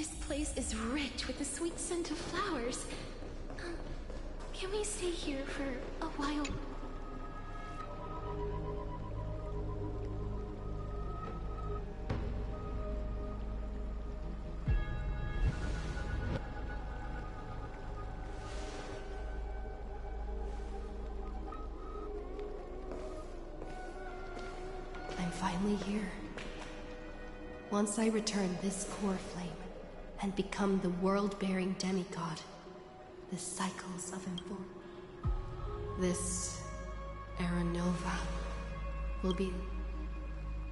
This place is rich with the sweet scent of flowers. Can we stay here for a while? I'm finally here. Once I return this core flame and become the world-bearing demigod, the cycles of inform. This era nova will be...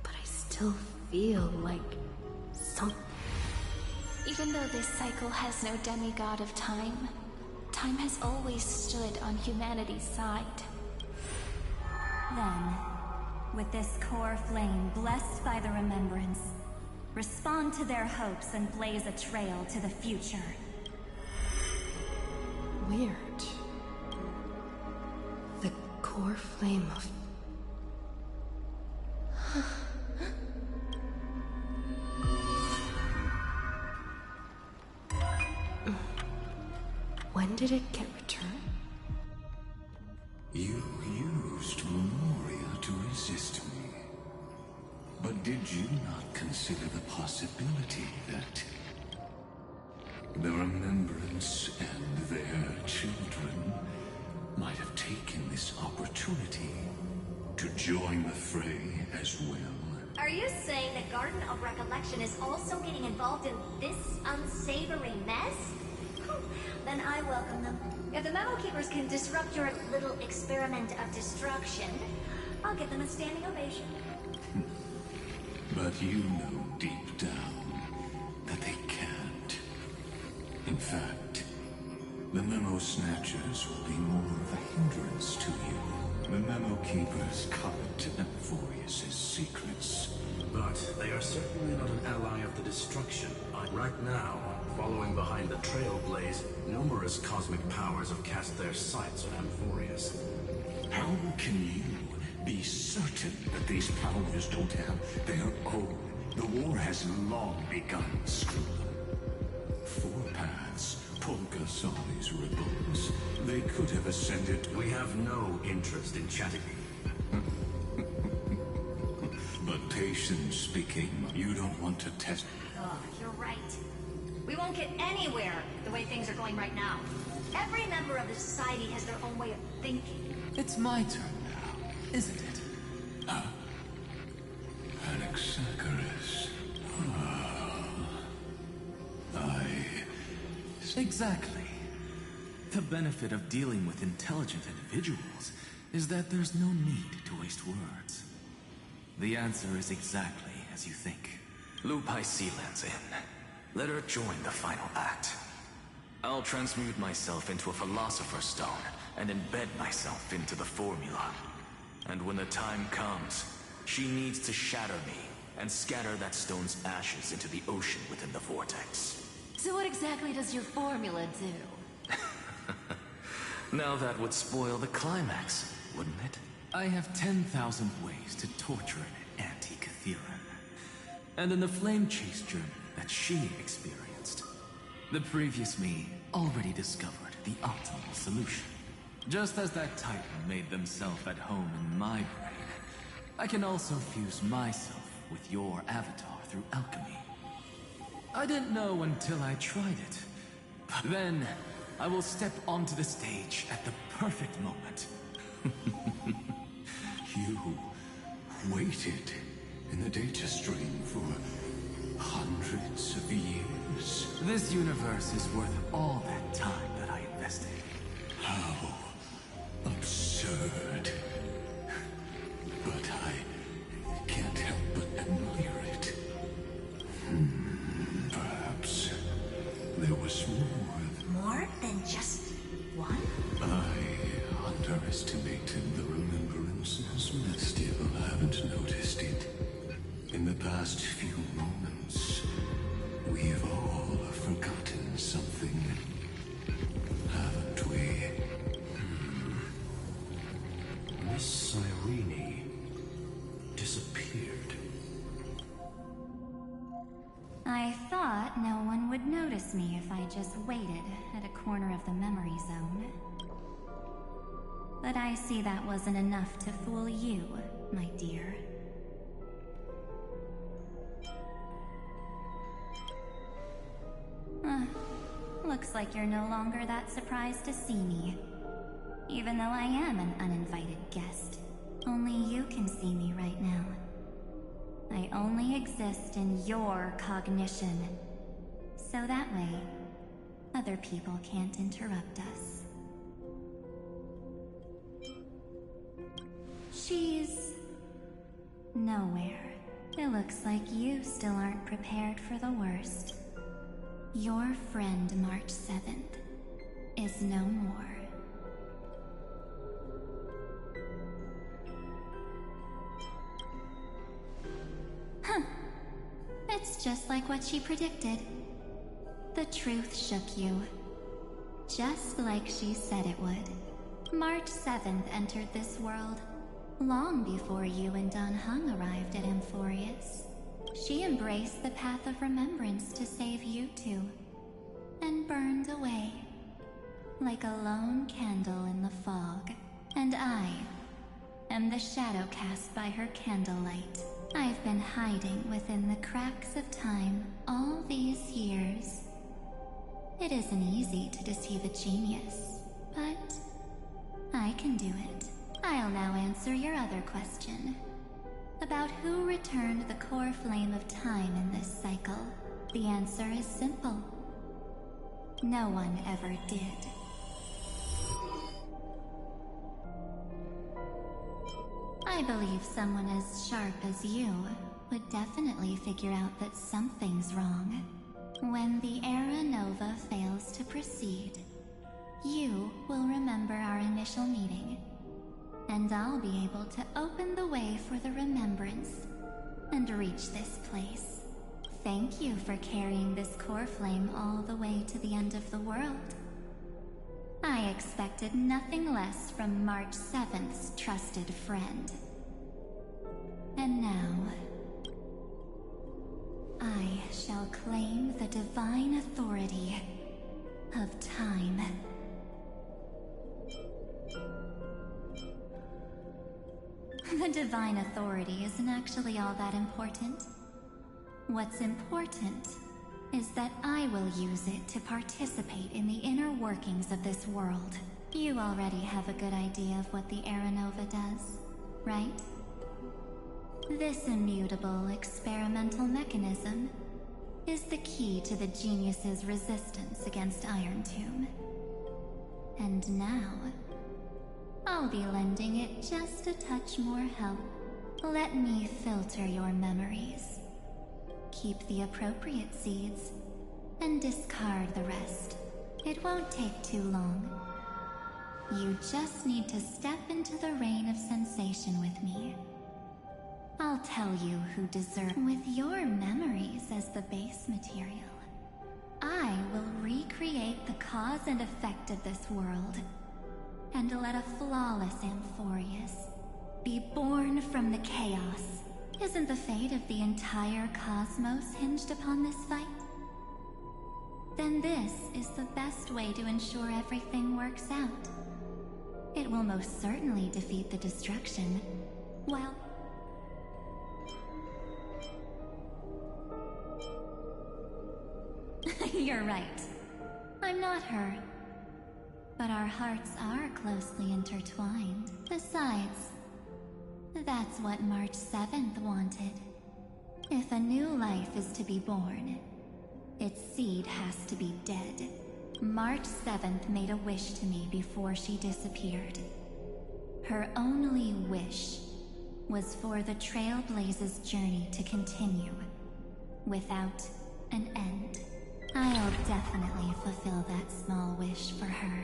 But I still feel like something. Even though this cycle has no demigod of time, time has always stood on humanity's side. Then, with this core flame blessed by the remembrance, respond to their hopes and blaze a trail to the future. Weird. The core flame of... When did it get returned? You used Memoria to resist me. But did you not consider the possibility that the Remembrance and their children might have taken this opportunity to join the fray as well? Are you saying the Garden of Recollection is also getting involved in this unsavory mess? Then I welcome them. If the Memo Keepers can disrupt your little experiment of destruction, I'll give them a standing ovation. But you know deep down that they can't. In fact, the Memo Snatchers will be more of a hindrance to you. The Memo Keepers covet Amphorius' secrets. But they are certainly not an ally of the destruction. Right now, following behind the Trailblaze, numerous cosmic powers have cast their sights on Amphorius. How can you be certain that these powers don't have their own? The war has long begun, Screw. Four paths, Polka saw these rebels. They could have ascended. We have no interest in chatting. But patience speaking, you don't want to test. Oh, you're right. We won't get anywhere the way things are going right now. Every member of the society has their own way of thinking. It's my turn now, isn't it? Anaxagoras. Exactly. The benefit of dealing with intelligent individuals is that there's no need to waste words. The answer is exactly as you think. Lupai Sealand's in. Let her join the final act. I'll transmute myself into a Philosopher's Stone and embed myself into the formula. And when the time comes, she needs to shatter me and scatter that stone's ashes into the ocean within the vortex. So what exactly does your formula do? Now that would spoil the climax, wouldn't it? I have 10,000 ways to torture an anti-Catheran. And in the flame chase journey that she experienced, the previous me already discovered the optimal solution. Just as that Titan made themselves at home in my brain, I can also fuse myself with your avatar through alchemy. I didn't know until I tried it. But then, I will step onto the stage at the perfect moment. You waited in the data stream for hundreds of years. This universe is worth all that time that I invested. How absurd. But I can't help but admire it. Perhaps there was more. More than just one? I underestimated the remembrances, but still haven't noticed it. In the past few moments, we've all forgotten something, haven't we? Miss Irene disappeared. I thought no one would hurts me if I just waited at a corner of the memory zone. But I see that wasn't enough to fool you, my dear. Looks like you're no longer that surprised to see me. Even though I am an uninvited guest, only you can see me right now. I only exist in your cognition. So that way, other people can't interrupt us. She's nowhere. It looks like you still aren't prepared for the worst. Your friend March 7th is no more. Huh. It's just like what she predicted. The truth shook you. Just like she said it would. March 7th entered this world long before you and Dan Heng arrived at Amphorius. She embraced the path of remembrance to save you two, and burned away, like a lone candle in the fog. And I am the shadow cast by her candlelight. I've been hiding within the cracks of time all these years. It isn't easy to deceive a genius, but I can do it. I'll now answer your other question. About who returned the core flame of time in this cycle. The answer is simple. No one ever did. I believe someone as sharp as you would definitely figure out that something's wrong. When the Era Nova fails to proceed, you will remember our initial meeting, and I'll be able to open the way for the remembrance and reach this place. Thank you for carrying this core flame all the way to the end of the world. I expected nothing less from March 7th's trusted friend. And now, I shall claim the divine authority of time. The divine authority isn't actually all that important. What's important is that I will use it to participate in the inner workings of this world. You already have a good idea of what the Era Nova does, right? This immutable experimental mechanism is the key to the genius's resistance against Iron Tomb. And now, I'll be lending it just a touch more help. Let me filter your memories. Keep the appropriate seeds, and discard the rest. It won't take too long. You just need to step into the rain of sensation with me. I'll tell you who deserves. With your memories as the base material, I will recreate the cause and effect of this world, and let a flawless Amphorius be born from the chaos. Isn't the fate of the entire cosmos hinged upon this fight? Then this is the best way to ensure everything works out. It will most certainly defeat the destruction. Well, you're right. I'm not her. But our hearts are closely intertwined. Besides, that's what March 7th wanted. If a new life is to be born, its seed has to be dead. March 7th made a wish to me before she disappeared. Her only wish was for the Trailblaze's journey to continue, without an end. I'll definitely fulfill that small wish for her.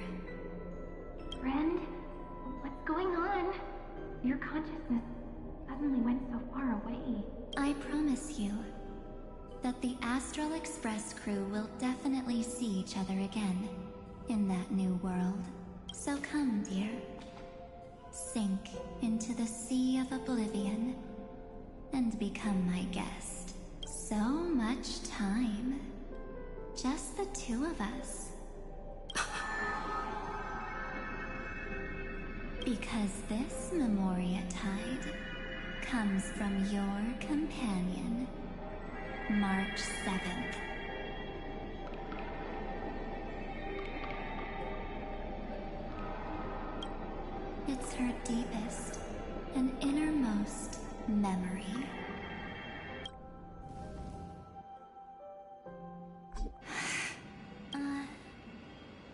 Friend, what's going on? Your consciousness suddenly went so far away. I promise you that the Astral Express crew will definitely see each other again in that new world. So come, dear. Sink into the sea of oblivion and become my guest. So much time just the two of us. Because this Memoria Tide comes from your companion, March 7th. It's her deepest and innermost memory.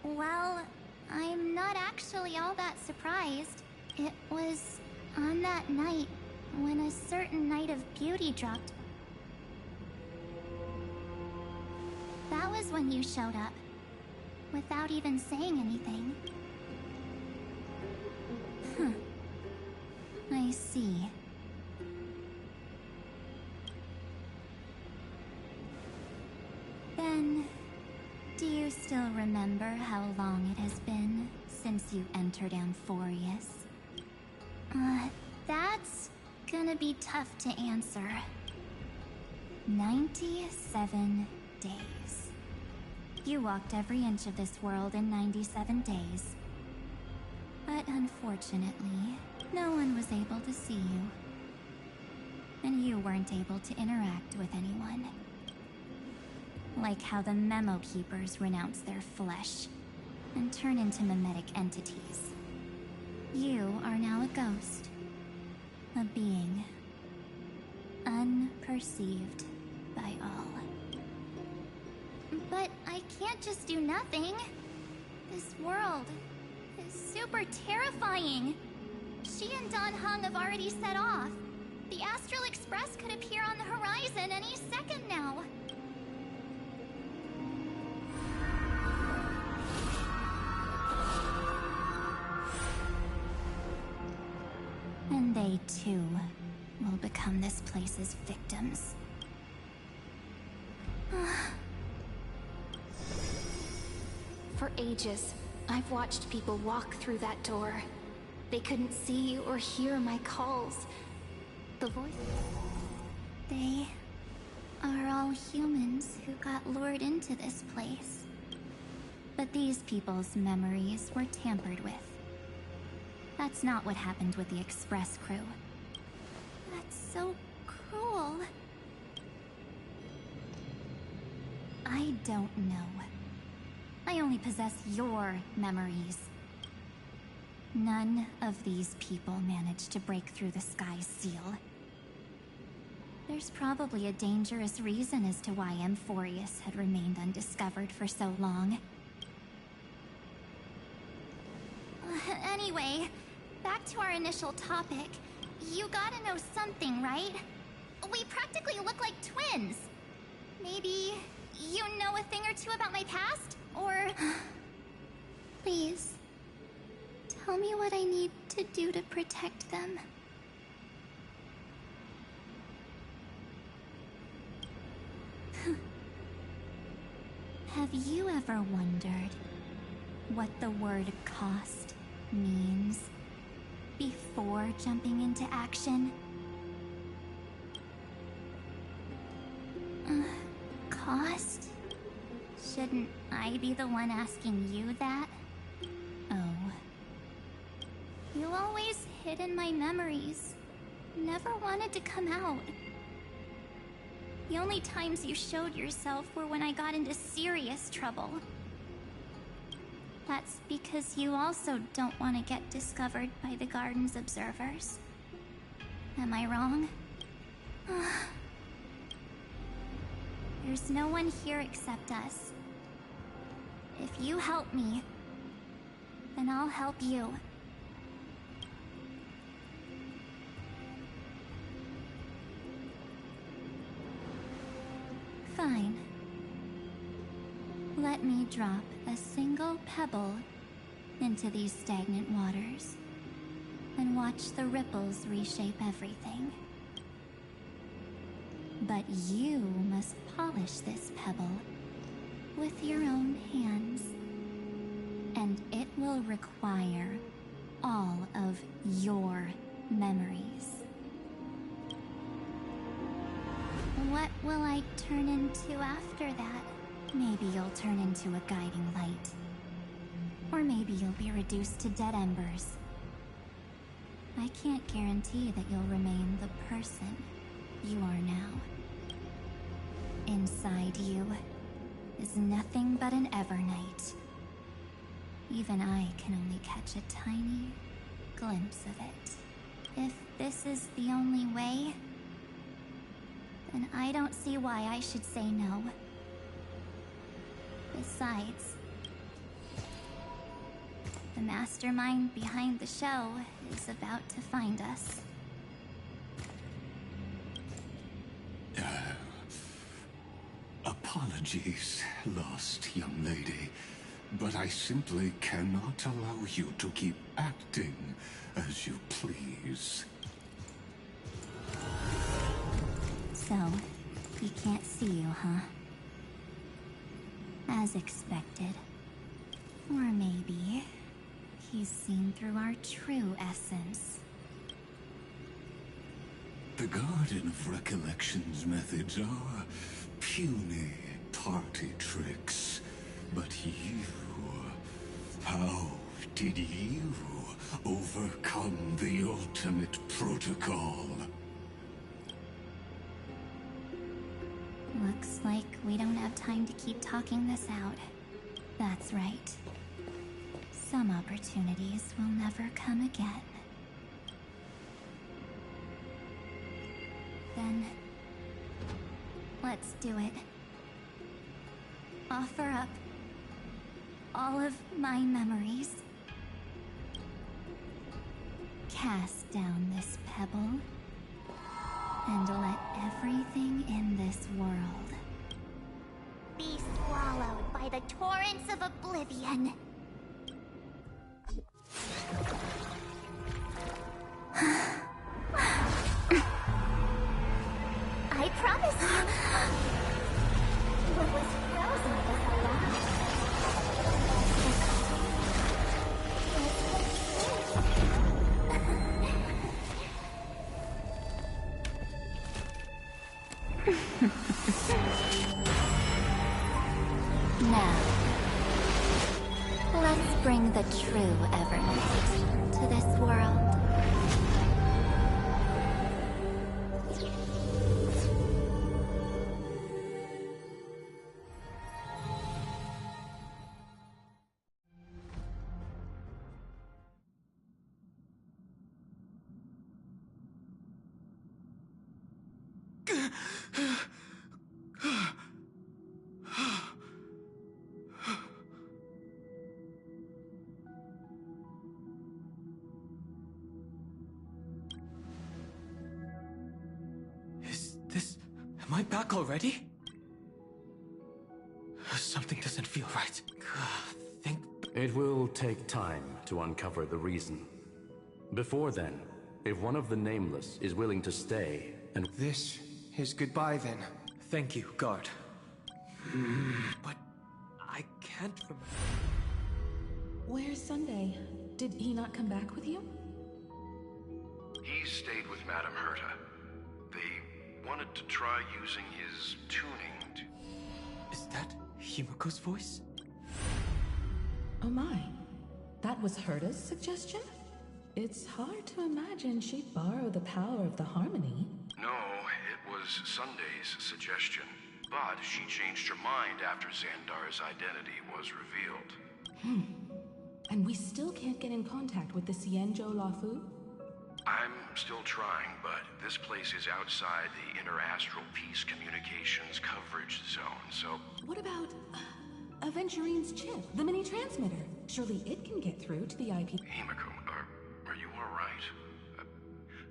Well, I'm not actually all that surprised. It was on that night when a certain night of beauty dropped. That was when you showed up, without even saying anything. I see. Then, do you still remember how long it has been since you entered Amphorius? That's gonna be tough to answer. 97 days. You walked every inch of this world in 97 days. But unfortunately, no one was able to see you. And you weren't able to interact with anyone. Like how the Memo Keepers renounce their flesh and turn into mimetic entities. You are now a ghost. A being. Unperceived by all. But I can't just do nothing. This world is super terrifying. She and Don Hung have already set off. The Astral Express could appear on the horizon any second now. And they too will become this place's victims. For ages, I've watched people walk through that door. They couldn't see or hear my calls. The voice... They are all humans who got lured into this place. But these people's memories were tampered with. That's not what happened with the Express crew. That's so cruel. I don't know. I only possess your memories. None of these people managed to break through the sky's seal. There's probably a dangerous reason as to why Amphorius had remained undiscovered for so long. Anyway, back to our initial topic. You gotta know something, right? We practically look like twins. Maybe you know a thing or two about my past? Or... Please, tell me what I need to do to protect them. Have you ever wondered what the word cost means before jumping into action? Cost? Shouldn't I be the one asking you that? Oh. You always hid in my memories. Never wanted to come out. The only times you showed yourself were when I got into serious trouble. That's because you also don't want to get discovered by the Garden's observers. Am I wrong? There's no one here except us. If you help me, then I'll help you. Fine. Let me drop a single pebble into these stagnant waters and watch the ripples reshape everything. But you must polish this pebble with your own hands, and it will require all of your memories. What will I turn into after that? Maybe you'll turn into a guiding light. Or maybe you'll be reduced to dead embers. I can't guarantee that you'll remain the person you are now. Inside you is nothing but an Evernight. Even I can only catch a tiny glimpse of it. If this is the only way, then I don't see why I should say no. Besides, the mastermind behind the show is about to find us. Apologies, lost young lady, but I simply cannot allow you to keep acting as you please. So, he can't see you, huh? As expected. Or maybe he's seen through our true essence. The Garden of Recollection's methods are puny party tricks. But you... how did you overcome the ultimate protocol? Looks like we don't have time to keep talking this out. That's right. Some opportunities will never come again. Then, let's do it. Offer up all of my memories. Cast down this pebble, and let everything in this world Be swallowed by the torrents of oblivion. I promise you. What was frozen was alive. Now, let's bring the true Evernight to this world. Am I back already? Something doesn't feel right. It will take time to uncover the reason. Before then, if one of the Nameless is willing to stay and... This is goodbye then. Thank you, guard. But I can't remember. Where's Sunday? Did he not come back with you? He stayed with Madame Herta. They wanted to try using his tuning to... Is that Himiko's voice? Oh my. That was Herta's suggestion? It's hard to imagine she'd borrow the power of the harmony. No, it was Sunday's suggestion. But she changed her mind after Xandar's identity was revealed. And we still can't get in contact with the Xianzhou Lafu? I'm still trying, but this place is outside the inter-astral peace communications coverage zone, so... What about Aventurine's chip, the mini-transmitter? Surely it can get through to the IP... Himiko, are you alright?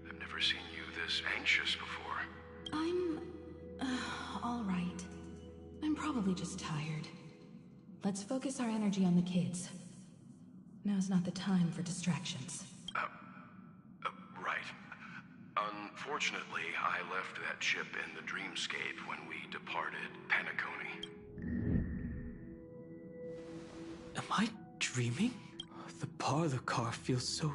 I've never seen you this anxious before. I'm... all right. I'm probably just tired. Let's focus our energy on the kids. Now's not the time for distractions. Right. Unfortunately, I left that chip in the dreamscape when we departed Penacony. Am I dreaming? The parlor car feels so...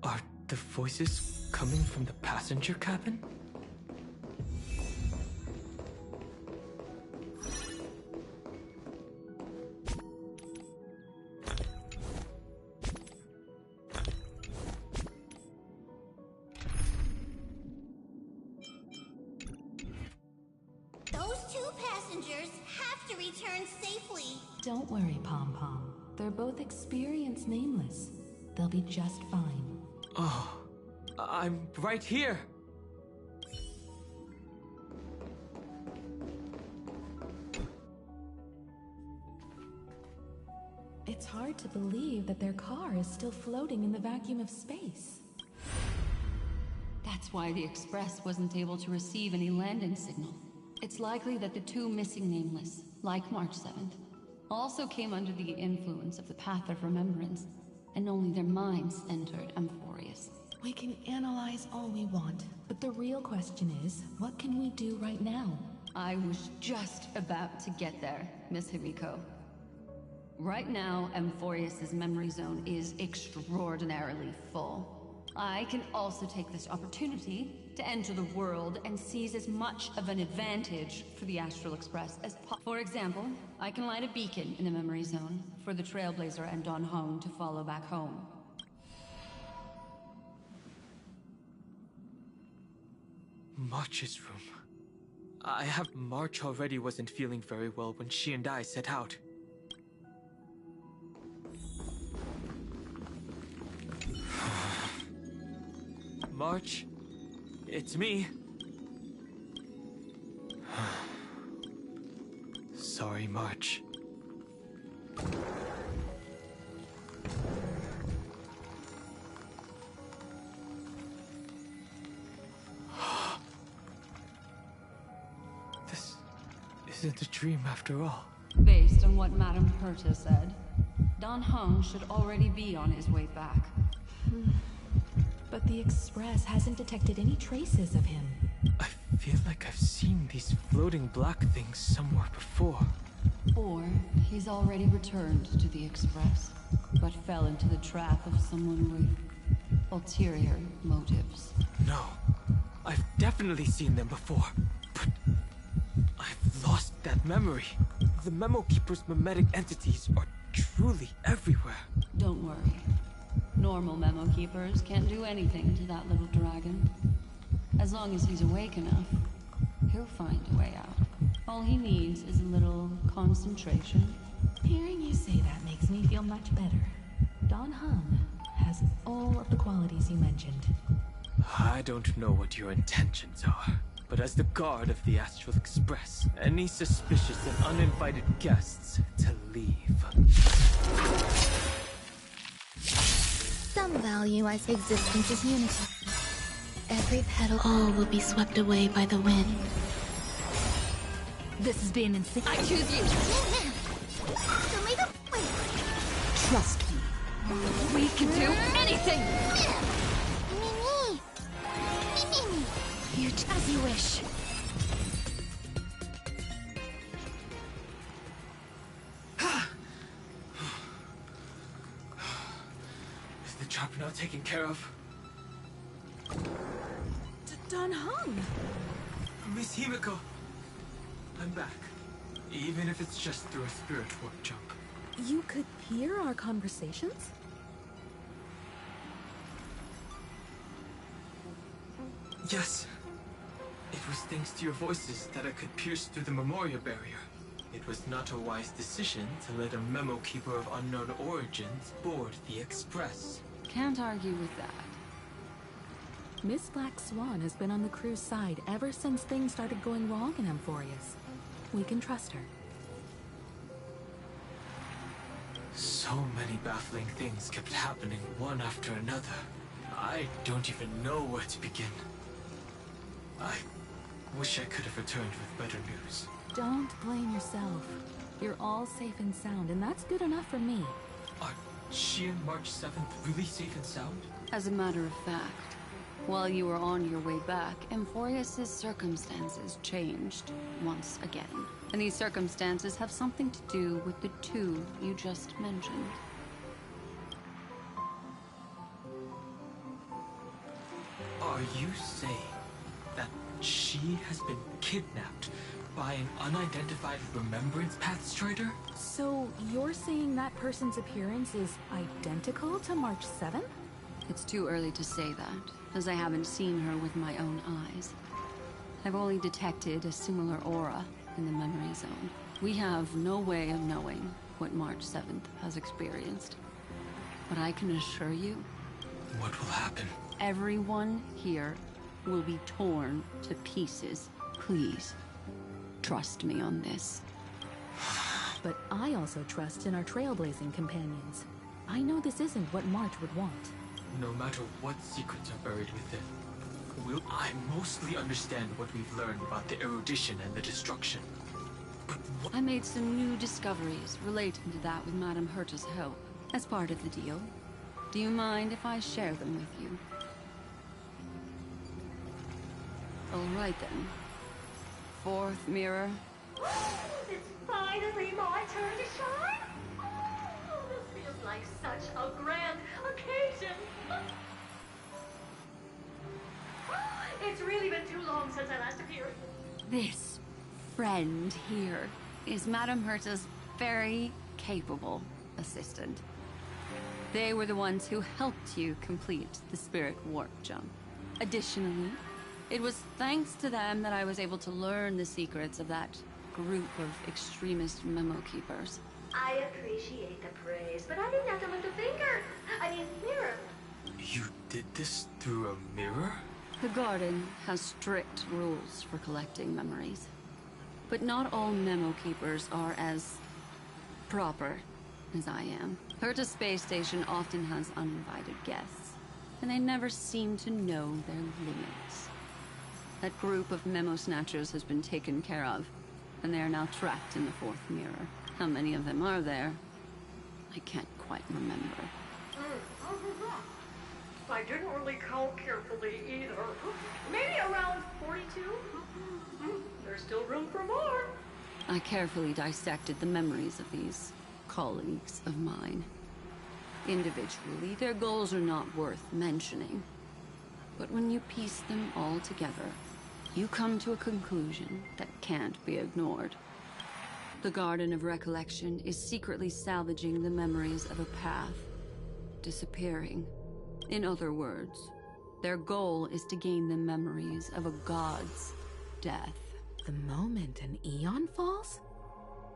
Are the voices coming from the passenger cabin? return safely. Don't worry, Pom Pom. They're both experienced nameless. They'll be just fine. Oh, I'm right here. It's hard to believe that their car is still floating in the vacuum of space. That's why the Express wasn't able to receive any landing signal. It's likely that the two missing nameless, like March 7th, also came under the influence of the Path of Remembrance, and only their minds entered Amphorius. We can analyze all we want, but the real question is, what can we do right now? I was just about to get there, Miss Himiko. Right now, Amphorius' memory zone is extraordinarily full. I can also take this opportunity to enter the world and seize as much of an advantage for the Astral Express as possible. For example, I can light a beacon in the memory zone for the Trailblazer and Don Hong to follow back home. March's room. I have March already wasn't feeling very well when she and I set out. March, it's me. Sorry, March. This isn't a dream after all. Based on what Madame Herta said, Don Hung should already be on his way back. But the Express hasn't detected any traces of him. I feel like I've seen these floating black things somewhere before. Or he's already returned to the Express, but fell into the trap of someone with ulterior motives. No, I've definitely seen them before, but I've lost that memory. The Memo Keeper's mimetic entities are truly everywhere. Don't worry. Normal Memo Keepers can't do anything to that little dragon. As long as he's awake enough, he'll find a way out. All he needs is a little concentration. Hearing you say that makes me feel much better. Don Hung has all of the qualities you mentioned. I don't know what your intentions are, but as the guard of the Astral Express, any suspicious and uninvited guests to leave. Some value I say existence is unity. Every petal, all will be swept away by the wind. This is being insane. I choose you. Show me the way. Trust me. We can do anything. Me. You as you wish. Is the job now taken care of? Don Hung! Miss Himiko! I'm back. Even if it's just through a spirit warp jump. You could hear our conversations? Yes. It was thanks to your voices that I could pierce through the Memoria barrier. It was not a wise decision to let a Memo Keeper of unknown origins board the Express. Can't argue with that. Miss Black Swan has been on the crew's side ever since things started going wrong in Amphorius. We can trust her. So many baffling things kept happening one after another. I don't even know where to begin. I wish I could have returned with better news. Don't blame yourself. You're all safe and sound, and that's good enough for me. Are she and March 7th really safe and sound? As a matter of fact, while you were on your way back, Amphorius' circumstances changed once again. And these circumstances have something to do with the two you just mentioned. Are you saying that she has been kidnapped by an unidentified Remembrance Path Strider? So, you're saying that person's appearance is identical to March 7th? It's too early to say that, as I haven't seen her with my own eyes. I've only detected a similar aura in the memory zone. We have no way of knowing what March 7th has experienced. But I can assure you... What will happen? Everyone here will be torn to pieces. Please, trust me on this. But I also trust in our trailblazing companions. I know this isn't what March would want. No matter what secrets are buried within, I mostly understand what we've learned about the erudition and the destruction. But what... I made some new discoveries relating to that with Madame Herta's help, as part of the deal. Do you mind if I share them with you? All right then. Fourth mirror. It's finally my turn to shine! Oh, this feels like such a grand occasion! It's really been too long since I last appeared. This friend here is Madame Herta's very capable assistant. They were the ones who helped you complete the spirit warp jump. Additionally, it was thanks to them that I was able to learn the secrets of that group of extremist memo keepers. I appreciate the praise, but I didn't have to lift a finger. I mean, mirror. You did this through a mirror? The garden has strict rules for collecting memories. But not all memo keepers are as proper as I am. Herta Space Station often has uninvited guests, and they never seem to know their limits. That group of memo snatchers has been taken care of, and they are now trapped in the fourth mirror. How many of them are there? I can't quite remember. I didn't really count carefully either. Maybe around 42? There's still room for more. I carefully dissected the memories of these colleagues of mine. Individually, their goals are not worth mentioning. But when you piece them all together, you come to a conclusion that can't be ignored. The Garden of Recollection is secretly salvaging the memories of a path, disappearing. In other words, their goal is to gain the memories of a god's death. The moment an eon falls?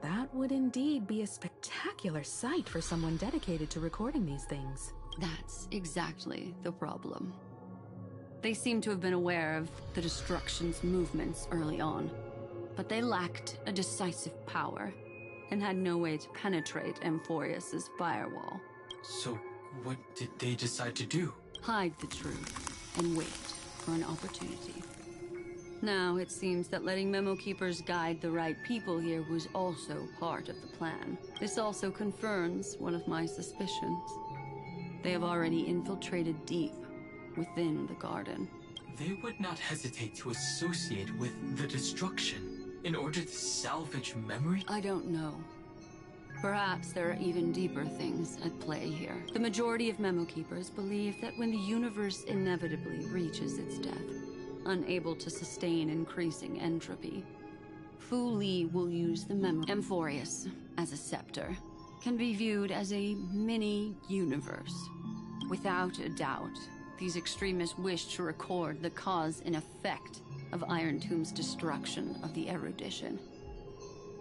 That would indeed be a spectacular sight for someone dedicated to recording these things. That's exactly the problem. They seem to have been aware of the destruction's movements early on, but they lacked a decisive power and had no way to penetrate Amphorius's firewall. So, what did they decide to do? Hide the truth and wait for an opportunity. Now, it seems that letting Memo Keepers guide the right people here was also part of the plan. This also confirms one of my suspicions. They have already infiltrated deep within the garden. They would not hesitate to associate with the destruction in order to salvage memory? I don't know. Perhaps there are even deeper things at play here. The majority of Memo Keepers believe that when the universe inevitably reaches its death, unable to sustain increasing entropy, Fu Li will use the memory. Amphorius, as a scepter, can be viewed as a mini-universe. Without a doubt, these extremists wish to record the cause and effect of Iron Tomb's destruction of the erudition.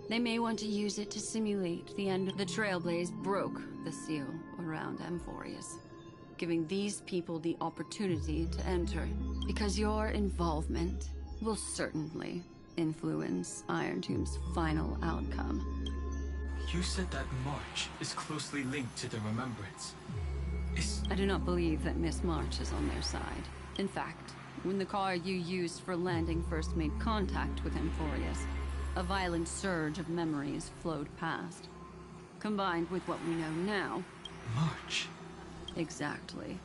They may want to use it to simulate the end of the Trailblaze broke the seal around Amphorius, giving these people the opportunity to enter, because your involvement will certainly influence Iron Tomb's final outcome. You said that March is closely linked to the Remembrance. I do not believe that Miss March is on their side. In fact, when the car you used for landing first made contact with Amphorius, a violent surge of memories flowed past. Combined with what we know now... March? Exactly.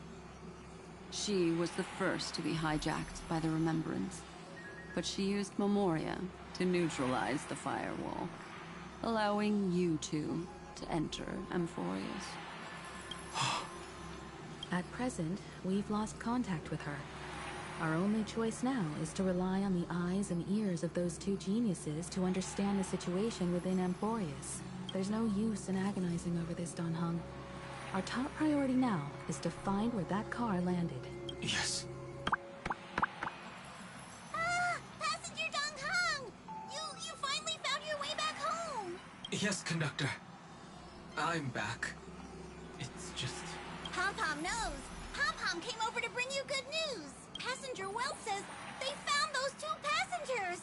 She was the first to be hijacked by the Remembrance, but she used Memoria to neutralize the firewall, allowing you two to enter Amphorius. At present, we've lost contact with her. Our only choice now is to rely on the eyes and ears of those two geniuses to understand the situation within Amphorius. There's no use in agonizing over this, Don Hung. Our top priority now is to find where that car landed. Yes. Ah! Passenger Dong Hung! You finally found your way back home! Yes, Conductor. I'm back. It's just... Pom-Pom knows. Pom-Pom came over to bring you good news. Passenger Wells says they found those 2 passengers.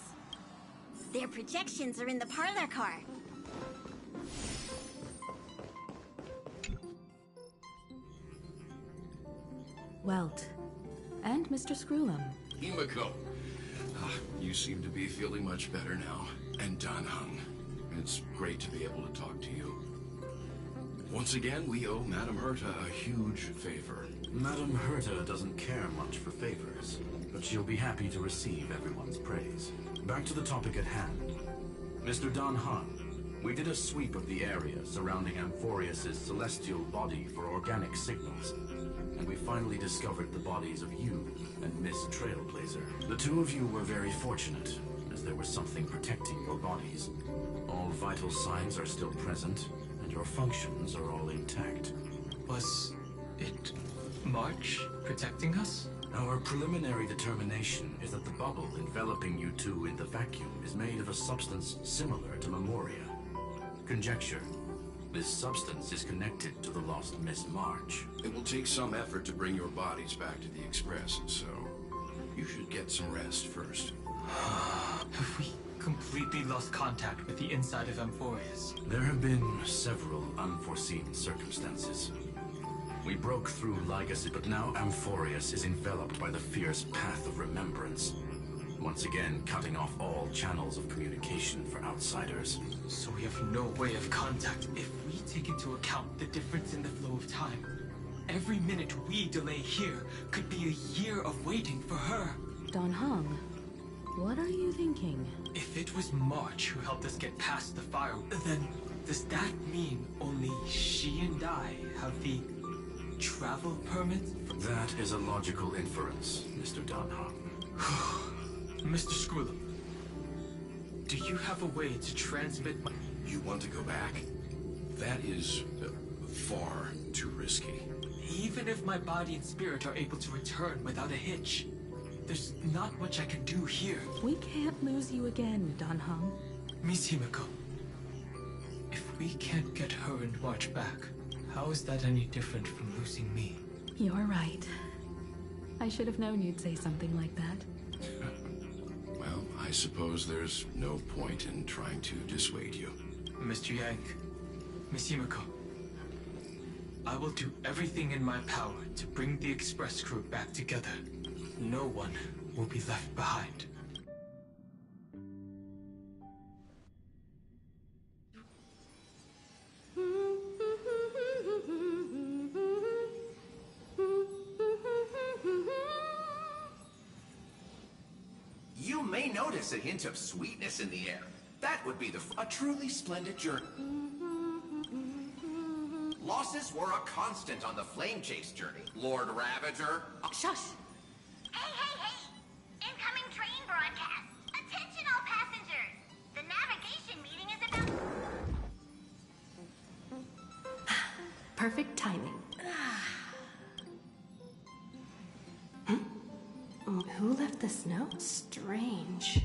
Their projections are in the parlor car. Welt. And Mr. Screwlum. Himiko. You seem to be feeling much better now. And Dan Hung. It's great to be able to talk to you. Once again, we owe Madame Herta a huge favor. Madame Herta doesn't care much for favors, but she'll be happy to receive everyone's praise. Back to the topic at hand. Mr. Dan Han, we did a sweep of the area surrounding Amphorius' celestial body for organic signals, and we finally discovered the bodies of you and Miss Trailblazer. The 2 of you were very fortunate, as there was something protecting your bodies. All vital signs are still present, and your functions are all intact. Was it March protecting us? Our preliminary determination is that the bubble enveloping you 2 in the vacuum is made of a substance similar to Memoria. Conjecture. This substance is connected to the lost Miss March. It will take some effort to bring your bodies back to the Express, so you should get some rest first. Have we completely lost contact with the inside of Amphorius? There have been several unforeseen circumstances. We broke through Legacy, but now Amphorius is enveloped by the fierce path of remembrance, once again cutting off all channels of communication for outsiders. So we have no way of contact. If we take into account the difference in the flow of time, every minute we delay here could be a year of waiting for her. Dan Hung, what are you thinking? If it was March who helped us get past the fire, then does that mean only she and I have the travel permit? That is a logical inference, Mr. Dan Hung. Mr. Screwlum, do you have a way to transmit my... You want to go back? That is far too risky. Even if my body and spirit are able to return without a hitch, there's not much I can do here. We can't lose you again, Dan Hung. Miss Himiko, if we can't get her and March back, how is that any different from losing me? You're right. I should have known you'd say something like that. Well, I suppose there's no point in trying to dissuade you. Mr. Yank, Miss Himiko, I will do everything in my power to bring the Express crew back together. No one will be left behind. You may notice a hint of sweetness in the air. That would be a truly splendid journey. Losses were a constant on the flame chase journey, Lord Ravager. Shush! Hey, hey, hey! Incoming train broadcast! Attention all passengers! The navigation meeting is about... Perfect timing. Who left this note? Strange.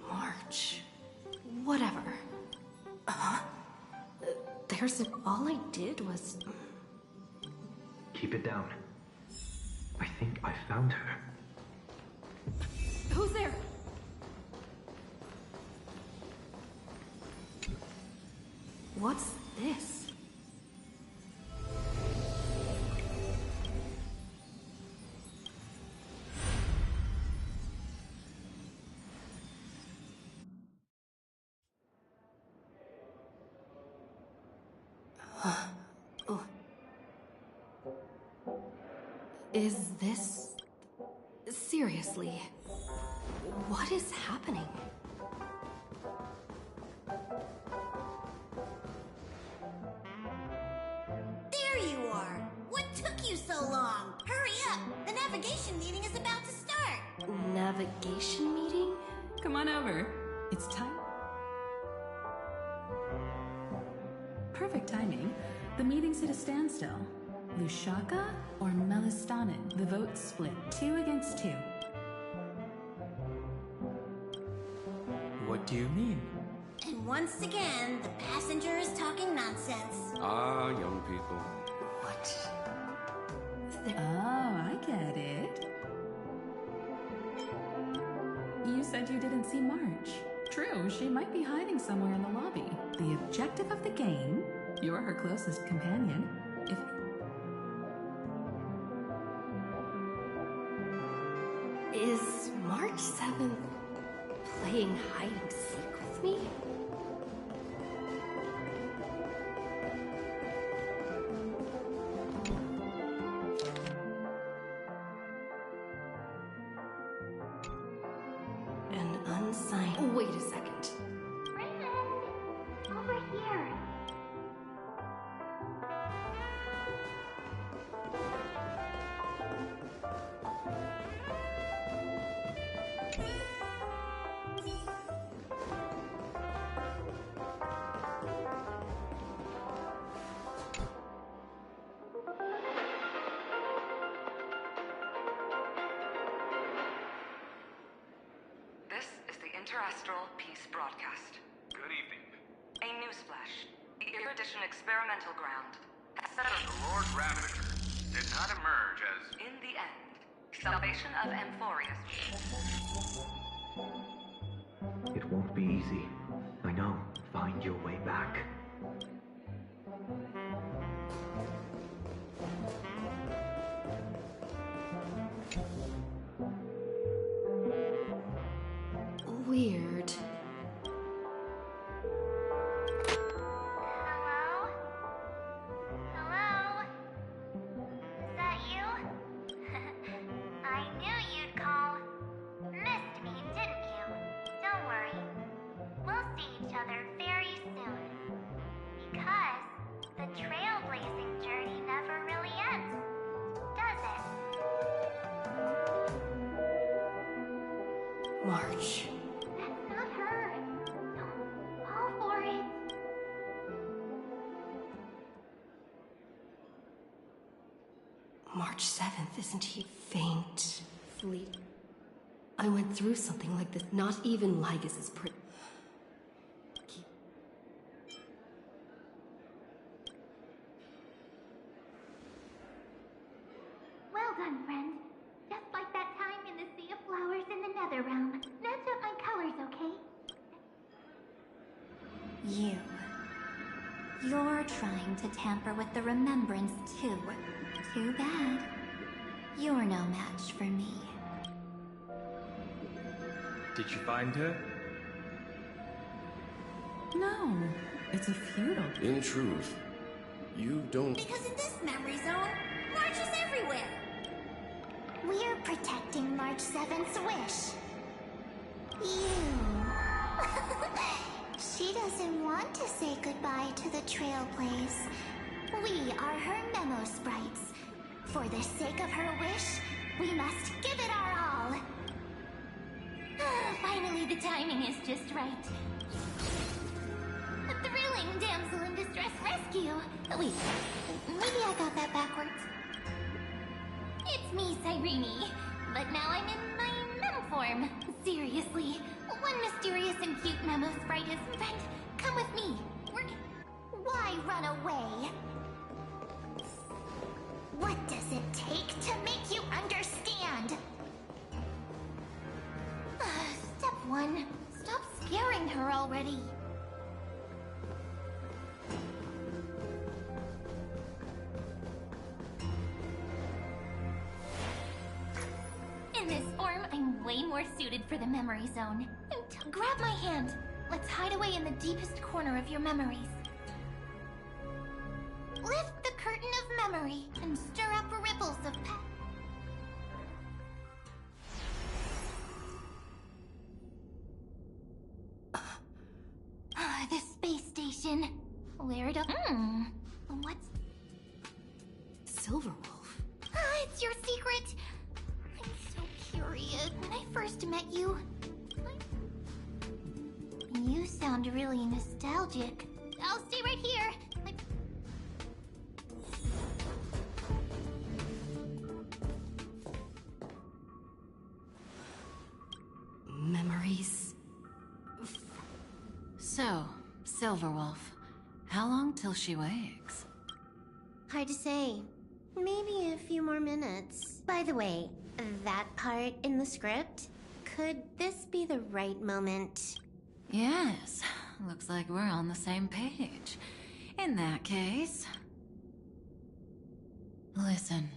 March. Whatever. All I did was... Keep it down. I think I found her. Who's there? What's this? Is this... Seriously, what is happening? There you are! What took you so long? Hurry up! The navigation meeting is about to start! Navigation meeting? Come on over. It's time. Perfect. race at a standstill. Lushaka or Melistanen? The vote's split, 2 against 2. What do you mean? And once again, the passenger is talking nonsense. Ah, young people. What? Oh, I get it. You said you didn't see March. True, she might be hiding somewhere in the lobby. The objective of the game, you're her closest companion. If Is March 7th playing hide and seek with me? An unsigned... Wait a second. Raymond! Over here! This is the Interastral Peace Broadcast. Good evening. A newsflash. The Erudition Experimental Ground has settled. The Lord Ravager did not emerge as... In the end, salvation of Amphorius. It won't be easy. I know. Find your way back. Weird. Hello? Hello? Is that you? I knew you'd call. Missed me, didn't you? Don't worry. We'll see each other very soon. Because the trailblazing journey never really ends, does it? March. That's not her. Don't fall for it. March 7th, isn't he faint? Fleet. I went through something like this. Not even Lygus is pretty. Well done, friend. Just like that time in the Sea of Flowers in the Nether Realm. Match up my colors, okay? You're trying to tamper with the remembrance too. Too bad. You're no match for me. Did you find her? No, it's a futile. In truth, you don't... Because in this memory zone, March is everywhere. We're protecting March 7th's wish. You. She doesn't want to say goodbye to the Trailblaze. We are her memo sprites. For the sake of her wish, we must give it our all. Finally, the timing is just right. A thrilling damsel in distress rescue. Wait, maybe I got that backwards. It's me, Cyrene. But now I'm in my mem form. Seriously, one mysterious and cute memo sprite is... Friend, come with me. Why run away? What does it take to make you understand? Step 1. Stop scaring her already. In this form, I'm way more suited for the memory zone. Grab my hand. Let's hide away in the deepest corner of your memories. Lift the curtain of memory and stir up ripples of the space station. Where it up? What's... Silverwolf. It's your secret. I'm so curious. When I first met you... You sound really nostalgic. I'll stay right here. So, Silverwolf, how long till she wakes? Hard to say. Maybe a few more minutes. By the way, that part in the script, could this be the right moment? Yes, looks like we're on the same page. In that case... Listen.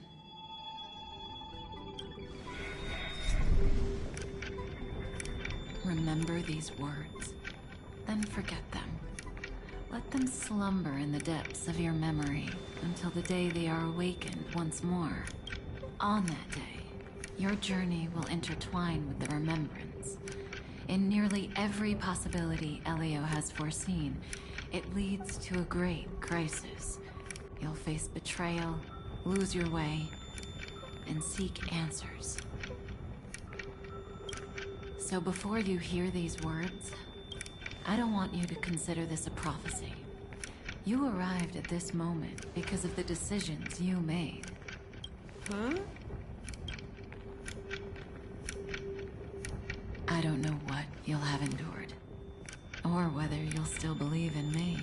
Remember these words, then forget them. Let them slumber in the depths of your memory until the day they are awakened once more. On that day, your journey will intertwine with the remembrance. In nearly every possibility Elio has foreseen, it leads to a great crisis. You'll face betrayal, lose your way, and seek answers. So before you hear these words, I don't want you to consider this a prophecy. You arrived at this moment because of the decisions you made. Huh? I don't know what you'll have endured, or whether you'll still believe in me.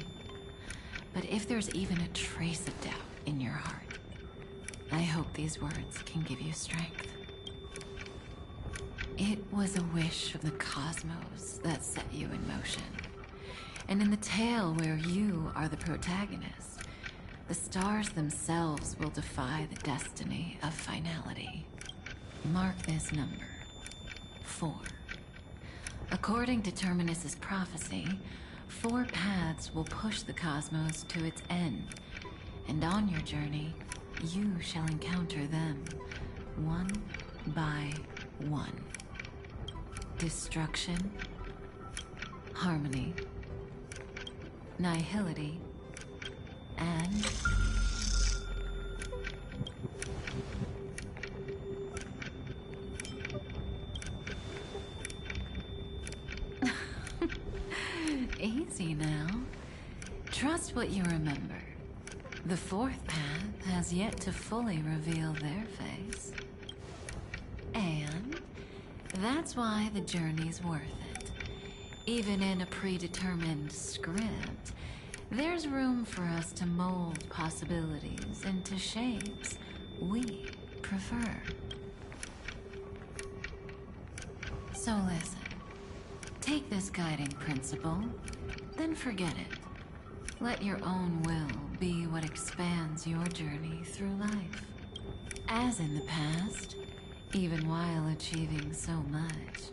But if there's even a trace of doubt in your heart, I hope these words can give you strength. It was a wish of the cosmos that set you in motion. And in the tale where you are the protagonist, the stars themselves will defy the destiny of finality. Mark this number, 4. According to Terminus's prophecy, 4 paths will push the cosmos to its end, and on your journey, you shall encounter them, one by one. Destruction, harmony, nihility, and... Easy now. Trust what you remember. The 4th path has yet to fully reveal their face. And that's why the journey's worth it. Even in a predetermined script, there's room for us to mold possibilities into shapes we prefer. So listen. Take this guiding principle, then forget it. Let your own will be what expands your journey through life. As in the past, even while achieving so much,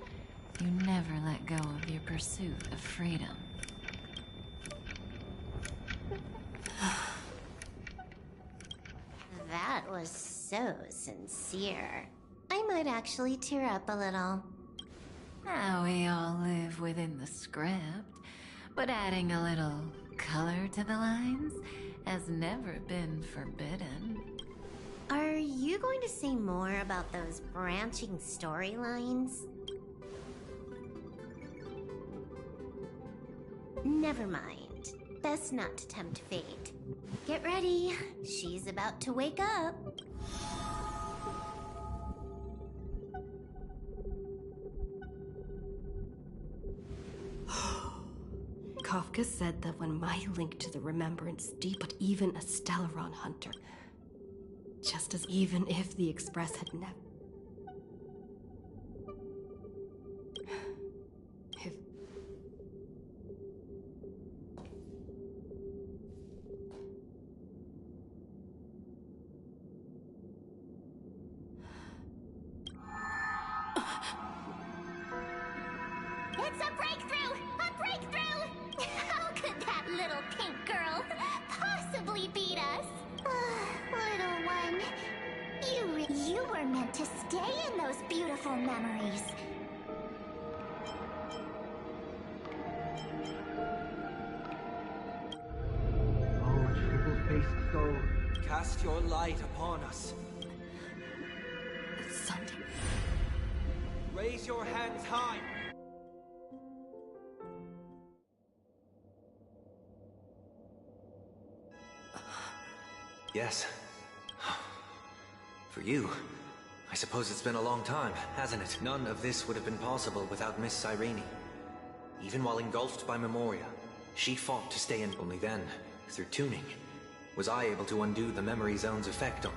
you never let go of your pursuit of freedom. That was so sincere. I might actually tear up a little. Now we all live within the script, but adding a little color to the lines has never been forbidden. Are you going to say more about those branching storylines? Never mind. Best not to tempt fate. Get ready. She's about to wake up. Kafka said that when my link to the remembrance deep, but even a Stellaron hunter, just as even if the Express had never... It's a breakthrough! A breakthrough! How could that little pink girl possibly beat us? Little one, you were meant to stay in those beautiful memories. Oh, triple-faced soul. Cast your light upon us. Something. Raise your hands high. Yes. For you, I suppose it's been a long time, hasn't it? None of this would have been possible without Miss Cyrene. Even while engulfed by Memoria, She fought to stay in. Only then, through tuning, was I able to undo the memory zone's effect on...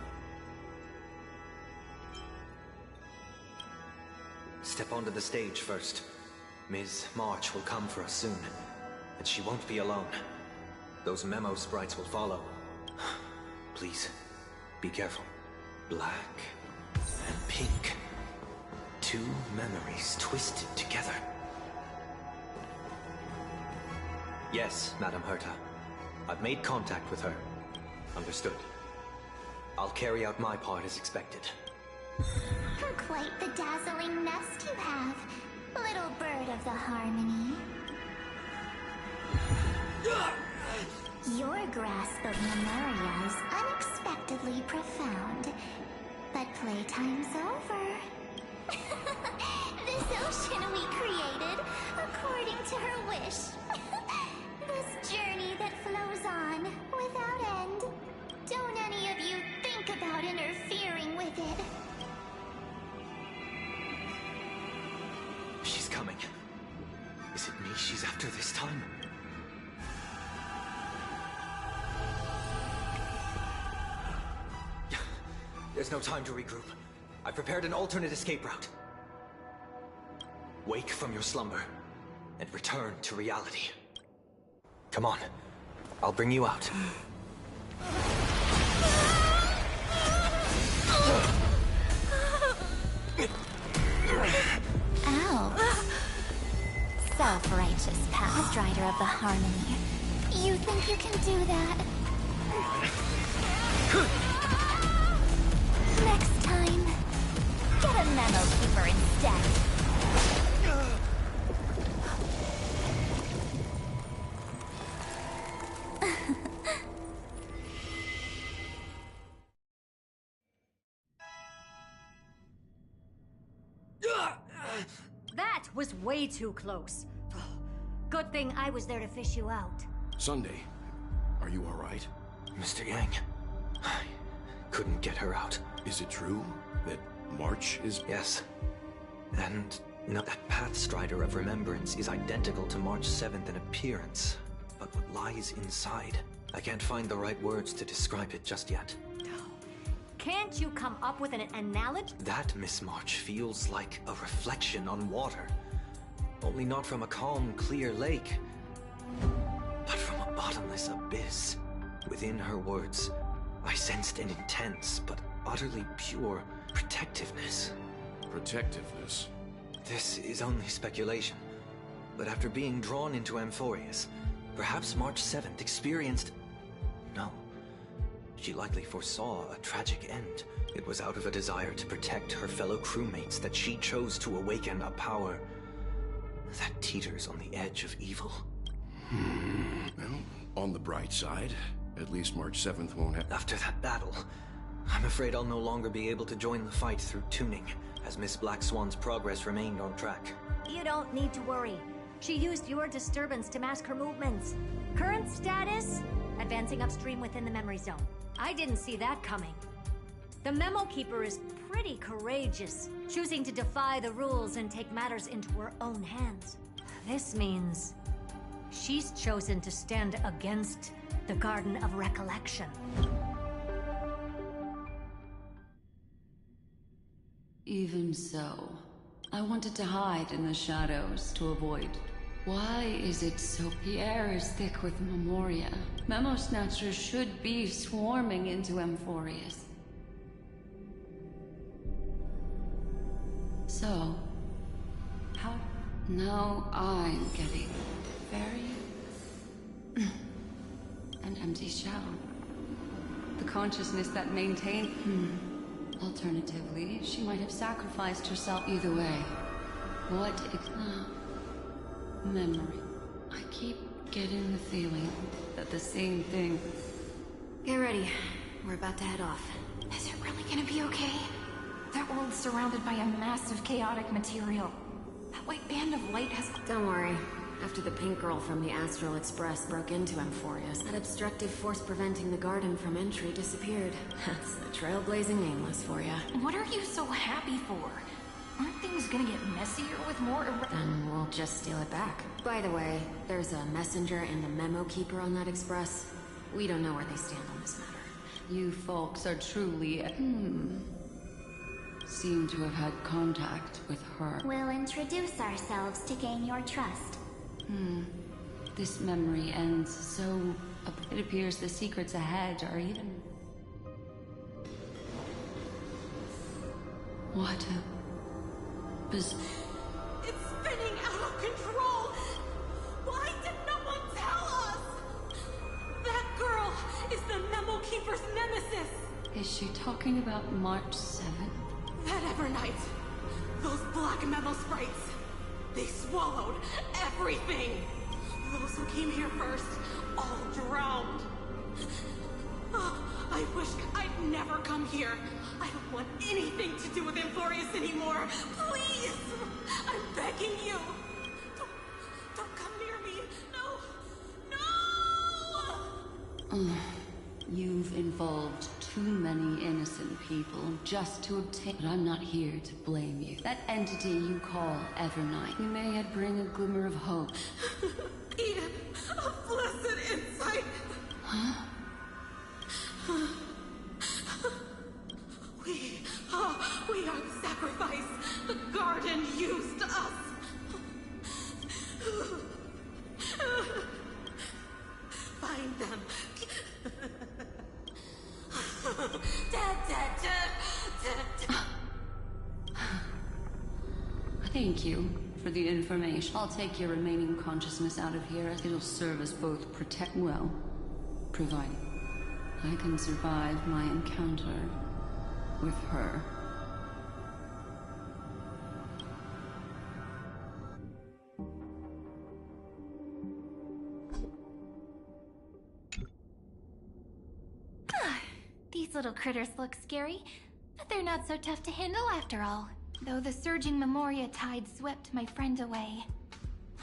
Step onto the stage first. Ms. March will come for us soon, and she won't be alone. Those memo sprites will follow. Please, be careful. Black and pink. Two memories twisted together. Yes, Madam Herta. I've made contact with her. Understood. I'll carry out my part as expected. Quite the dazzling nest you have, little bird of the Harmony. Your grasp of Memoria is unexpectedly profound, but playtime's over. This ocean we created, according to her wish. This journey that flows on, without end. Don't any of you think about interfering with it. She's coming. Is it me she's after this time? There's no time to regroup. I prepared an alternate escape route. Wake from your slumber and return to reality. Come on. I'll bring you out. Ow. Self-righteous past rider of the Harmony. You think you can do that? Next time, get a memo keeper instead. That was way too close. Good thing I was there to fish you out. Sunday, are you all right? Mr. Yang, I couldn't get her out. Is it true that March is... Yes. And no, that Pathstrider of Remembrance is identical to March 7th in appearance. But what lies inside? I can't find the right words to describe it just yet. Can't you come up with an analogy? That Miss March feels like a reflection on water. Only not from a calm, clear lake, but from a bottomless abyss. Within her words, I sensed an intense, but utterly pure protectiveness. Protectiveness? This is only speculation, but after being drawn into Amphorius, perhaps March 7th experienced... No. She likely foresaw a tragic end. It was out of a desire to protect her fellow crewmates that she chose to awaken a power that teeters on the edge of evil. Well, on the bright side, at least March 7th won't have... After that battle, I'm afraid I'll no longer be able to join the fight through tuning, as Miss Black Swan's progress remained on track. You don't need to worry. She used your disturbance to mask her movements. Current status? Advancing upstream within the memory zone. I didn't see that coming. The Memo Keeper is pretty courageous, choosing to defy the rules and take matters into her own hands. This means she's chosen to stand against the Garden of Recollection. Even so, I wanted to hide in the shadows to avoid. Why is it so? The air is thick with Memoria. Memo Snatchers should be swarming into Amphorius. So, how? Now I'm getting very... an empty shell. The consciousness that maintained... Alternatively, she might have sacrificed herself either way. What memory. I keep getting the feeling that the same thing... Get ready. We're about to head off. Is it really gonna be okay? That world's surrounded by a massive chaotic material. That white band of light has... Don't worry. After the pink girl from the Astral Express broke into Amphorius, that obstructive force preventing the garden from entry disappeared. That's the trailblazing aimless for ya. What are you so happy for? Aren't things gonna get messier with more Then we'll just steal it back. By the way, there's a messenger and a memo keeper on that express. We don't know where they stand on this matter. You folks are truly... seem to have had contact with her. We'll introduce ourselves to gain your trust. This memory ends so... It appears the secrets ahead are even... What a... It's spinning out of control! Why did no one tell us? That girl is the Memo Keeper's nemesis! Is she talking about March 7th? That Evernight! Those black Memo sprites! They swallowed everything! Those who came here first, all drowned. I wish I'd never come here. I don't want anything to do with Emphorius anymore. Please! I'm begging you. Don't come near me. No! You've involved too many innocent people just to obtain... But I'm not here to blame you. That entity you call Evernight, you may yet bring a glimmer of hope. Eden, a blessed insight. Huh? We are the sacrifice the garden used us. Find them. Thank you for the information. I'll take your remaining consciousness out of here. It'll serve us both provided I can survive my encounter with her. These little critters look scary, but they're not so tough to handle after all. Though the surging Memoria tide swept my friend away.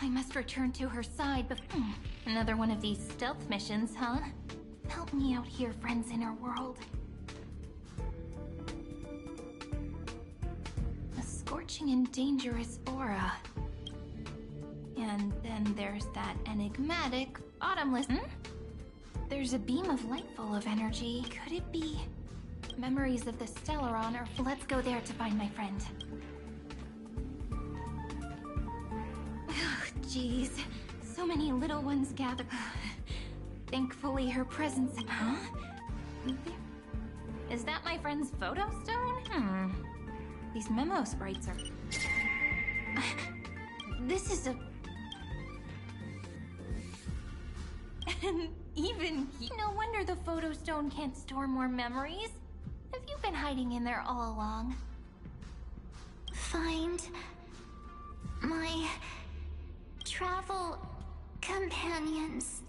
I must return to her side before... Another one of these stealth missions, huh? Help me out here, friends in her world. A scorching and dangerous aura. And then there's that enigmatic, bottomless... There's a beam of light full of energy. Could it be... memories of the Stellaron or... Let's go there to find my friend. Jeez. So many little ones gather. Thankfully, her presence... Huh? Is that my friend's photo stone? These memo sprites are... This is a... And even... No wonder the photo stone can't store more memories. Have you been hiding in there all along? Find... my... travel... companions.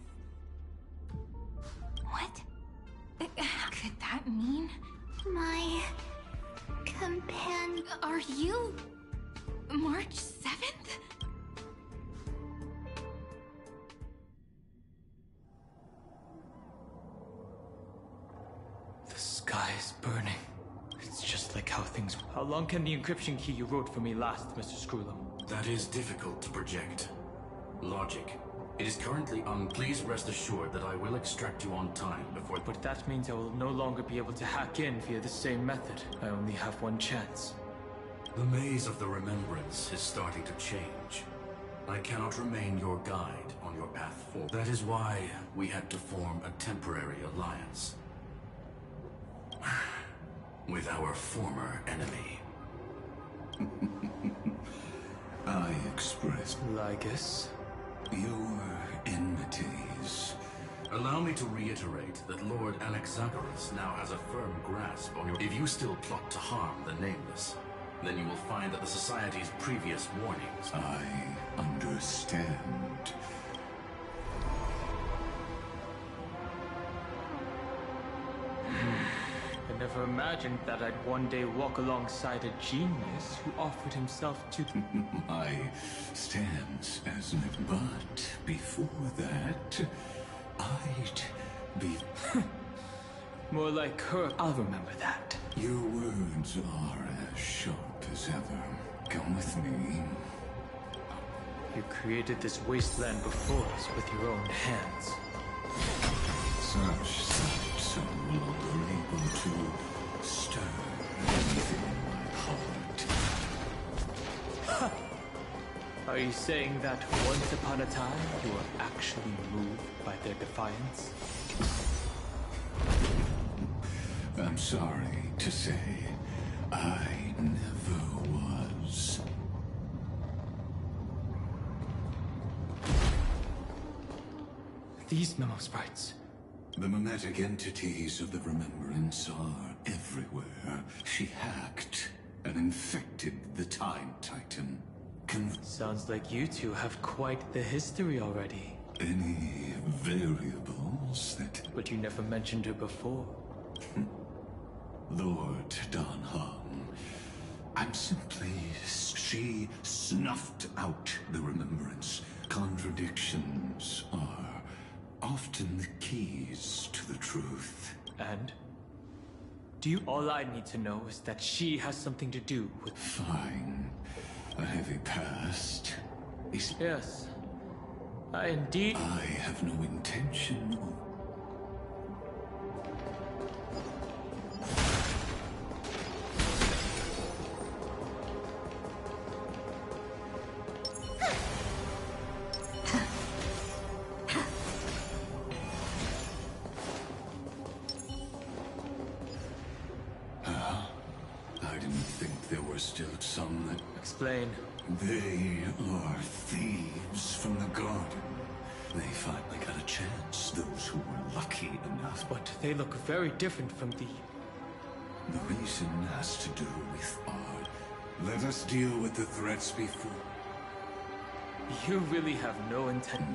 What? Could that mean? My... companion... Are you... March 7th? The sky is burning. It's just like how things... How long can the encryption key you wrote for me last, Mr. Screwlum? That is difficult to project. Logic. It is currently Please rest assured that I will extract you on time before... But that means I will no longer be able to hack in via the same method. I only have one chance. The maze of the remembrance is starting to change. I cannot remain your guide on your path forward. That is why we had to form a temporary alliance. With our former enemy. I express... Lygus? Your enmities. Allow me to reiterate that Lord Anaxagoras now has a firm grasp on your... If you still plot to harm the Nameless, then you will find that the Society's previous warnings... I understand. I never imagined that I'd one day walk alongside a genius who offered himself to... My stance as an... But before that, I'd be... More like her. I'll remember that. Your words are as sharp as ever. Come with me. You created this wasteland before us with your own hands. Such sights are no longer able to stir anything in my heart. Are you saying that once upon a time you were actually moved by their defiance? I'm sorry to say, I never was. These memo sprites. The mimetic entities of the Remembrance are everywhere. She hacked and infected the Time Titan. Sounds like you two have quite the history already. Any variables that... But you never mentioned her before. Lord Dan Hong. I'm simply... She snuffed out the Remembrance. Contradictions are often the keys to the truth. And? All I need to know is that she has something to do with... Fine. A heavy past. Yes. I indeed... I have no intention of... I didn't think there were still some that... Explain. They are thieves from the garden. They finally got a chance, those who were lucky enough. But they look very different from the... The reason has to do with art. Let us deal with the threats before. You really have no intent...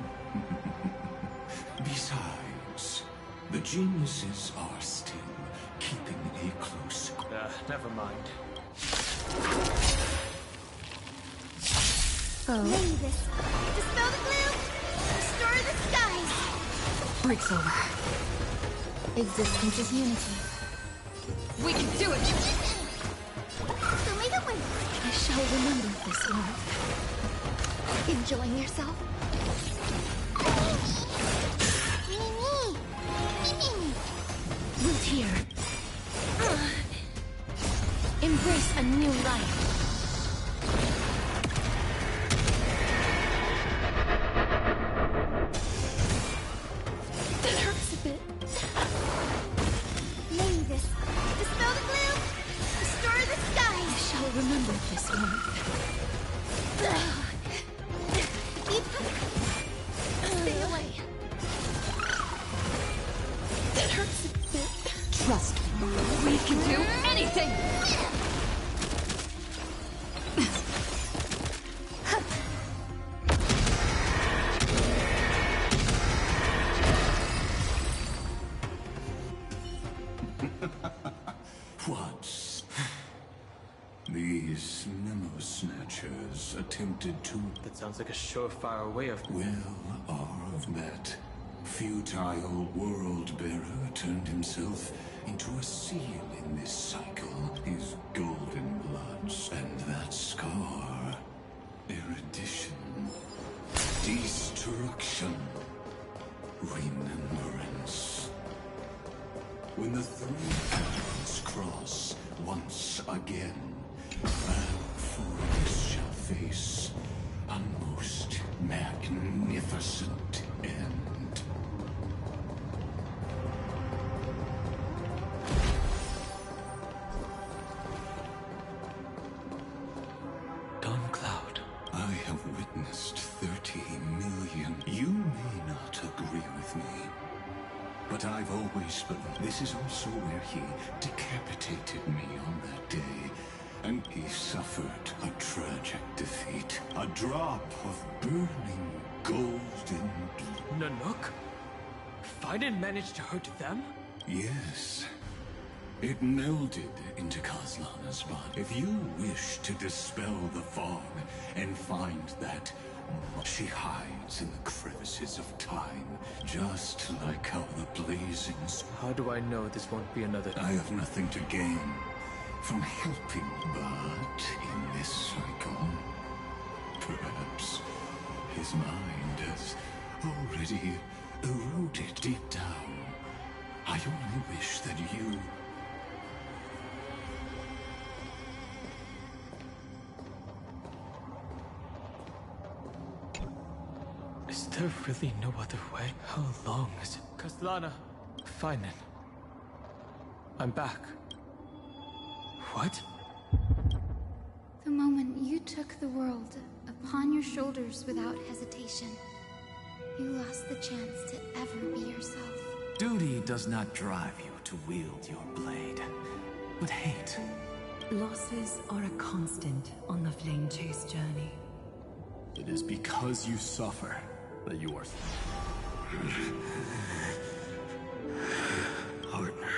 Besides, the geniuses are still keeping a close... never mind. Lady this. Dispel the gloom! Restore the skies! Break's over. Existence is unity. We can do it! So make it win! I shall remember this world. Enjoying yourself? Root here. Embrace a new life. That hurts a bit. Lady this. Dispel the gloom! Restore the skies! I shall remember this one. Stay away. That hurts a bit. Trust me. We can do anything! What? These memo snatchers attempted to... That sounds like a surefire way of... Well, of that futile world-bearer turned himself into a seal in this cycle. His golden bloods and that scar. Erudition. Destruction. Remembrance. When the three paths cross once again, Alphorus shall face a most magnificent end. Dawn Cloud. I have witnessed 30 million. You may not agree with me, but I've always believed this is also where he decapitated me on that day. And he suffered a tragic defeat. A drop of burning golden blood. Nanook? Fiden managed to hurt them? Yes. It melded into Kaslana's body. If you wish to dispel the fog and find that she hides in the crevices of time, just like how the blazing... How do I know this won't be another... I have nothing to gain from helping, but in this cycle, perhaps his mind has already eroded deep down. I only wish that you... Is there really no other way? How long is it? Castellana, fine then. I'm back. What? The moment you took the world upon your shoulders without hesitation, you lost the chance to ever be yourself. Duty does not drive you to wield your blade, but hate. Losses are a constant on the Flame Chase journey. It is because you suffer that you are... Partner.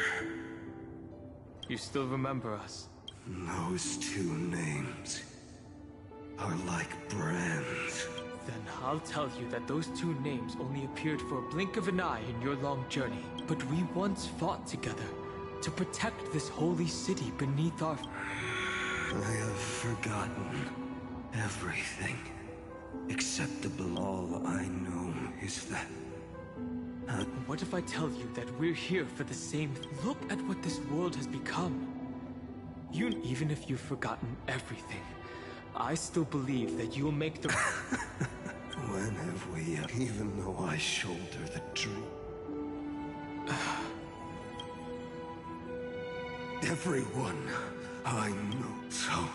You still remember us? Those two names are like brands. Then I'll tell you that those two names only appeared for a blink of an eye in your long journey. But we once fought together to protect this holy city beneath our... I have forgotten everything. Acceptable. All I know is that... What if I tell you that we're here for the same... Look at what this world has become. Even if you've forgotten everything, I still believe that you'll make the... When have we, even though I shoulder the truth? Everyone I know, so...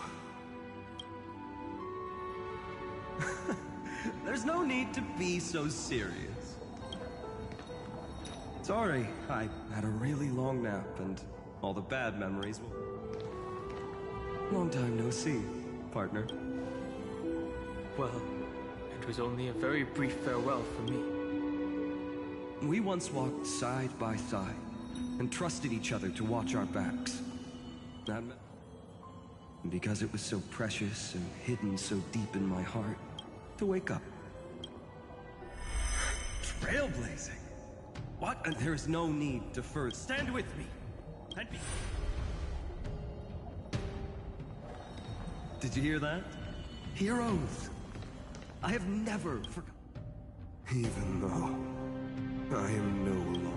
There's no need to be so serious. Sorry, I had a really long nap and all the bad memories will... Long time no see, partner. Well, it was only a very brief farewell for me. We once walked side by side and trusted each other to watch our backs. And because it was so precious and hidden so deep in my heart, to wake up. Trailblazing? What? And there is no need to further. Stand with me. And be... Did you hear that? Heroes! I have never forgotten. Even though I am no longer.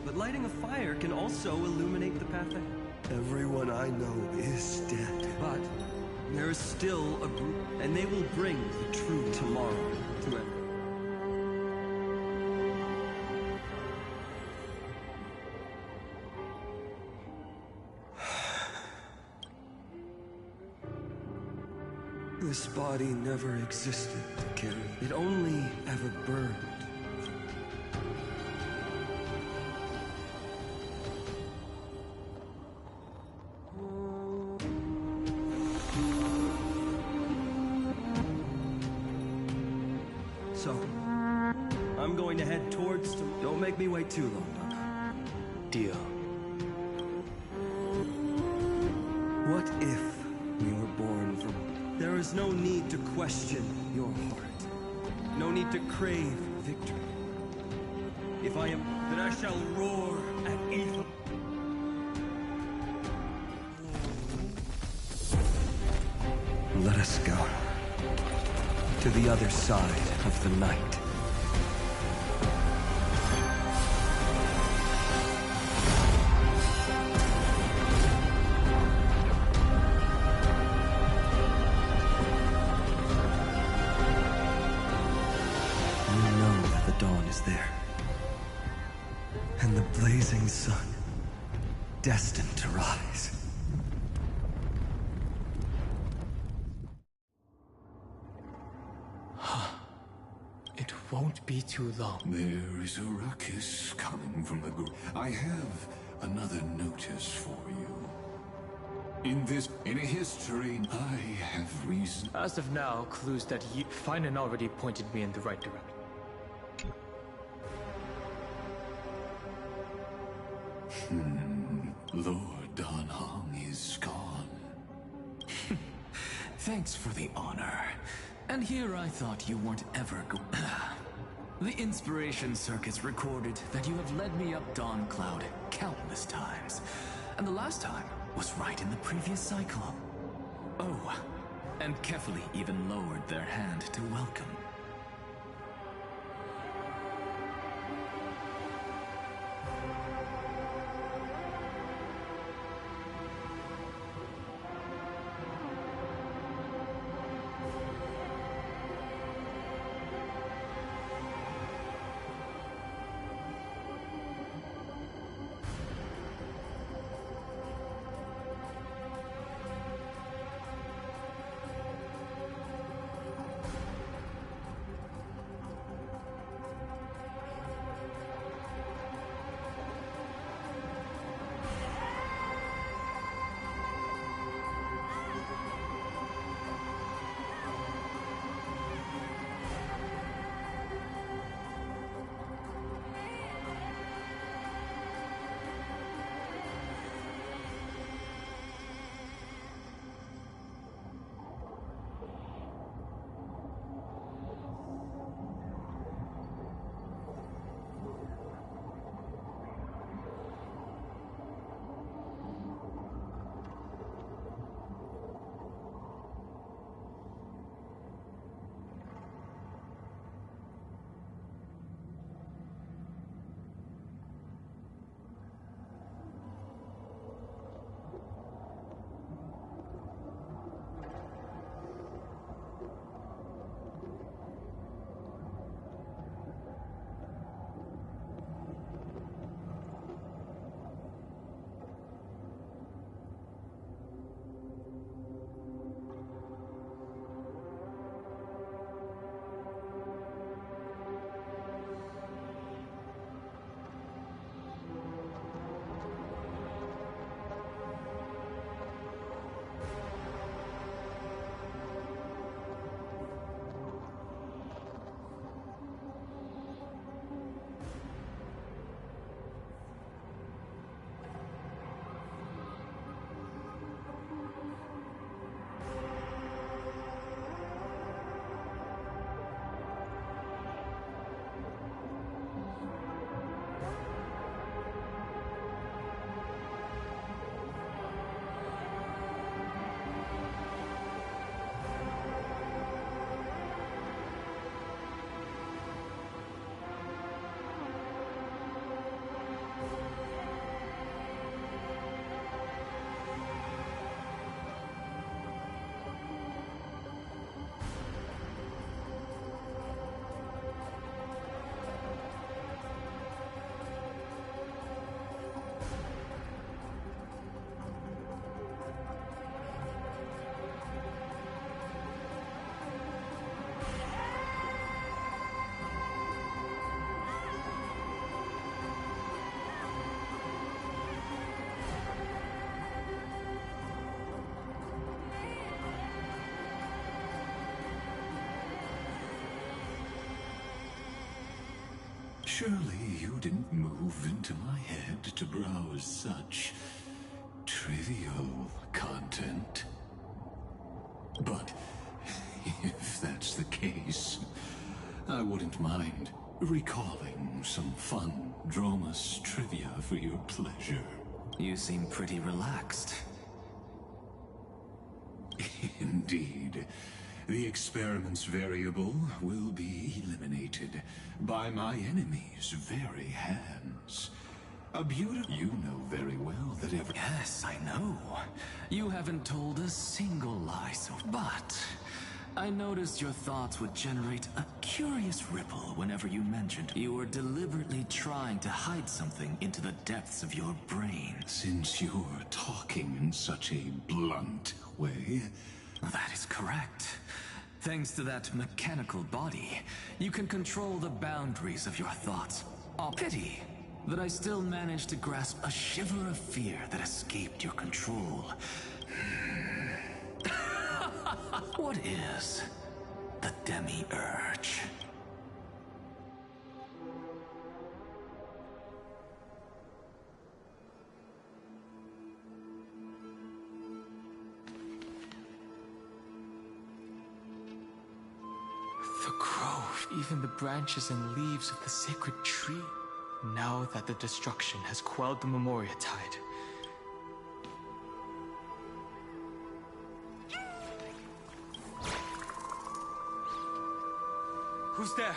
But lighting a fire can also illuminate the path ahead. Everyone I know is dead. But there is still a group, and they will bring the true tomorrow to everyone. This body never existed to carry. It only ever burned. So, I'm going to head towards... Don't make me wait too long, Donna. Deal. What if we were born from... There is no need to question your heart. No need to crave victory. If I am, then I shall roar at evil. Let us go. To the other side of the night. There. And the blazing sun, destined to rise. It won't be too long. There is a ruckus coming from the group. I have another notice for you. In a history, I have reason. As of now, clues that Finan already pointed me in the right direction. Lord Don Hong is gone. Thanks for the honor. And here I thought you weren't ever go... The Inspiration Circuits recorded that you have led me up Dawn Cloud countless times. And the last time, was right in the previous cycle. Oh, and Kefali even lowered their hand to welcome. Surely you didn't move into my head to browse such trivial content. But if that's the case, I wouldn't mind recalling some fun Dromus trivia for your pleasure. You seem pretty relaxed. Indeed. The experiment's variable will be eliminated by my enemy's very hands. A beautiful... You know very well that every... Yes, I know. You haven't told a single lie so... But I noticed your thoughts would generate a curious ripple whenever you mentioned you were deliberately trying to hide something into the depths of your brain. Since you're talking in such a blunt way... That is correct. Thanks to that mechanical body, you can control the boundaries of your thoughts. Oh, pity that I still managed to grasp a shiver of fear that escaped your control. What is the demi-urge? The grove, even the branches and leaves of the sacred tree. Now that the destruction has quelled the Memoria tide, Who's there?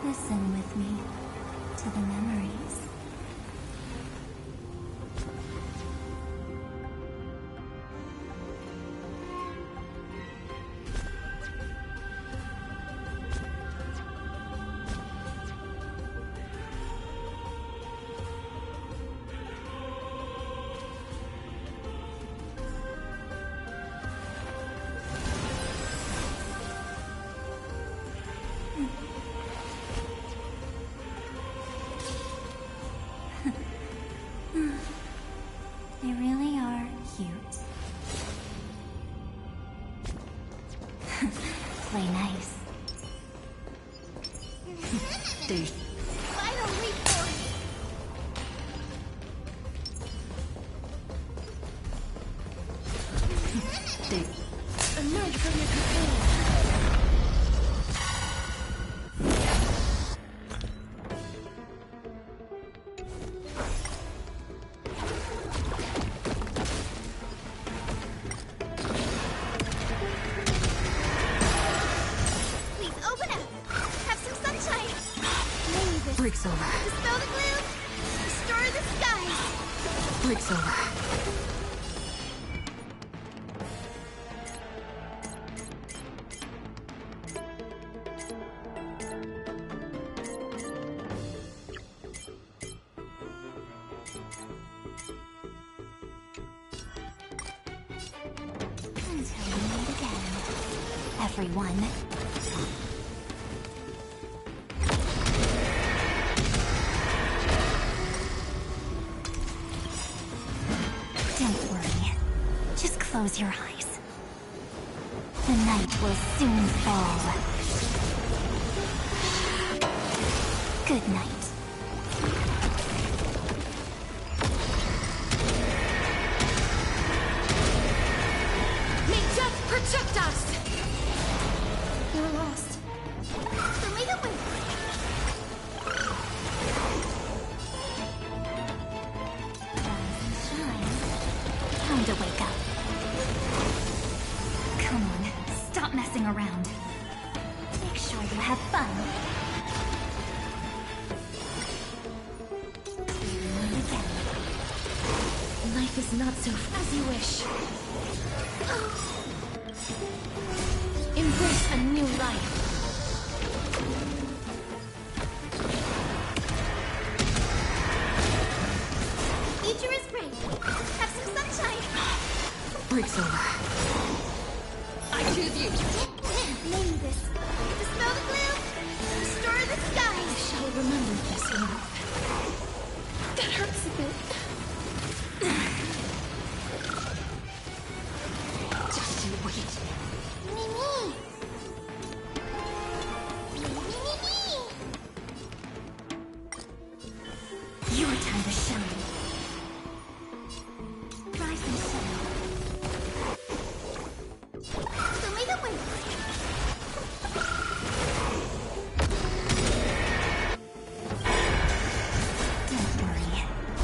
Listen with me to the memories. They really are cute. Play nice. Vital reforce! Emerge from your cocoon. Please open up! Have some sunshine! Maybe this. Breaks over. Dispel the gloom! Restore the skies! Breaks over. Until we meet again, everyone. Don't worry. Just close your eyes. The night will soon fall. Good night. May death protect us! You're lost. So make a way! Rise and shine. Time to wake up. Come on, stop messing around. Make sure you have fun. Meet again. Life is not so as you wish. Embrace a new life. Future is great! Have some sunshine! Breaks over. I choose you. Name this. Dispel the gloom! Restore the skies! I shall remember this one. That hurts a bit. Just you wait. Mimi! Mimi! Your time to shine. Rise and shine. So make a way! Don't worry.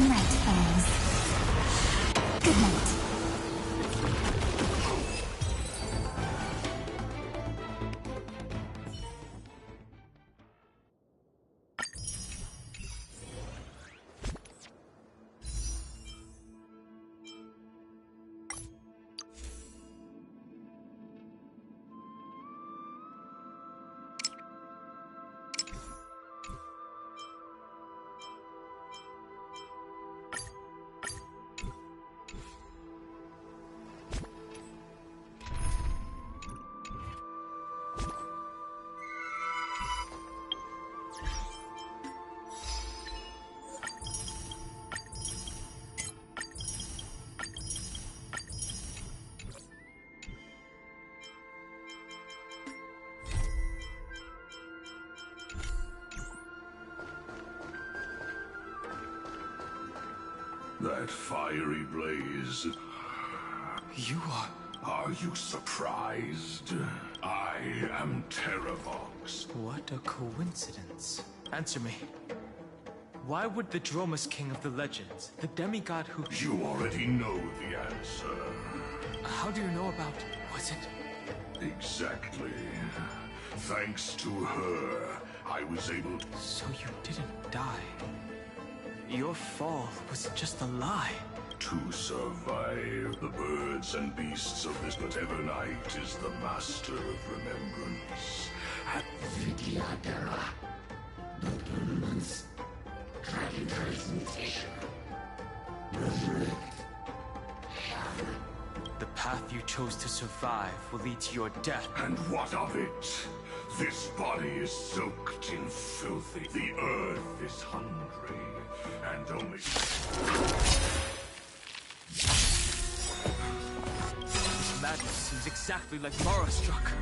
Night falls. Good night. That fiery blaze. You are... Are you surprised? I am Terravox. What a coincidence. Answer me. Why would the Dromus King of the Legends, the demigod who... You already know the answer. How do you know about... was it? Exactly. Thanks to her, I was able to... So you didn't die. Your fall was just a lie. To survive the birds and beasts of this, but Evernight is the master of remembrance. At Vidyadara, the permanence, dragon transmutation, resurrect, The path you chose to survive will lead to your death. And what of it? This body is soaked in filthy. The earth is hungry, and only... This madness seems exactly like Mara struck.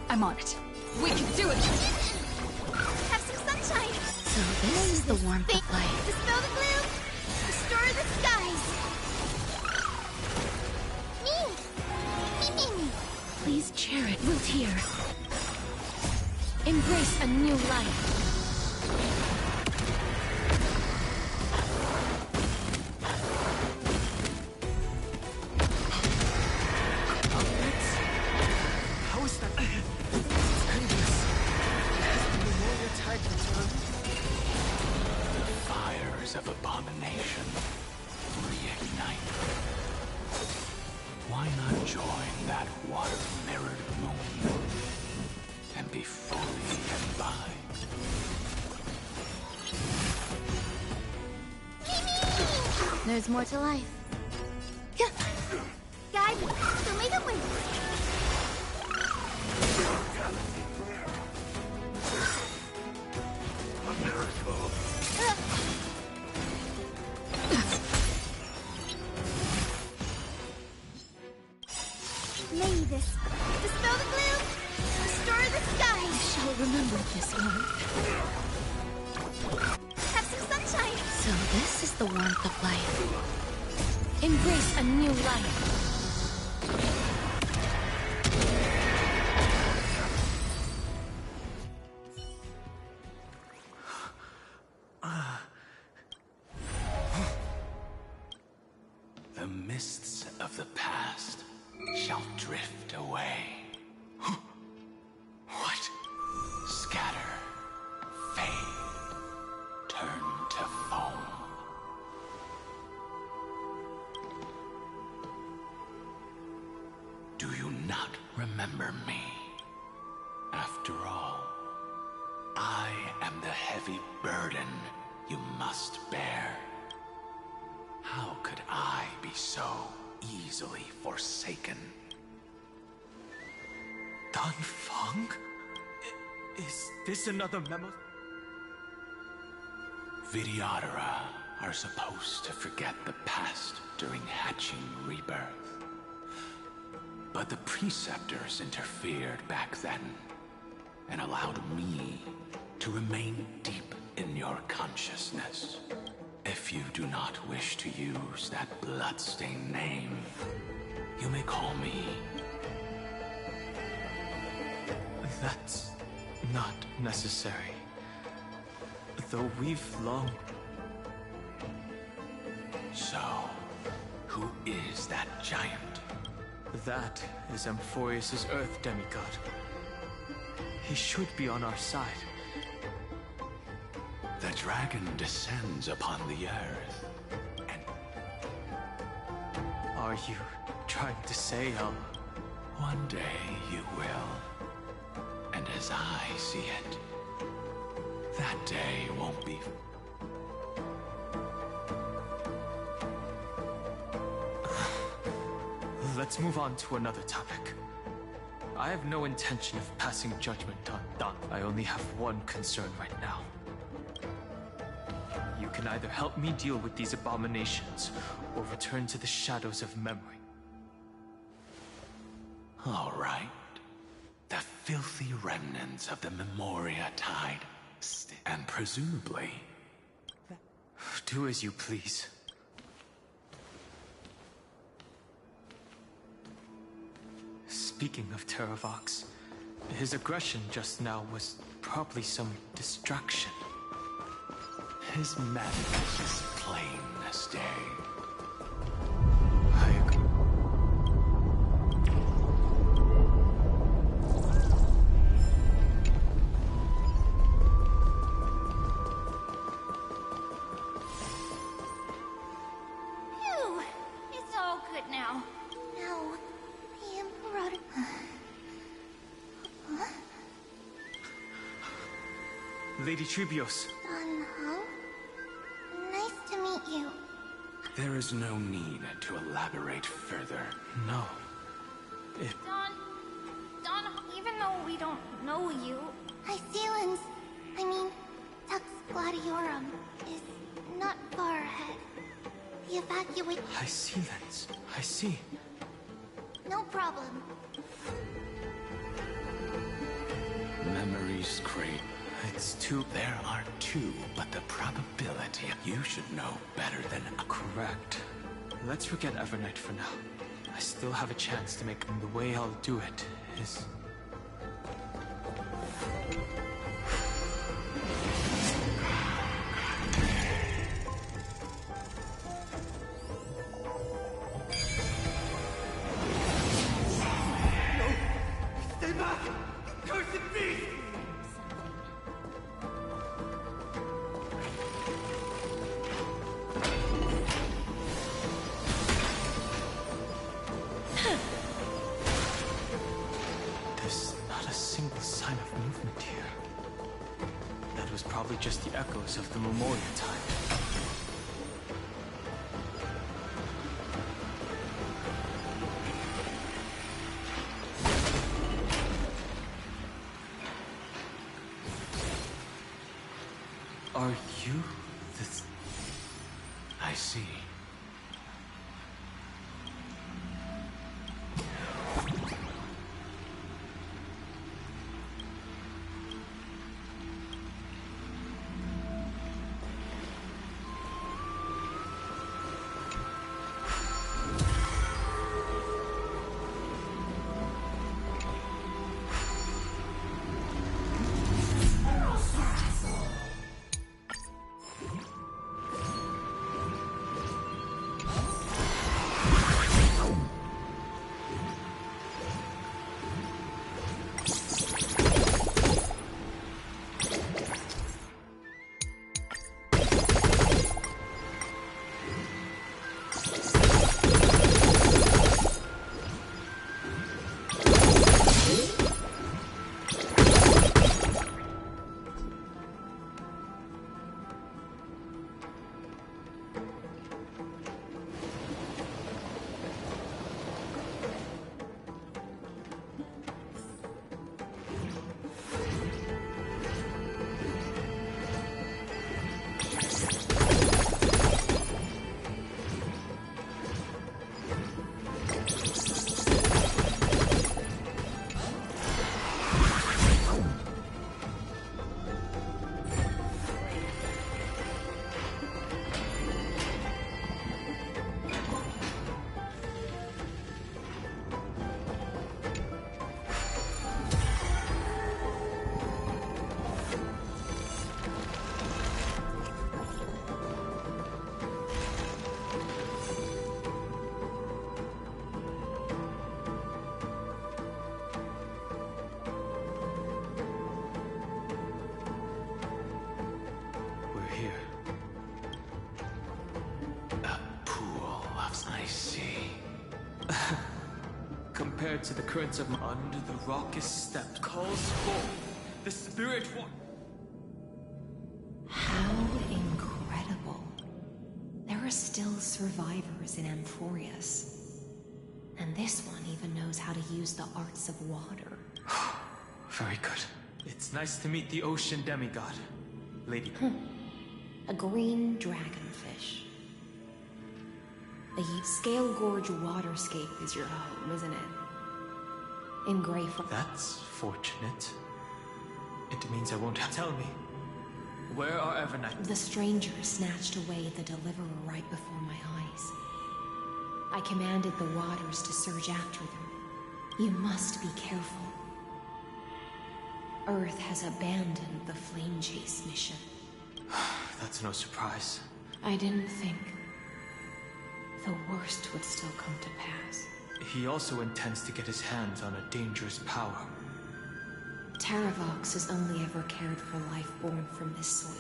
I'm on it. We can do it! Have some sunshine! So this is the warmth of life. Dispel the gloom! Restore the skies! Me! Please cherish will tear. Embrace a new life. How is that? It's painless. Has the Memoria tide returned? The fires of abomination reignite. Why not join that water-mirrored moon and be fully imbibed? There's more to life. Guide me. Show me the way. A miracle. May this dispel the gloom. Restore the skies. I shall remember this one. Have some sunshine. So this is the warmth of life. Embrace a new life. The mists of the past shall drift away. What? Scatter, fade, turn to foam. Do you not remember me? After all, I am the heavy burden you must bear. How could I be so easily forsaken? Dan Feng? Is this another memo? Vidyadara are supposed to forget the past during hatching rebirth. But the preceptors interfered back then and allowed me to remain deep in your consciousness. If you do not wish to use that bloodstained name, you may call me... That's not necessary. Though we've long... So, who is that giant? That is Amphorius' Earth demigod. He should be on our side. The dragon descends upon the earth. Are you trying to say One day you will. And as I see it, that day won't be... Let's move on to another topic. I have no intention of passing judgment on Dan. I only have one concern right now. You can either help me deal with these abominations, or return to the shadows of memory. All right. The filthy remnants of the Memoria tide. And presumably, Do as you please. Speaking of Terravox, his aggression just now was probably some distraction. His madness is plain as day. I agree. Phew! It's all good now. No, the Emperor... Lady Tribios. Don Hong? Nice to meet you. There is no need to elaborate further. No. Don, even though we don't know you... Icelands, I mean, Tux Gladiorum, is not far ahead. The evacuate... Icelands. I see. No problem. Memories crate. It's two. There are two, but the probability you should know better than... Correct. Let's forget Evernight for now. I still have a chance to make the way I'll do it is... Stay back! Cursed beast! There's not a single sign of movement here. That was probably just the echoes of the memorial time. Are you the... I see. Compared to the currents of under the raucous steppe calls forth the spirit one. How incredible. There are still survivors in Amphorius. And this one even knows how to use the arts of water. Very good. It's nice to meet the ocean demigod, Lady. A green dragonfish. A Scale Gorge waterscape is your home, isn't it? In Grey That's fortunate. It means I won't have... Tell me, Where are Evernight? The stranger snatched away the deliverer right before my eyes. I commanded the waters to surge after them. You must be careful. Earth has abandoned the flame chase mission. That's no surprise. I didn't think the worst would still come to pass. He also intends to get his hands on a dangerous power. Terravox has only ever cared for life born from this soil.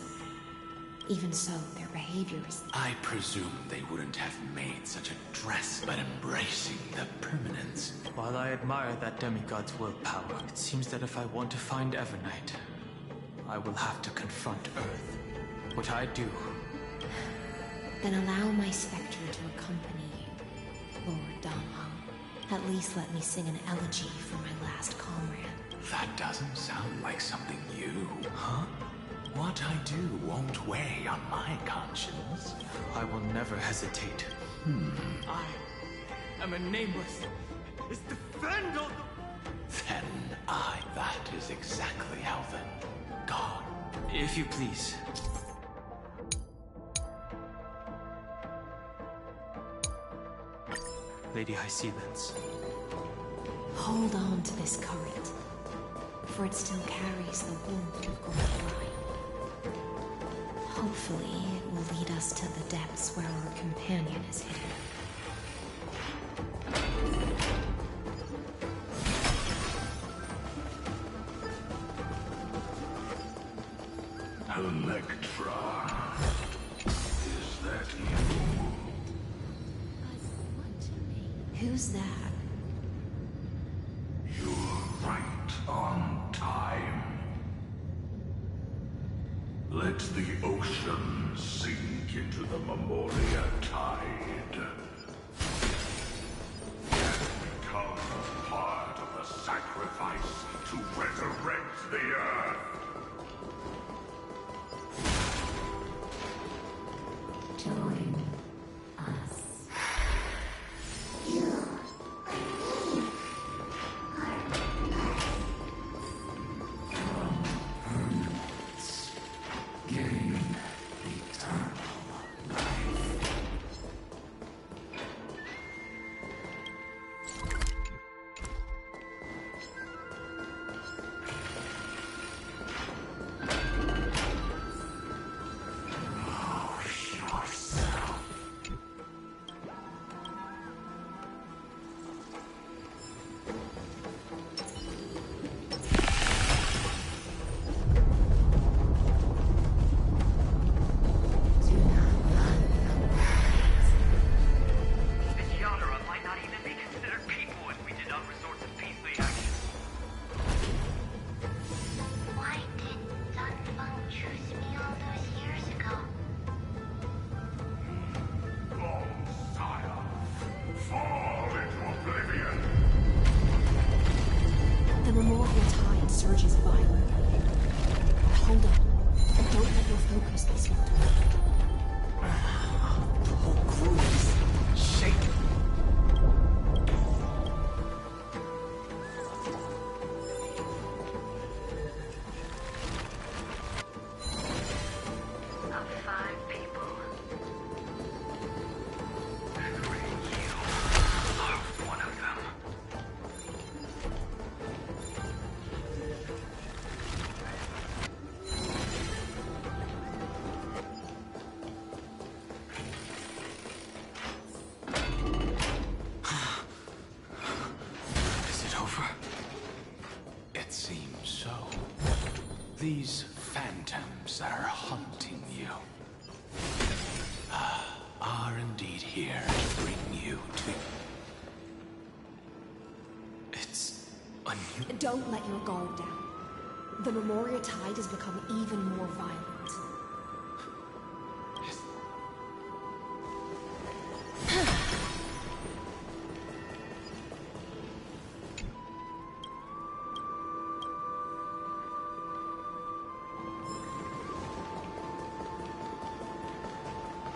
Even so, their behavior is... I presume they wouldn't have made such a dress by embracing the permanence. While I admire that demigod's willpower, it seems that if I want to find Evernight, I will have to confront Earth. What I do... Then allow my specter to accompany you, Lord Danhong. At least let me sing an elegy for my last comrade. That doesn't sound like something you... Huh? What I do won't weigh on my conscience. I will never hesitate. I am a nameless. Is defend all the... Then that is exactly how the god... If you please. Lady High Sealands. Hold on to this current, for it still carries the warmth of Goldfly. Hopefully, it will lead us to the depths where our companion is hidden. Electra. Is that you? Who's that? You're right on time. Let the ocean sink into the Memoria tide. And become part of the sacrifice to resurrect the earth. Join us. The Memoria tide surges violently. Hold on. Don't let your focus be swept away. The whole crew is shaking. Of 5 people. One of them. Is it over? It seems so. These phantoms that are haunting you are indeed here to bring you to... It's a new... Don't let your guard down. The Memoria tide has become even more violent.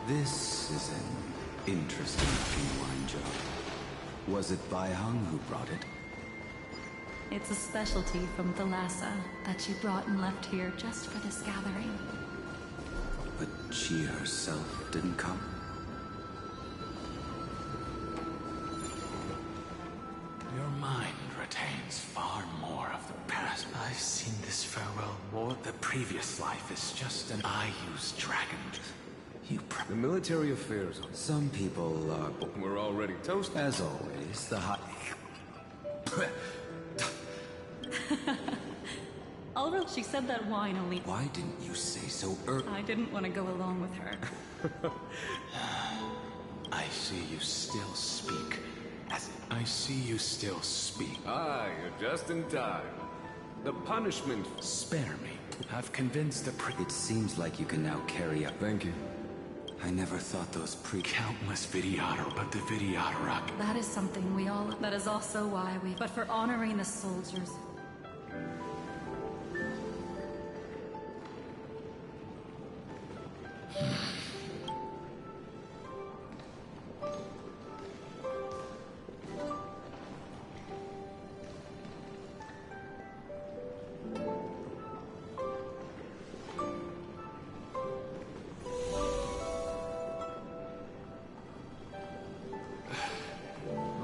This is an interesting looking wine jar. Was it Baihang who brought it? It's a specialty from Thalassa that she brought and left here just for this gathering. But she herself didn't come? Your mind retains far more of the past. I've seen this farewell more. The previous life is just an I use dragon. The military affairs. Some people are... We're already toast. As always, the hot... Alra, she said that wine only... Why didn't you say so early? I didn't want to go along with her. I see you still speak. I see you still speak. Ah, you're just in time. The punishment... Spare me. I've convinced the It seems like you can now carry out... Thank you. I never thought those Countless Vidyadhara, but the Vidyadhara... That is something we all... That is also why we... But for honoring the soldiers...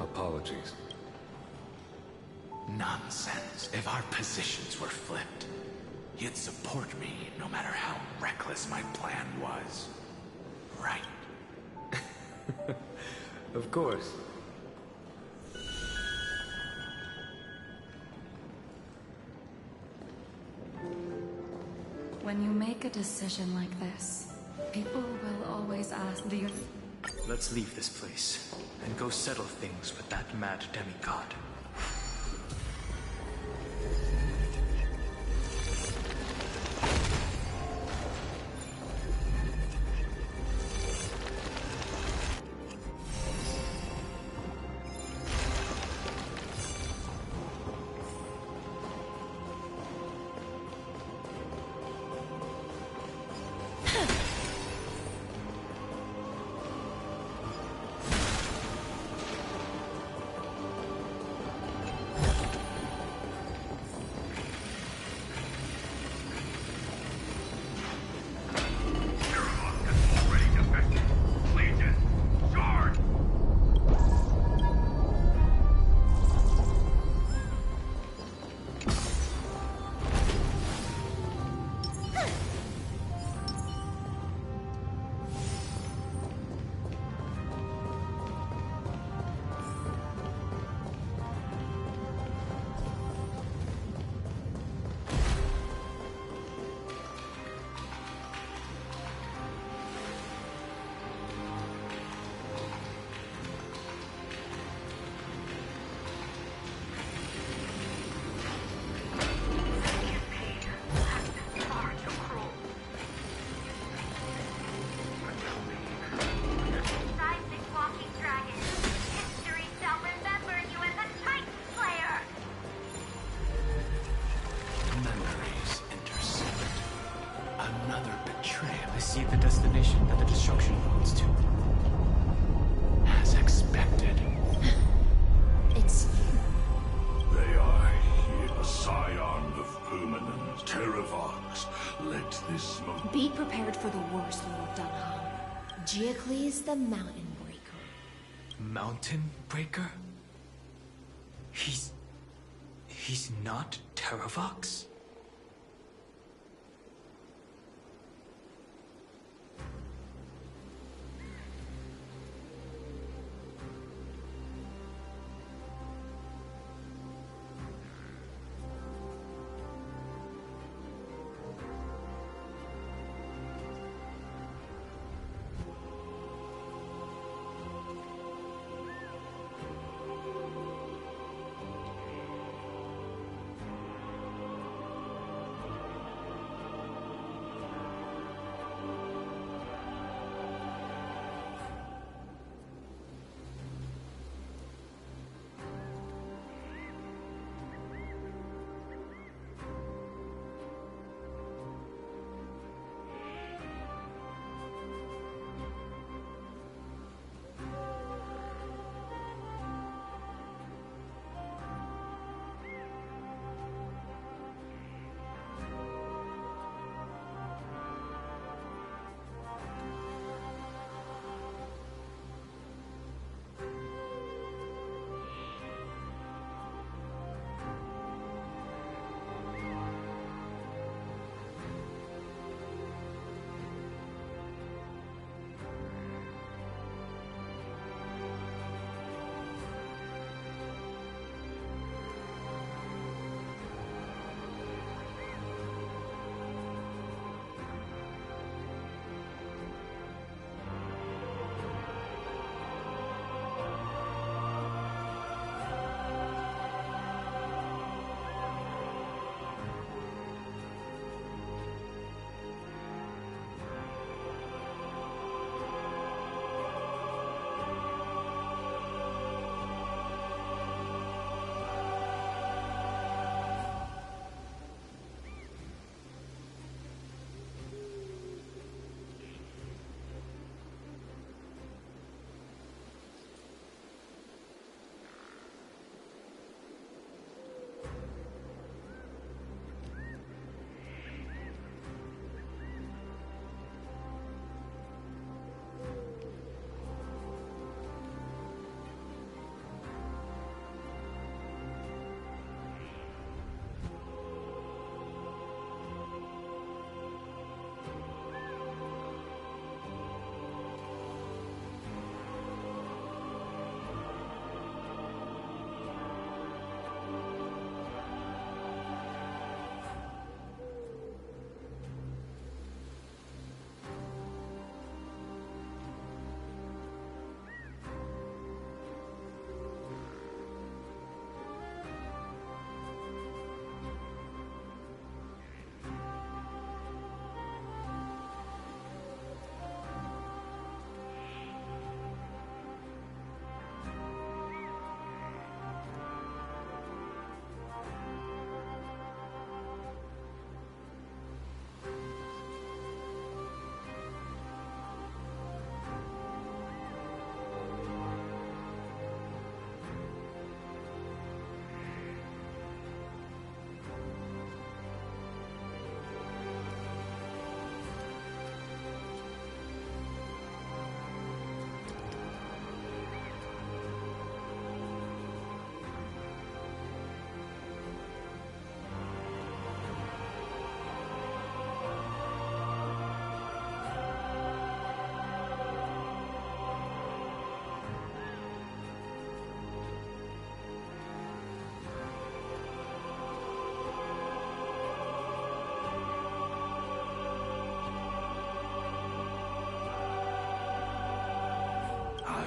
Apologies. Nonsense. If our positions were flipped, you'd support me no matter how reckless my plan was. Right? Of course. When you make a decision like this, people will always ask, do you... Let's leave this place and go settle things with that mad demigod. See the destination that the destruction points to. As expected. It's you. They are here, a scion of permanent Terravox. Let this moment... Be prepared for the worst, Lord Dunham. Geocles the Mountain Breaker. Mountain Breaker? He's not Terravox?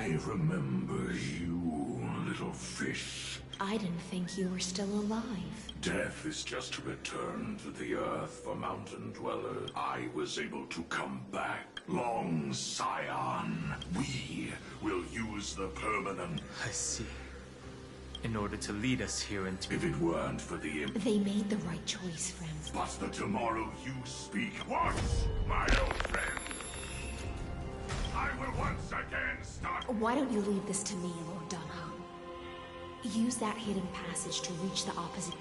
I remember you, little fish. I didn't think you were still alive. Death is just a return to the earth for mountain dwellers. I was able to come back. Long Scion. We will use the permanent. I see. In order to lead us here into... If it weren't for the... They made the right choice, friend. But the tomorrow you speak once, my old friend. I will once again start... Why don't you leave this to me, Lord Dunham? Use that hidden passage to reach the opposite...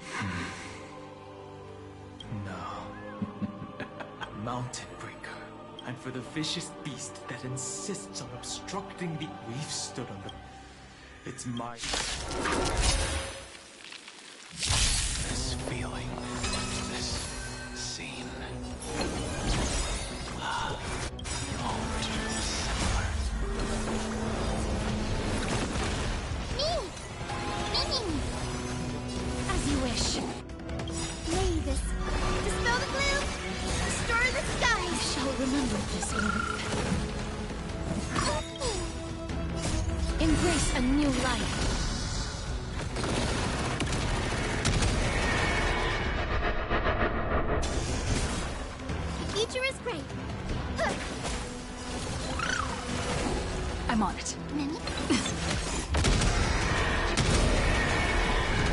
No. Mountain Breaker. And for the vicious beast that insists on obstructing the... We've stood on the... It's my... This feeling, this scene... all too similar. Me! As you wish. May this dispel the gloom, restore the skies. I shall remember this, Lord. Embrace a new life. The future is great. I'm on it. Many?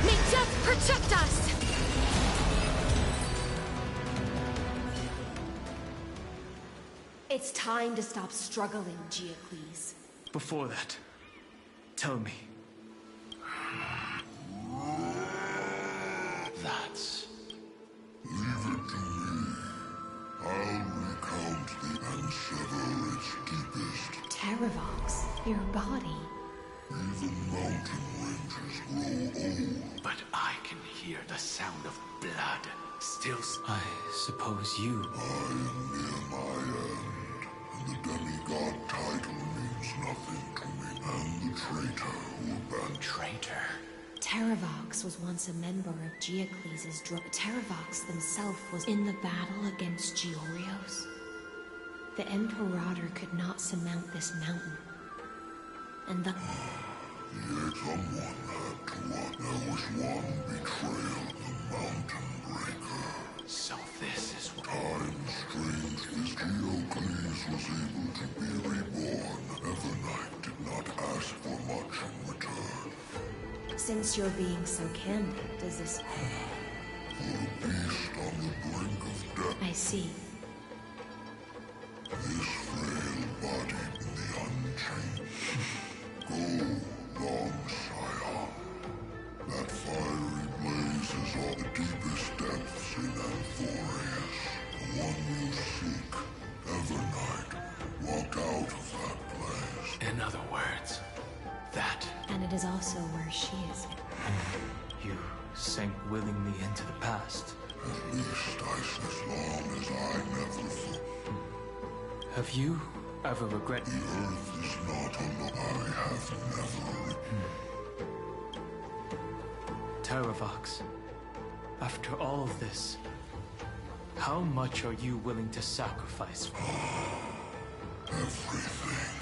May death protect us! It's time to stop struggling, Geocles. Before that, tell me. That's... Leave it to me. I'll recount and sever its deepest. Terravox, your body. Even mountain ranges grow old. But I can hear the sound of blood. Still... I suppose you... I am near my end, and the demigod title means nothing to me. And the traitor who banned... Traitor? Terravox was once a member of Geocles' Terravox himself was in the battle against Georios. The Imperator could not surmount this mountain. And the... Yet someone had to what? There was one betrayal, the Mountain Breaker. So this is what... Time strange as Geocles was able to be reborn. Evernight did not ask for much in return. Since you're being so candid, does this... For a beast on the brink of death. I see. This frail body in the unchained. Go, long Scion. That fiery blaze is all the deepest depths in Amphorius. The one you seek, Evernight, walked out of that place. In other words, that... And it is also where she is. You sank willingly into the past. At least as long as I never forgot. Have you ever regret... The earth is not alone. I have never... Terravox, after all of this, how much are you willing to sacrifice? Everything.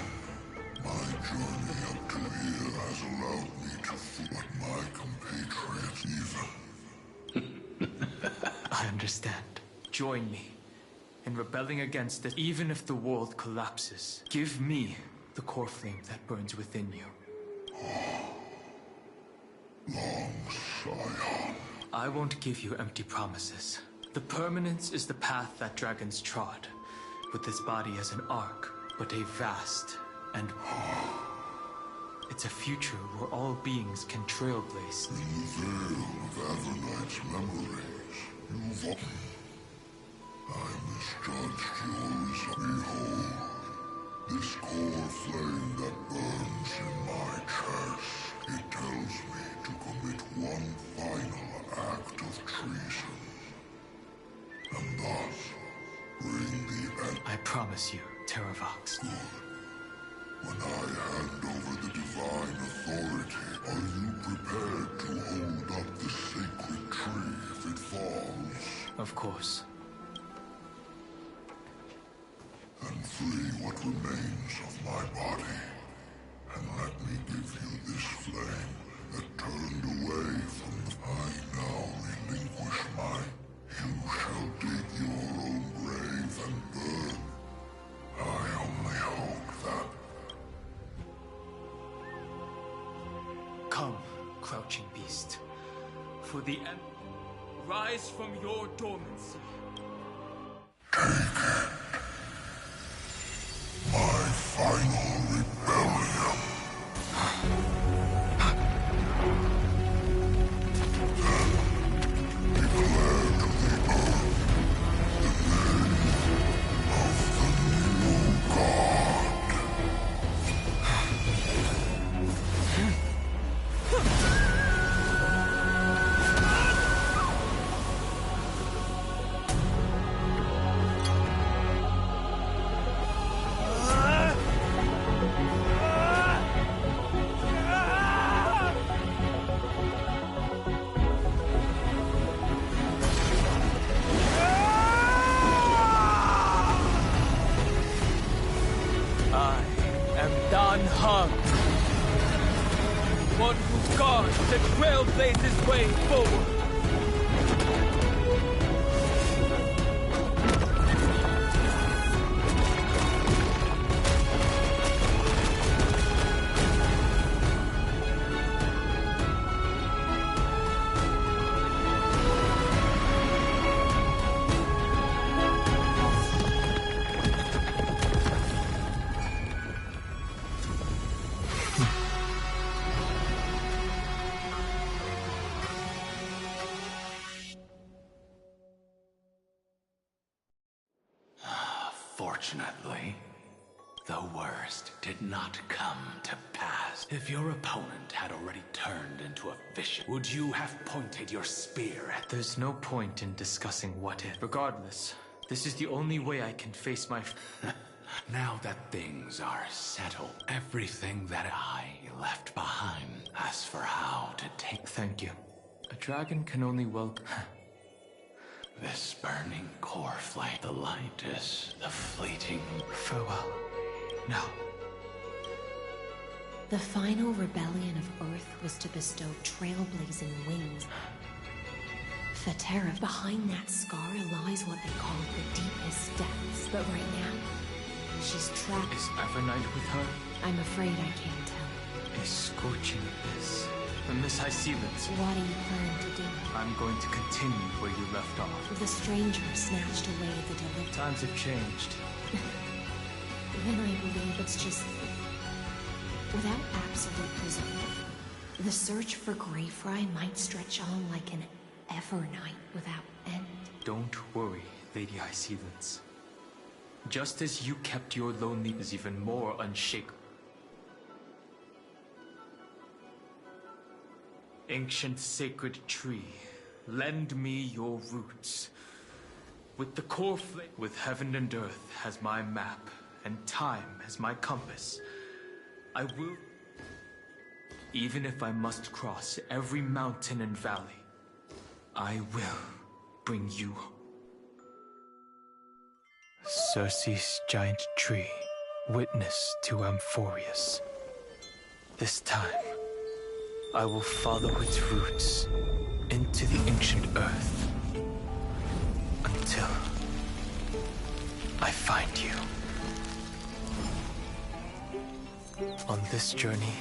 My journey up to here has allowed me to fool my compatriots even. I understand. Join me in rebelling against it, even if the world collapses. Give me the core flame that burns within you. Long Scion. I won't give you empty promises. The permanence is the path that dragons trod, with this body as an arc, but a vast and... It's a future where all beings can trailblaze. In the veil of Evernight's memories, you've... I misjudged yours. Behold, this core flame that burns in my chest. It tells me to commit one final act of treason. And thus, bring the end. I promise you, Terravox. Good. When I hand over the divine authority, are you prepared to hold up the sacred tree if it falls? Of course. And free what remains of my body. and let me give you this flame that turned away from I now relinquish mine. You shall dig your own grave and burn. I only hope that... Come, crouching beast. For the end, rise from your dormancy. My final rebellion. Then declare to the earth the name of the new god. I am Dan Heng, one who guards and trailblazes way forward. Fortunately, the worst did not come to pass. If your opponent had already turned into a vicious, would you have pointed your spear at... There's no point in discussing what if. Regardless, this is the only way I can face my... Now that things are settled, everything that I left behind. As for how to take... Thank you. A dragon can only welcome... This burning core flame, the light is the fleeting... Farewell. Now. The final rebellion of Earth was to bestow trailblazing wings. Fatera, behind that scar lies what they call the deepest depths. But right now, she's trapped. Is Evernight with her? I'm afraid I can't tell. A scorching abyss. Miss High Sealants. What do you plan to do? I'm going to continue where you left off. The stranger snatched away the delivery. Times have changed. Then I believe it's just... Without absolute resolve, the search for Greyfry might stretch on like an Evernight without end. Don't worry, Lady High Sealants. Just as you kept your loneliness even more unshakable. Ancient sacred tree, lend me your roots. With the core flame, with heaven and earth as my map, and time as my compass, I will... Even if I must cross every mountain and valley, I will bring you home. Circe's giant tree, witness to Amphorius. This time, I will follow its roots into the ancient earth until I find you. On this journey,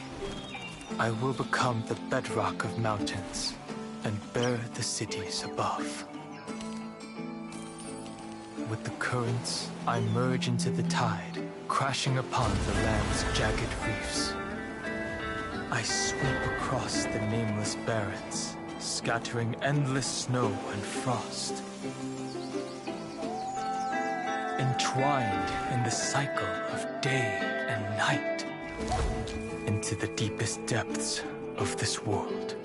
I will become the bedrock of mountains and bear the cities above. With the currents, I merge into the tide, crashing upon the land's jagged reefs. I sweep across the nameless barrens, scattering endless snow and frost. Entwined in the cycle of day and night, into the deepest depths of this world,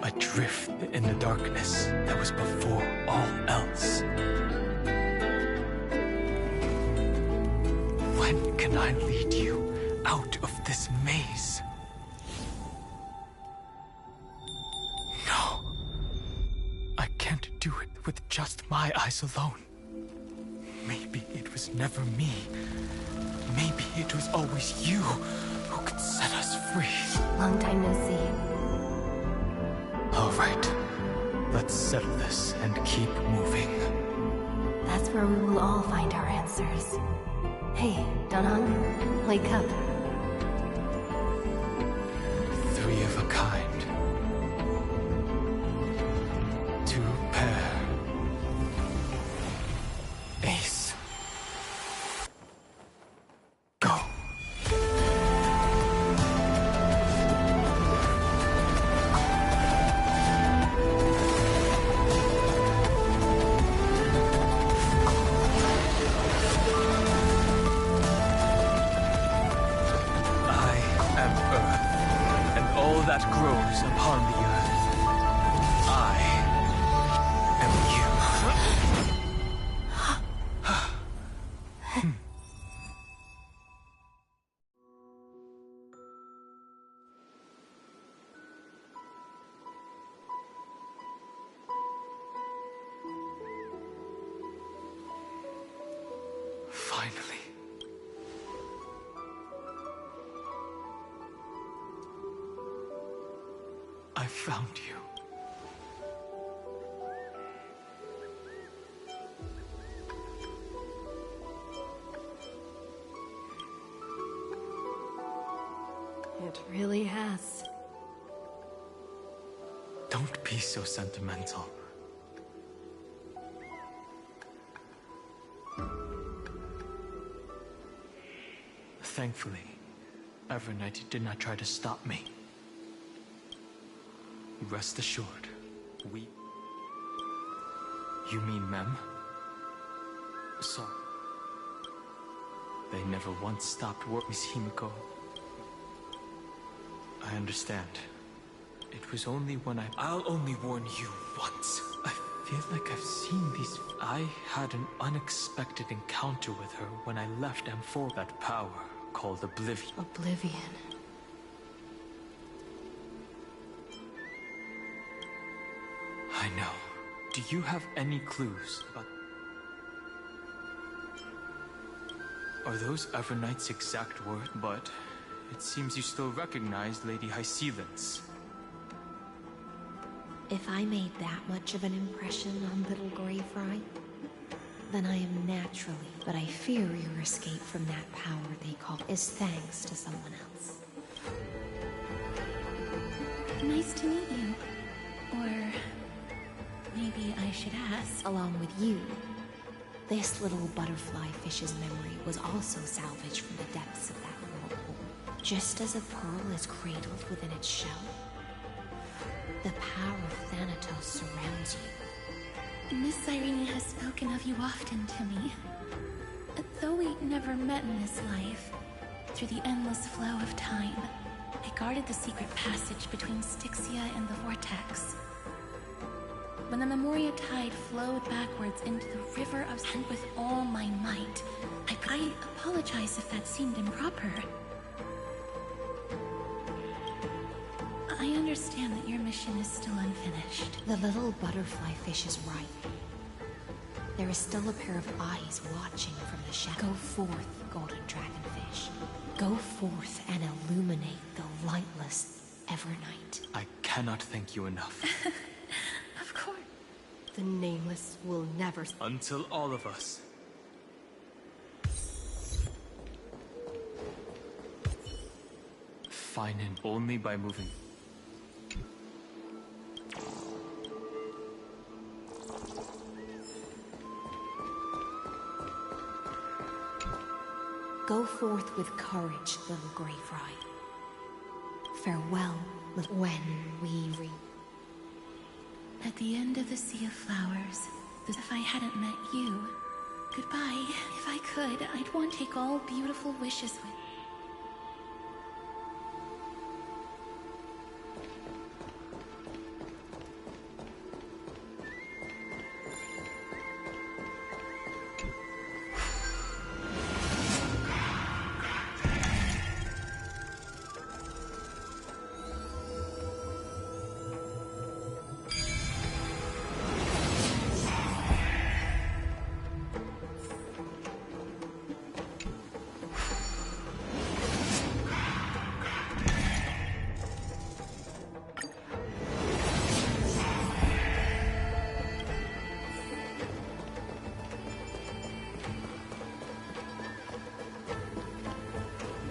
adrift in the darkness that was before all else. When can I lead you out of this maze? No. I can't do it with just my eyes alone. Maybe it was never me. Maybe it was always you who could Set us free. Long time no see. All right. Let's settle this and keep moving. That's where we will all find our answers. Hey, Donhong, wake up. Three of a kind. Two pair. Ace. Go. That grows upon the earth. I am you. Finally. I found you. It really has. Don't be so sentimental. Thankfully, Evernight did not try to stop me. Rest assured, we... You mean Mem? Sorry. They never once stopped working, Miss Himiko. I understand. It was only when I'll only warn you once. I feel like I've seen these... I had an unexpected encounter with her when I left M4. That power called Oblivion. Oblivion. I know. Do you have any clues about... Are those Evernight's exact words? But it seems you still recognize Lady Hysealence. If I made that much of an impression on little Greyfry, then I am naturally, but I fear your escape from that power they call is thanks to someone else. Nice to meet you. Or maybe I should ask. Along with you, this little butterfly fish's memory was also salvaged from the depths of that whirlpool. Just as a pearl is cradled within its shell, the power of Thanatos surrounds you. Miss Irene has spoken of you often to me. Though we never met in this life, through the endless flow of time, I guarded the secret passage between Styxia and the Vortex. When the Memoria tide flowed backwards into the river of and with all my might, I apologize if that seemed improper. I understand that your mission is still unfinished. The little butterfly fish is right. There is still a pair of eyes watching from the shadow. Go forth, golden dragonfish. Go forth and illuminate the lightless Evernight. I cannot thank you enough. Of course. The Nameless will never... Until all of us. Find him only by moving. Go forth with courage, little Greyfry. Farewell, when we reap. At the end of the Sea of Flowers, as if I hadn't met you. Goodbye. If I could, I'd want to take all beautiful wishes with.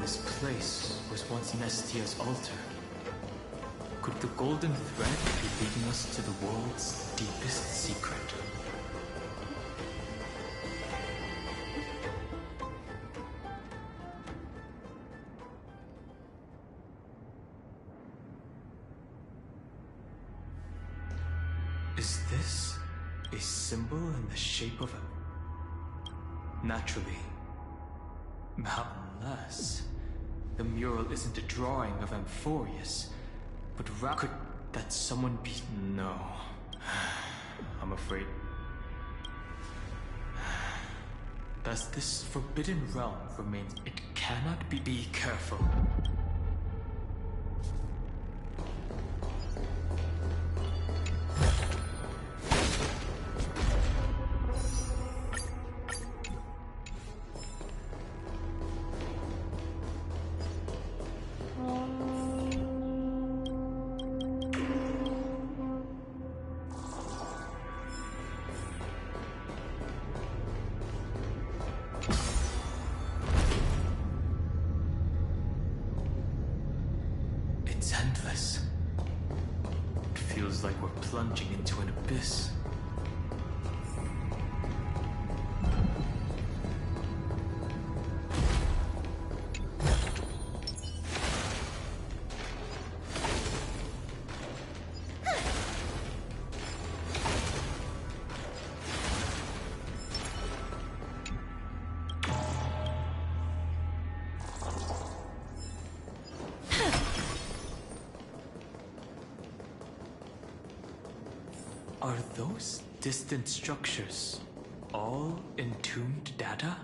This place was once Nestia's altar. Could the golden thread be leading us to the world's deepest secret? Is this a symbol in the shape of a... Naturally. Unless the mural isn't a drawing of Amphorius, but rather could that someone be... No. I'm afraid. Thus this forbidden realm remains... It cannot be... Be careful. It's endless. It feels like we're plunging into an abyss. Are those distant structures all entombed data?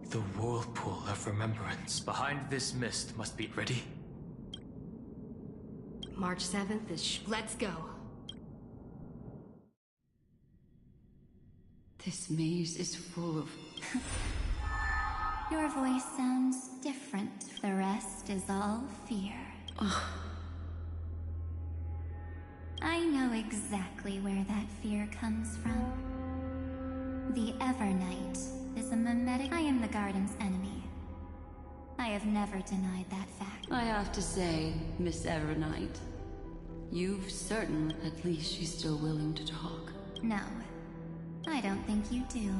The whirlpool of remembrance behind this mist must be ready. March 7th is let's go. This maze is full of... Your voice sounds different. The rest is all fear. I know exactly where that fear comes from. The Evernight is a mimetic. I am the Garden's enemy. I have never denied that fact. I have to say, Miss Evernight, you've certainly... At least she's still willing to talk. No, I don't think you do.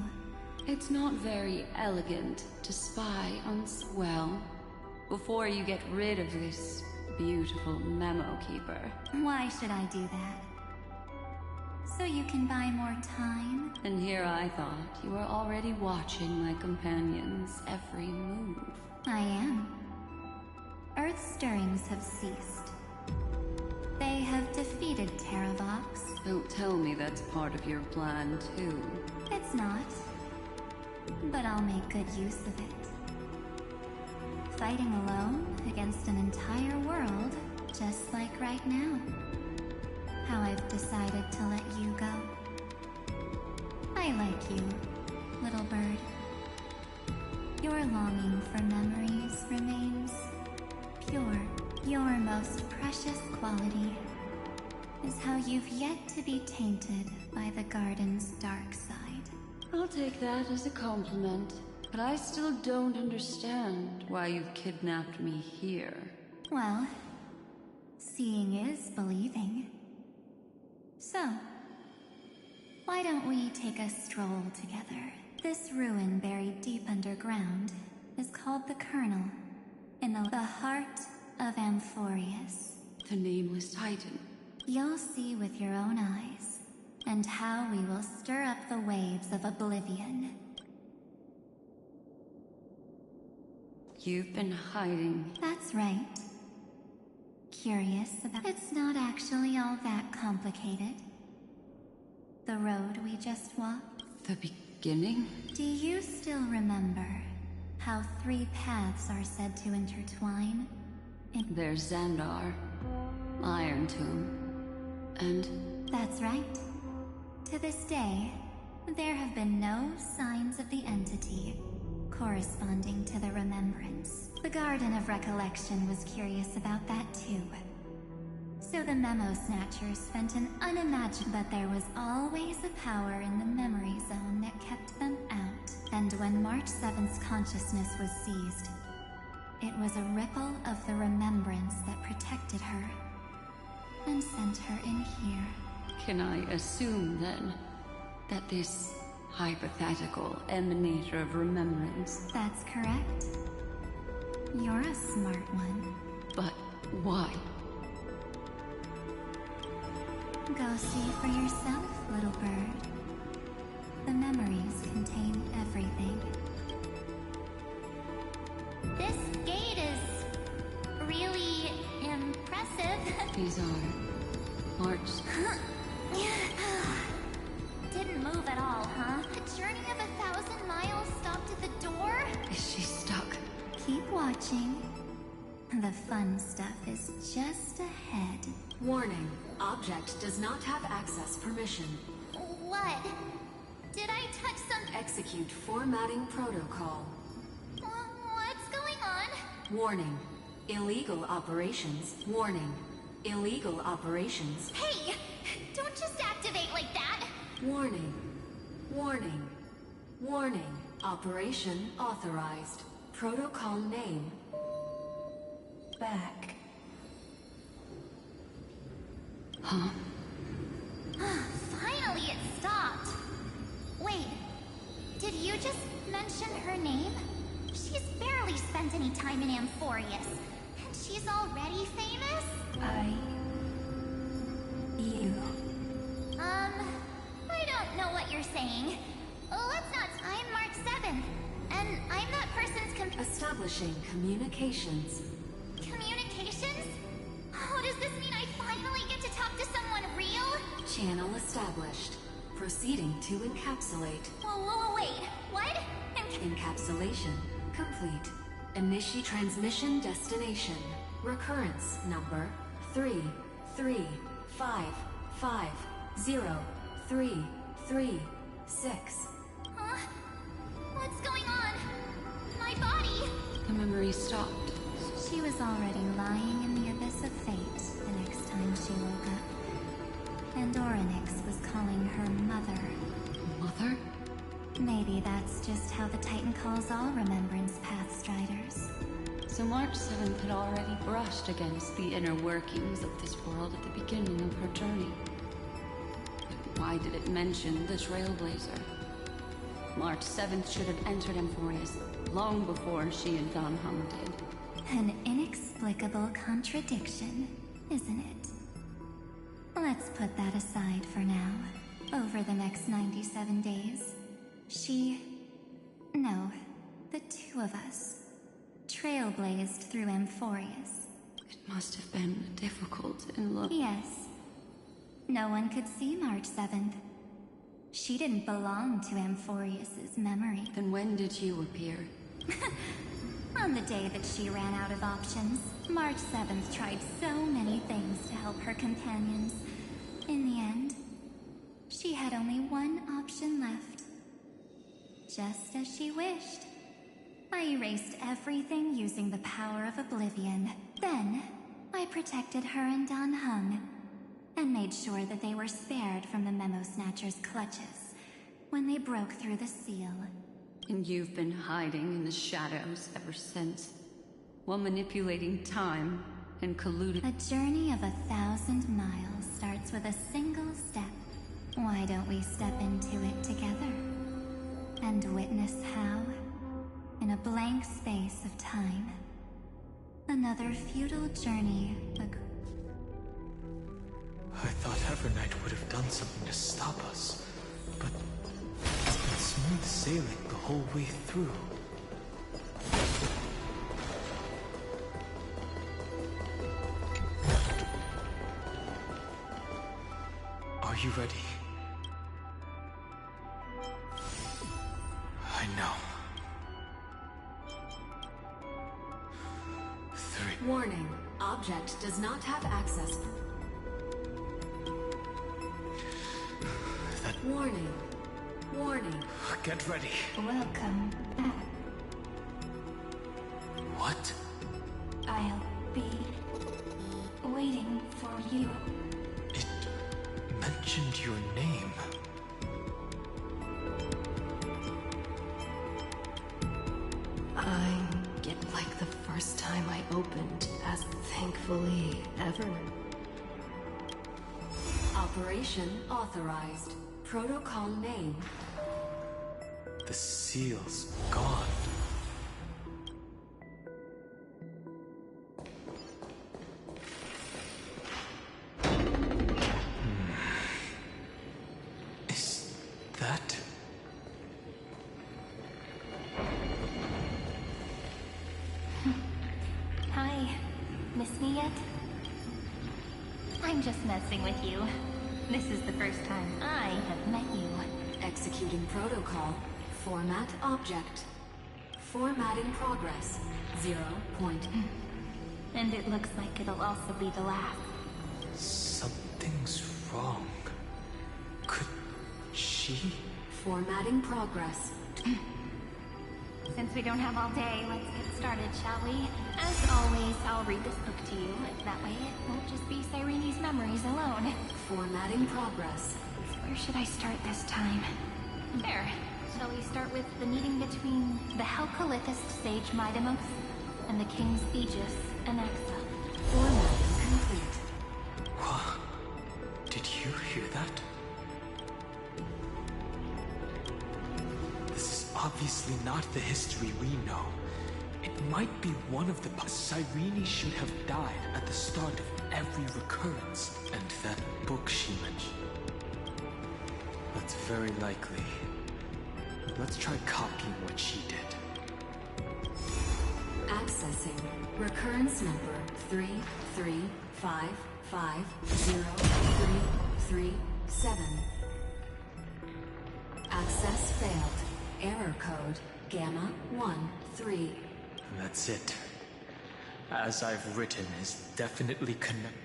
It's not very elegant to spy on... Well, before you get rid of this beautiful memo keeper. Why should I do that? So you can buy more time? And here I thought you were already watching my companion's every move. I am. Earth stirrings have ceased. They have defeated Terravox. Don't tell me that's part of your plan, too. It's not. But I'll make good use of it. Fighting alone against an entire world, just like right now. How I've decided to let you go. I like you, little bird. Your longing for memories remains pure. Your most precious quality is how you've yet to be tainted by the Garden's dark side. I'll take that as a compliment, but I still don't understand why you've kidnapped me here. Well, seeing is believing. So, why don't we take a stroll together? This ruin buried deep underground is called the Kernel, in the heart of Amphorius. The Nameless Titan. You'll see with your own eyes, and how we will stir up the waves of oblivion. You've been hiding. That's right. Curious about... It's not actually all that complicated. The road we just walked. The beginning? Do you still remember how 3 paths are said to intertwine? There's Xandar, Iron Tomb, and... That's right. To this day, there have been no signs of the entity corresponding to the remembrance. The Garden of Recollection was curious about that too. So the Memo Snatchers spent an unimaginable... But there was always a power in the memory zone that kept them out. And when March 7th's consciousness was seized, it was a ripple of the remembrance that protected her and sent her in here. Can I assume, then, that this hypothetical emanator of remembrance... That's correct. You're a smart one. But why? Go see for yourself, little bird. The memories contain everything. This gate is really impressive. These are marks. Didn't move at all, huh? A journey of 1,000 miles stopped at the door? Is she stuck? Keep watching. The fun stuff is just ahead. Warning. Object does not have access permission. What? Did I touch some... Execute formatting protocol. What's going on? Warning. Illegal operations. Warning. Illegal operations. Hey! Don't just activate like that! Warning. Warning. Warning. Operation authorized. Protocol name. Back. Huh? Finally it stopped! Wait, did you just mention her name? She's barely spent any time in Amphorius, and she's already famous? You. I don't know what you're saying. Let's not... I'm Mark 7th, and I'm that person's Establishing communications. Communications? Oh, does this mean I finally get to talk to someone real? Channel established. Proceeding to encapsulate. Whoa, wait, what? Encapsulation complete. Initiate transmission destination. Recurrence number 335503336. Huh? What's going on? My body! The memory stopped. She was already lying in the abyss of fate the next time she woke up. And Orynyx was calling her mother. Mother? Maybe that's just how the Titan calls all Remembrance Path Striders. So March 7th had already brushed against the inner workings of this world at the beginning of her journey. But why did it mention the Trailblazer? March 7th should have entered Amphorius long before she and Don Hum did. An inexplicable contradiction, isn't it? Let's put that aside for now. Over the next 97 days, the two of us, trailblazed through Amphorius. It must have been difficult and lonely. Yes. No one could see March 7th. She didn't belong to Amphorius's memory. Then when did you appear? On the day that she ran out of options, March 7th tried so many things to help her companions. In the end, she had only one option left. Just as she wished. I erased everything using the power of oblivion. Then, I protected her and Don Hung, and made sure that they were spared from the Memo Snatcher's clutches when they broke through the seal. And you've been hiding in the shadows ever since, while manipulating time and colluding. A journey of 1,000 miles starts with a single step. Why don't we step into it together? And witness how, in a blank space of time, another futile journey. I thought Evernight would have done something to stop us, but it's been smooth sailing the whole way through. Are you ready? I know. 3. Warning. Object does not have access. Warning. Warning. Get ready. Welcome back. What? I'll be waiting for you. mentioned your name. I get like the first time I opened, as thankfully ever. Operation authorized. Protocol name. The seal's gone. Is that... Hi. Miss me yet? I'm just messing with you. This is the first time I have met you. Executing protocol. Format object. Formatting progress. 0. And it looks like it'll also be the last. Something's wrong. Could she? Formatting progress. Since we don't have all day, let's get started, shall we? As always, I'll read this book to you. That way it won't just be Cyrene's memories alone. Formatting progress. Where should I start this time? There. Shall we start with the meeting between the Helcolithist sage Midamos and the King's Aegis, Anaxa? Formatting complete. What? Did you hear that? This is obviously not the history we know. It might be one of the... Cyrene should have died at the start of every recurrence. And that book she mentioned. That's very likely. Let's try copying what she did. Accessing. Recurrence number 335503337. Access failed. Error code Gamma 13. That's it. As I've written is definitely connected.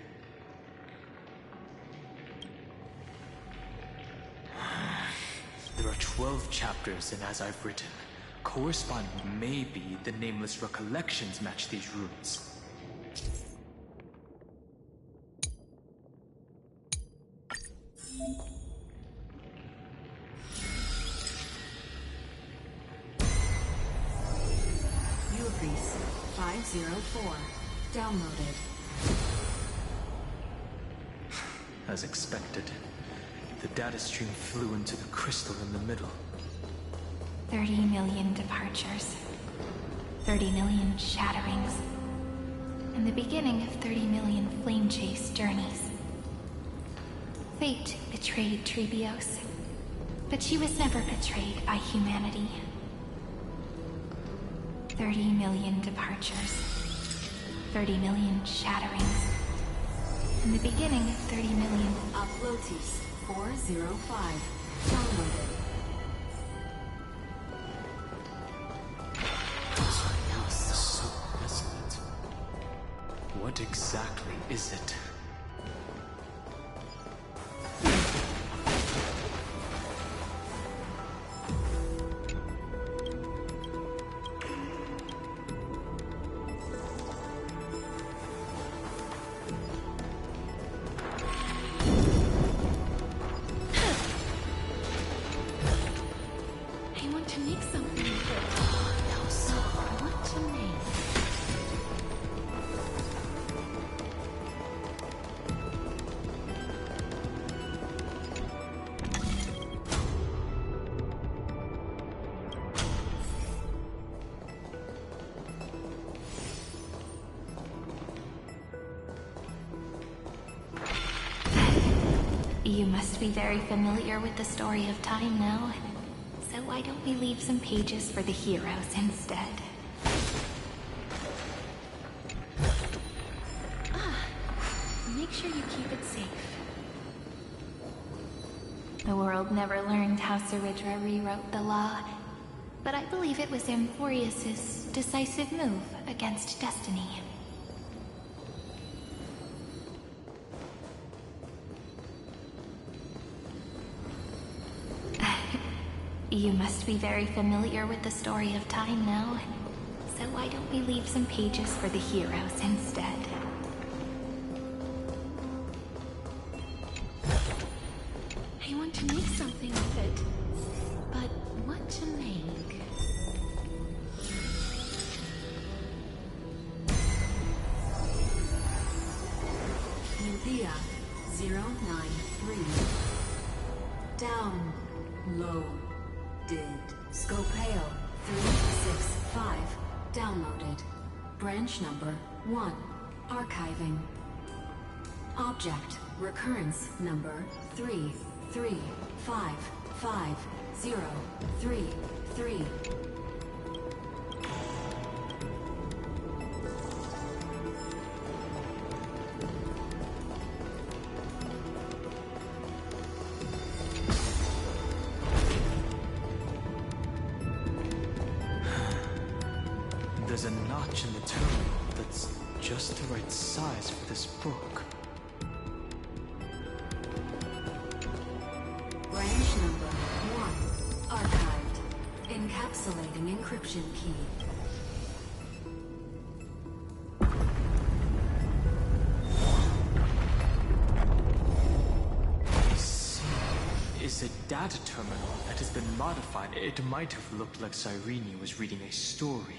There are 12 chapters, and as I've written, correspond maybe the nameless recollections match these runes. Ubrice 504. Downloaded. As expected, the data stream flew into the crystal in the middle. 30 million departures. 30 million shatterings. And the beginning of 30 million flame chase journeys. Fate betrayed Trebios, but she was never betrayed by humanity. 30 million departures. 30 million shatterings. And the beginning of 30 million... Uplotis 405. Downloaded. This is so resonant. What exactly is it? I want to make something. No, so I want to make. You must be very familiar with the story of time now. So why don't we leave some pages for the heroes instead? Make sure you keep it safe. The world never learned how Saridra rewrote the law, but I believe it was Amphorius' decisive move against destiny. You must be very familiar with the story of time now, so why don't we leave some pages for the heroes instead? I want to make something of it. But what to make? Uthia 093. Downloaded. Scopeo 365. Downloaded. Branch number 1. Archiving. Object recurrence number 3355033. There's a notch in the terminal that's just the right size for this book. Branch number 1. Archived. Encapsulating encryption key. Is a data terminal that has been modified. It might have looked like Cyrene was reading a story,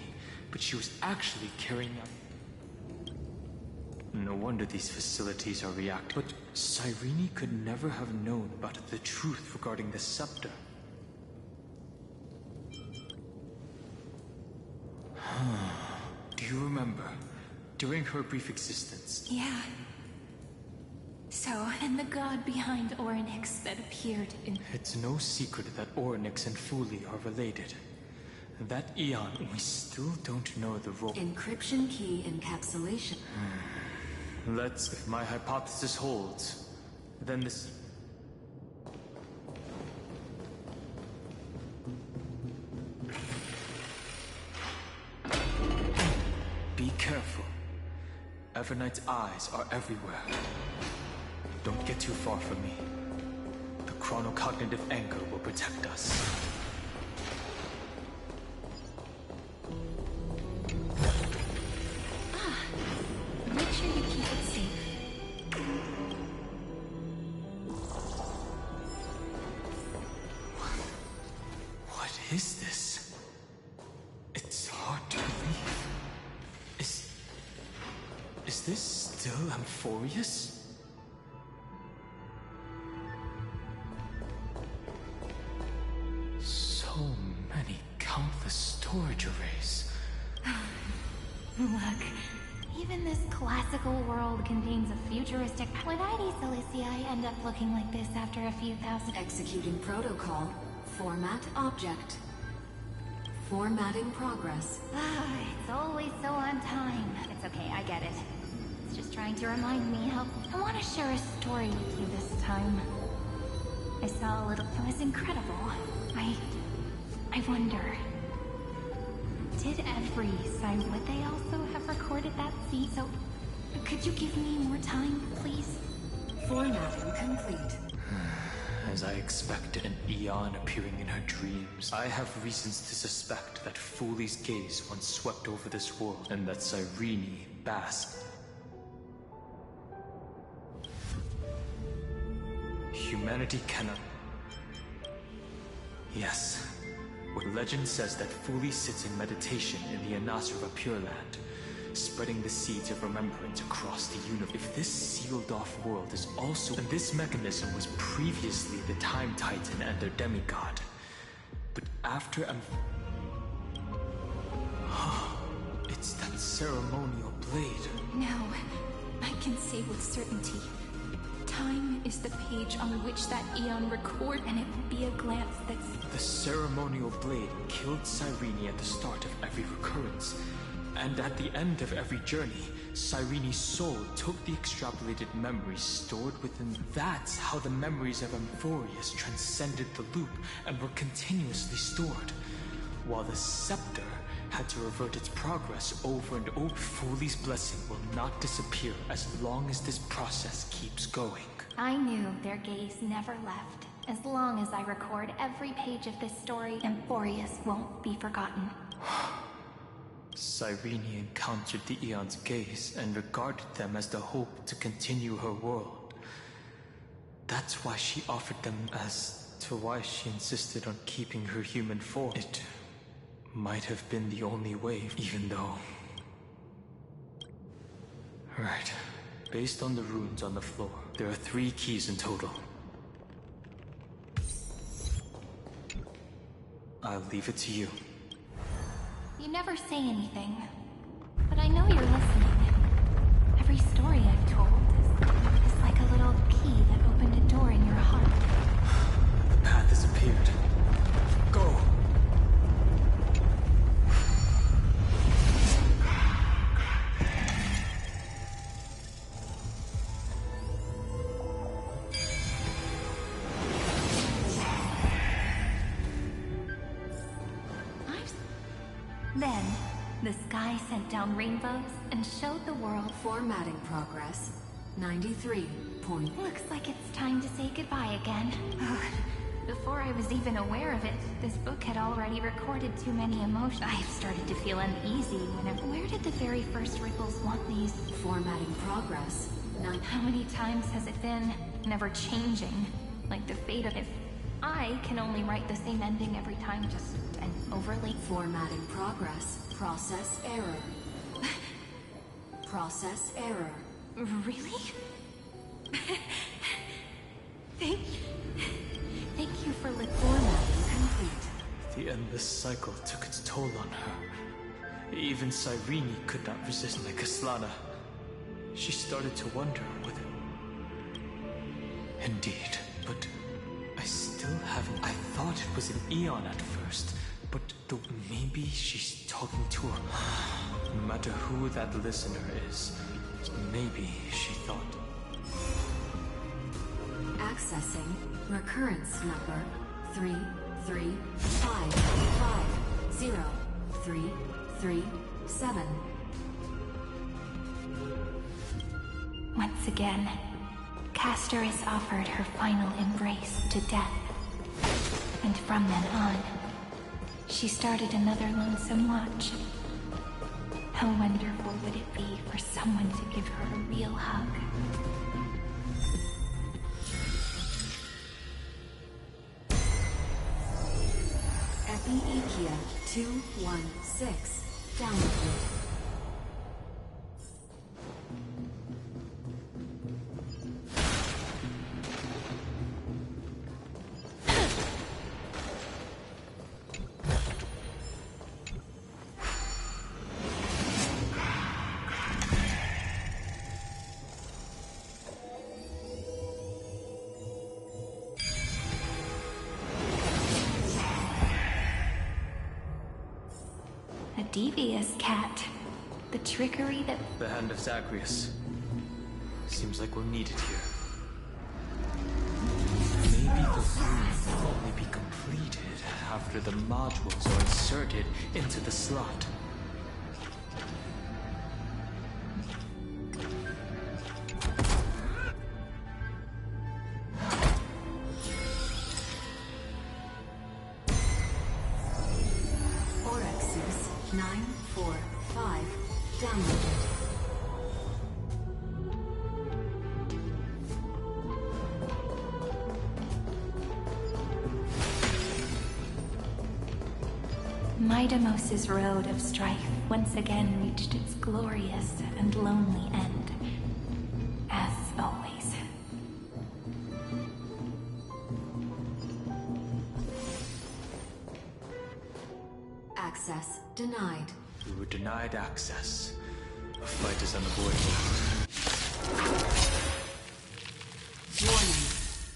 but she was actually carrying out... No wonder these facilities are reacting. But Cyrene could never have known about the truth regarding the scepter. Do you remember, during her brief existence... Yeah. So, and the god behind Orynyx that appeared in... It's no secret that Orynyx and Fuli are related. That Eon, we still don't know the role... Encryption key encapsulation. Let's... If my hypothesis holds, then this... Be careful. Evernight's eyes are everywhere. Don't get too far from me. The chronocognitive anchor will protect us. Make sure you keep it safe. What is this? It's hard to believe. Is this still Amphorius? So many countless storage arrays. Look, even this classical world contains a futuristic... Would ID Silicii end up looking like this after a few thousand... Executing protocol. Format object. Formatting progress. It's always so on time. It's okay, I get it. It's just trying to remind me how... I want to share a story with you this time. I saw a little... It was incredible. I wonder... Did every sign... Would they also have recorded that scene? So, could you give me more time, please? Formatting complete. As I expected, an Eon appearing in her dreams. I have reasons to suspect that Fuli's gaze once swept over this world, and that Cyrene basked. Humanity cannot... Yes. Legend says that Fuli sits in meditation in the Anasra Pure Land, spreading the seeds of remembrance across the universe. If this sealed-off world is also... And this mechanism was previously the Time Titan and their demigod. But after it's that ceremonial blade. No, I can say with certainty. Time is the page on which that Eon record, and it will be a glance that's... The ceremonial blade killed Cyrene at the start of every recurrence. And at the end of every journey, Cyrene's soul took the extrapolated memories stored within. That's how the memories of Amphorius transcended the loop and were continuously stored. While the scepter had to revert its progress over and over. Fuli's blessing will not disappear as long as this process keeps going. I knew their gaze never left. As long as I record every page of this story, Amphorius won't be forgotten. Cyrene encountered the Eon's gaze and regarded them as the hope to continue her world. That's why she offered them. As to why she insisted on keeping her human form, it might have been the only way, even though... Right. Based on the runes on the floor, there are 3 keys in total. I'll leave it to you. You never say anything, but I know you're listening. Every story I've told is like a little key that opened a door in your heart. The path has appeared. Go! Then, the sky sent down rainbows and showed the world. Formatting progress. 93 point. Looks like it's time to say goodbye again. Before I was even aware of it, this book had already recorded too many emotions. I've started to feel uneasy whenever... Where did the very first ripples want these? Formatting progress. How many times has it been? Never changing. Like the fate of it. I can only write the same ending every time, just an overly... Formatting progress. Process error. Process error. Really? Thank you for formatting complete. The endless cycle took its toll on her. Even Cyrene could not resist like Kaslana. She started to wonder whether... Indeed, but I still haven't... I thought it was an Eon at first, but maybe she's talking to her. No matter who that listener is, maybe she thought... Accessing recurrence number 335503337. Once again, Castor is offered her final embrace to death. And from then on, she started another lonesome watch. How wonderful would it be for someone to give her a real hug? Epi-Ikia 216 downloaded. Devious cat. The trickery that... The hand of Zagreus. Seems like we'll need it here. Maybe the rune will only be completed after the modules are inserted into the slot. Midamos's road of strife once again reached its glorious and lonely end. As always. Access denied. We were denied access. A fight is unavoidable. Warning.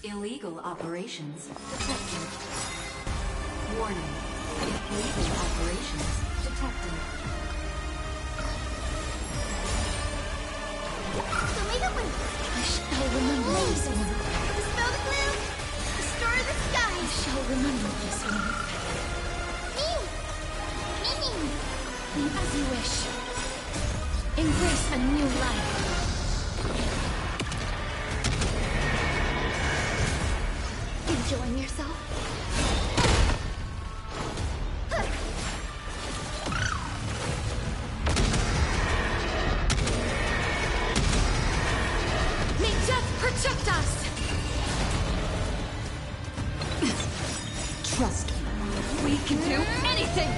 Illegal operations detected. Warning. Illegal operations detected. I shall remember this one. Dispel the gloom! Restore the sky! I shall remember this one. Me! As you wish. Embrace a new life. Enjoying yourself? May death protect us! Trust me, we can do anything!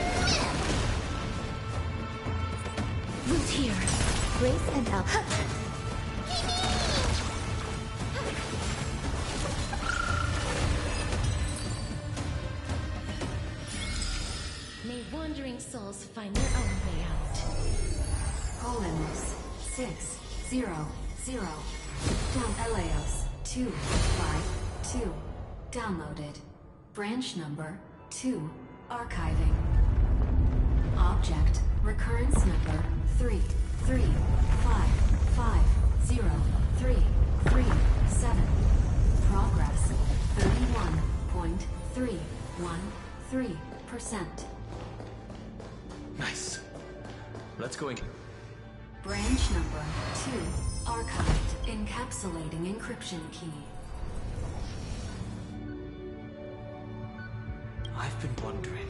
Root here. Grace and Alpha. May wandering souls find their own way out. Columns 6, 0, 0. Down Eleos 252. Downloaded. Branch number 2. Archiving. Object recurrence number 335503337. Progress 31.313%. Nice. Let's go in. Branch number 2. Archived. Encapsulating encryption key. I've been wondering,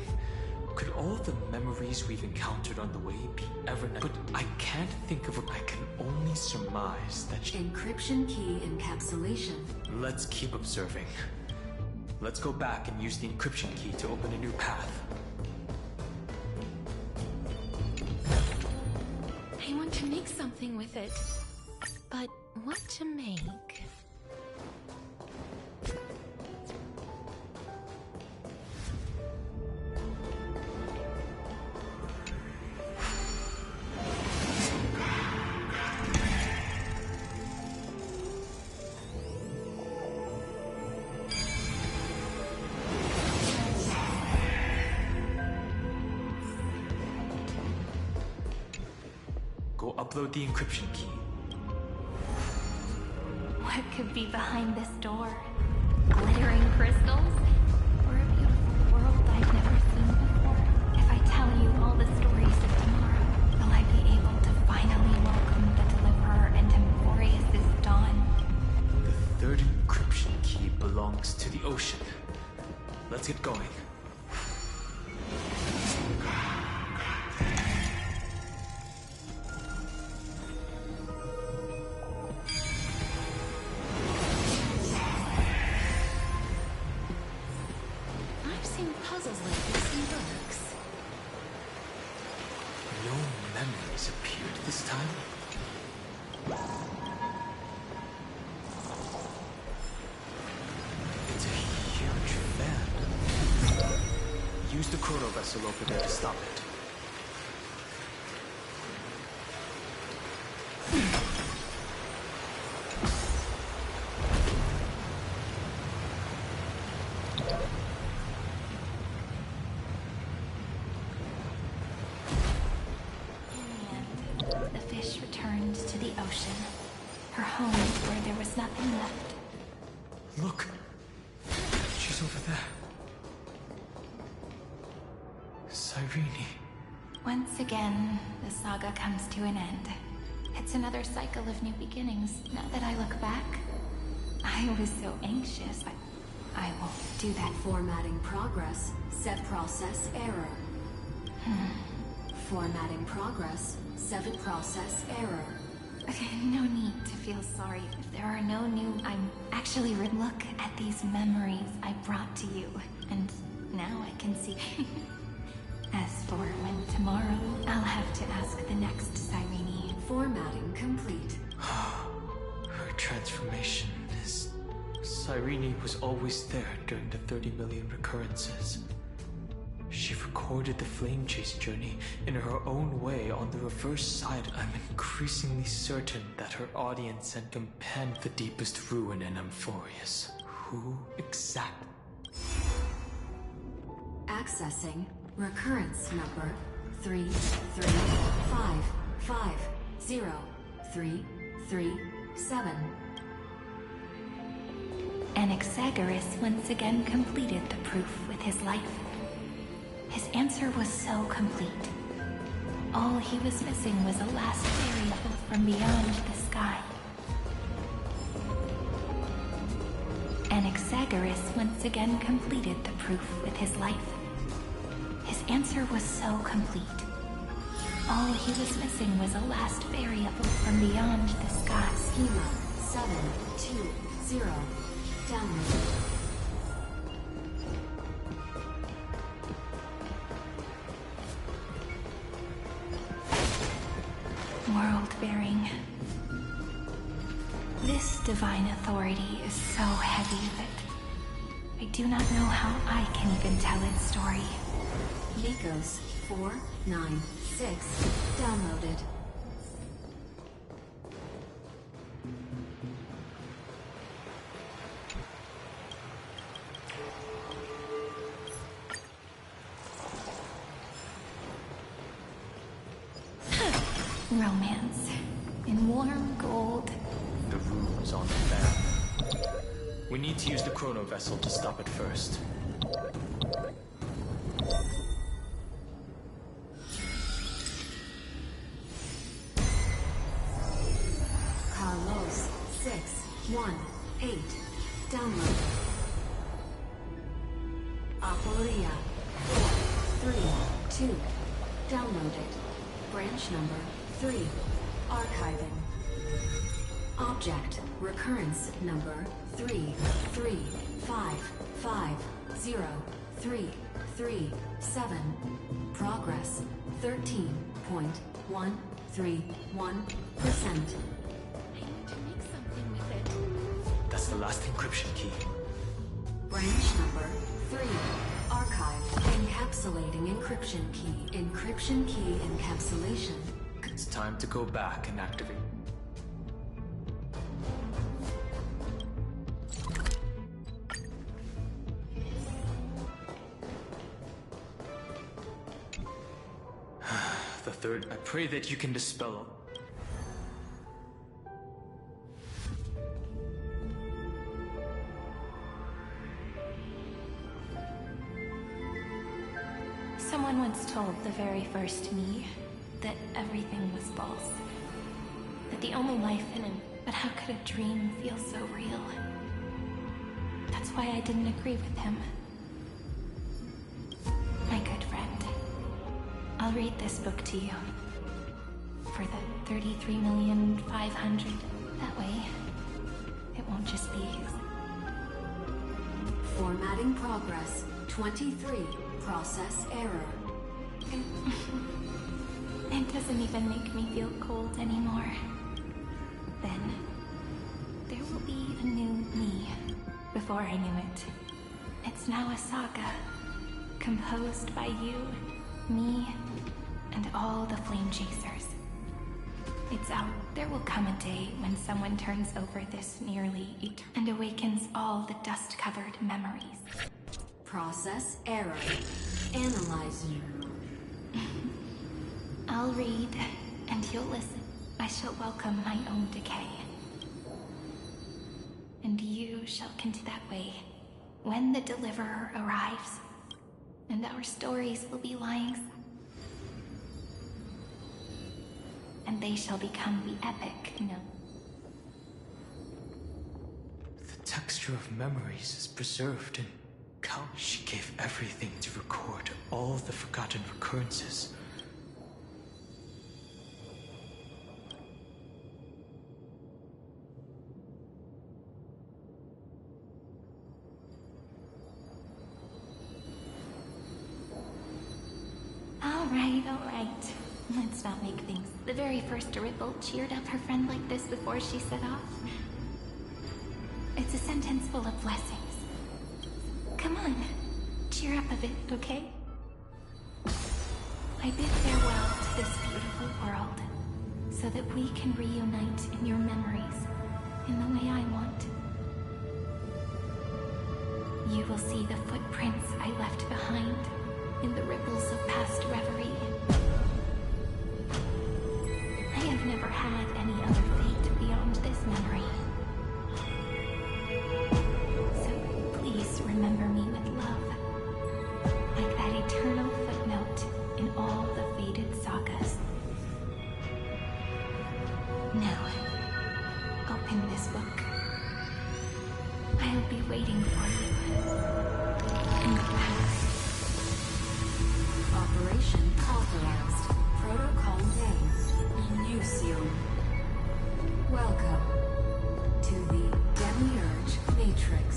could all the memories we've encountered on the way be Evernight? But I can't think of what I can only surmise that Encryption key encapsulation. Let's keep observing. Let's go back and use the encryption key to open a new path. I want to make something with it. But what to make? Go upload the encryption key. What could be behind this door? Glittering crystals? Or a beautiful world I've never seen before? If I tell you all the stories of tomorrow, will I be able to finally welcome the Deliverer and Emphorius' dawn? The third encryption key belongs to the ocean. Let's get going. I've seen puzzles like this in books. No memories appeared this time. It's a huge fan. Use the chrono vessel over there to stop it. The fish returned to the ocean. Her home where there was nothing left. Look! She's over there. Cyrene. Once again, the saga comes to an end. It's another cycle of new beginnings. Now that I look back, I was so anxious, but I won't do that. Formatting progress. Set process error. Formatting progress. 7 process error. No need to feel sorry if there are no new... I'm actually look at these memories I brought to you, and now I can see. As for when tomorrow, I'll have to ask the next Cyrene. Formatting complete. Her transformation is... Cyrene was always there during the 30 million recurrences. She recorded the Flame Chase journey in her own way on the reverse side. I'm increasingly certain that her audience and companion the deepest ruin in Emphorius. Who exactly? Accessing recurrence number 335503337. Anaxagoras once again completed the proof with his life. His answer was so complete. All he was missing was a last variable from beyond the sky. Anaxagoras once again completed the proof with his life. His answer was so complete. All he was missing was a last variable from beyond the sky. Schema 720. Download. divine authority is so heavy that I do not know how I can even tell its story. Nikos 496 downloaded. Romance in warm gold. The rune's on the fan. We need to use the chrono vessel to stop it first. Carlos 618 downloaded. Aporia 432 downloaded. Branch number 3 archiving. Object recurrence number 335503337. Progress 13.131%. That's the last encryption key. Branch number 3. Archive. Encapsulating encryption key. Encryption key encapsulation. It's time to go back and activate. The third. I pray that you can dispel. Someone once told the very first me that everything was false. That the only life in him. But how could a dream feel so real? That's why I didn't agree with him. My good friend, I'll read this book to you. For the 33,500,000. That way, it won't just be his. Formatting progress 23. Process error. It doesn't even make me feel cold anymore. Then, there will be a new me. Before I knew it. It's now a saga. Composed by you, me, and all the flame chasers. It's out. There will come a day when someone turns over this nearly and awakens all the dust-covered memories. Process error. Analyzing. I'll read, and you'll listen. I shall welcome my own decay. And you shall continue that way when the Deliverer arrives. And our stories will be lying. And they shall become the epic, The texture of memories is preserved in Count. She gave everything to record all the forgotten recurrences. All right. Let's not make things. The very first Ripple cheered up her friend like this before she set off. It's a sentence full of blessings. Come on, cheer up a bit, okay? I bid farewell to this beautiful world, so that we can reunite in your memories, in the way I want. You will see the footprints I left behind, in the ripples of past reverie. I have never had any other fate beyond this memory. So please remember me with love, like that eternal footnote in all the faded sagas. Now, open this book. I'll be waiting for you in the past. Operation authorized. Protocol name. Lucium. Welcome to the Demiurge Matrix.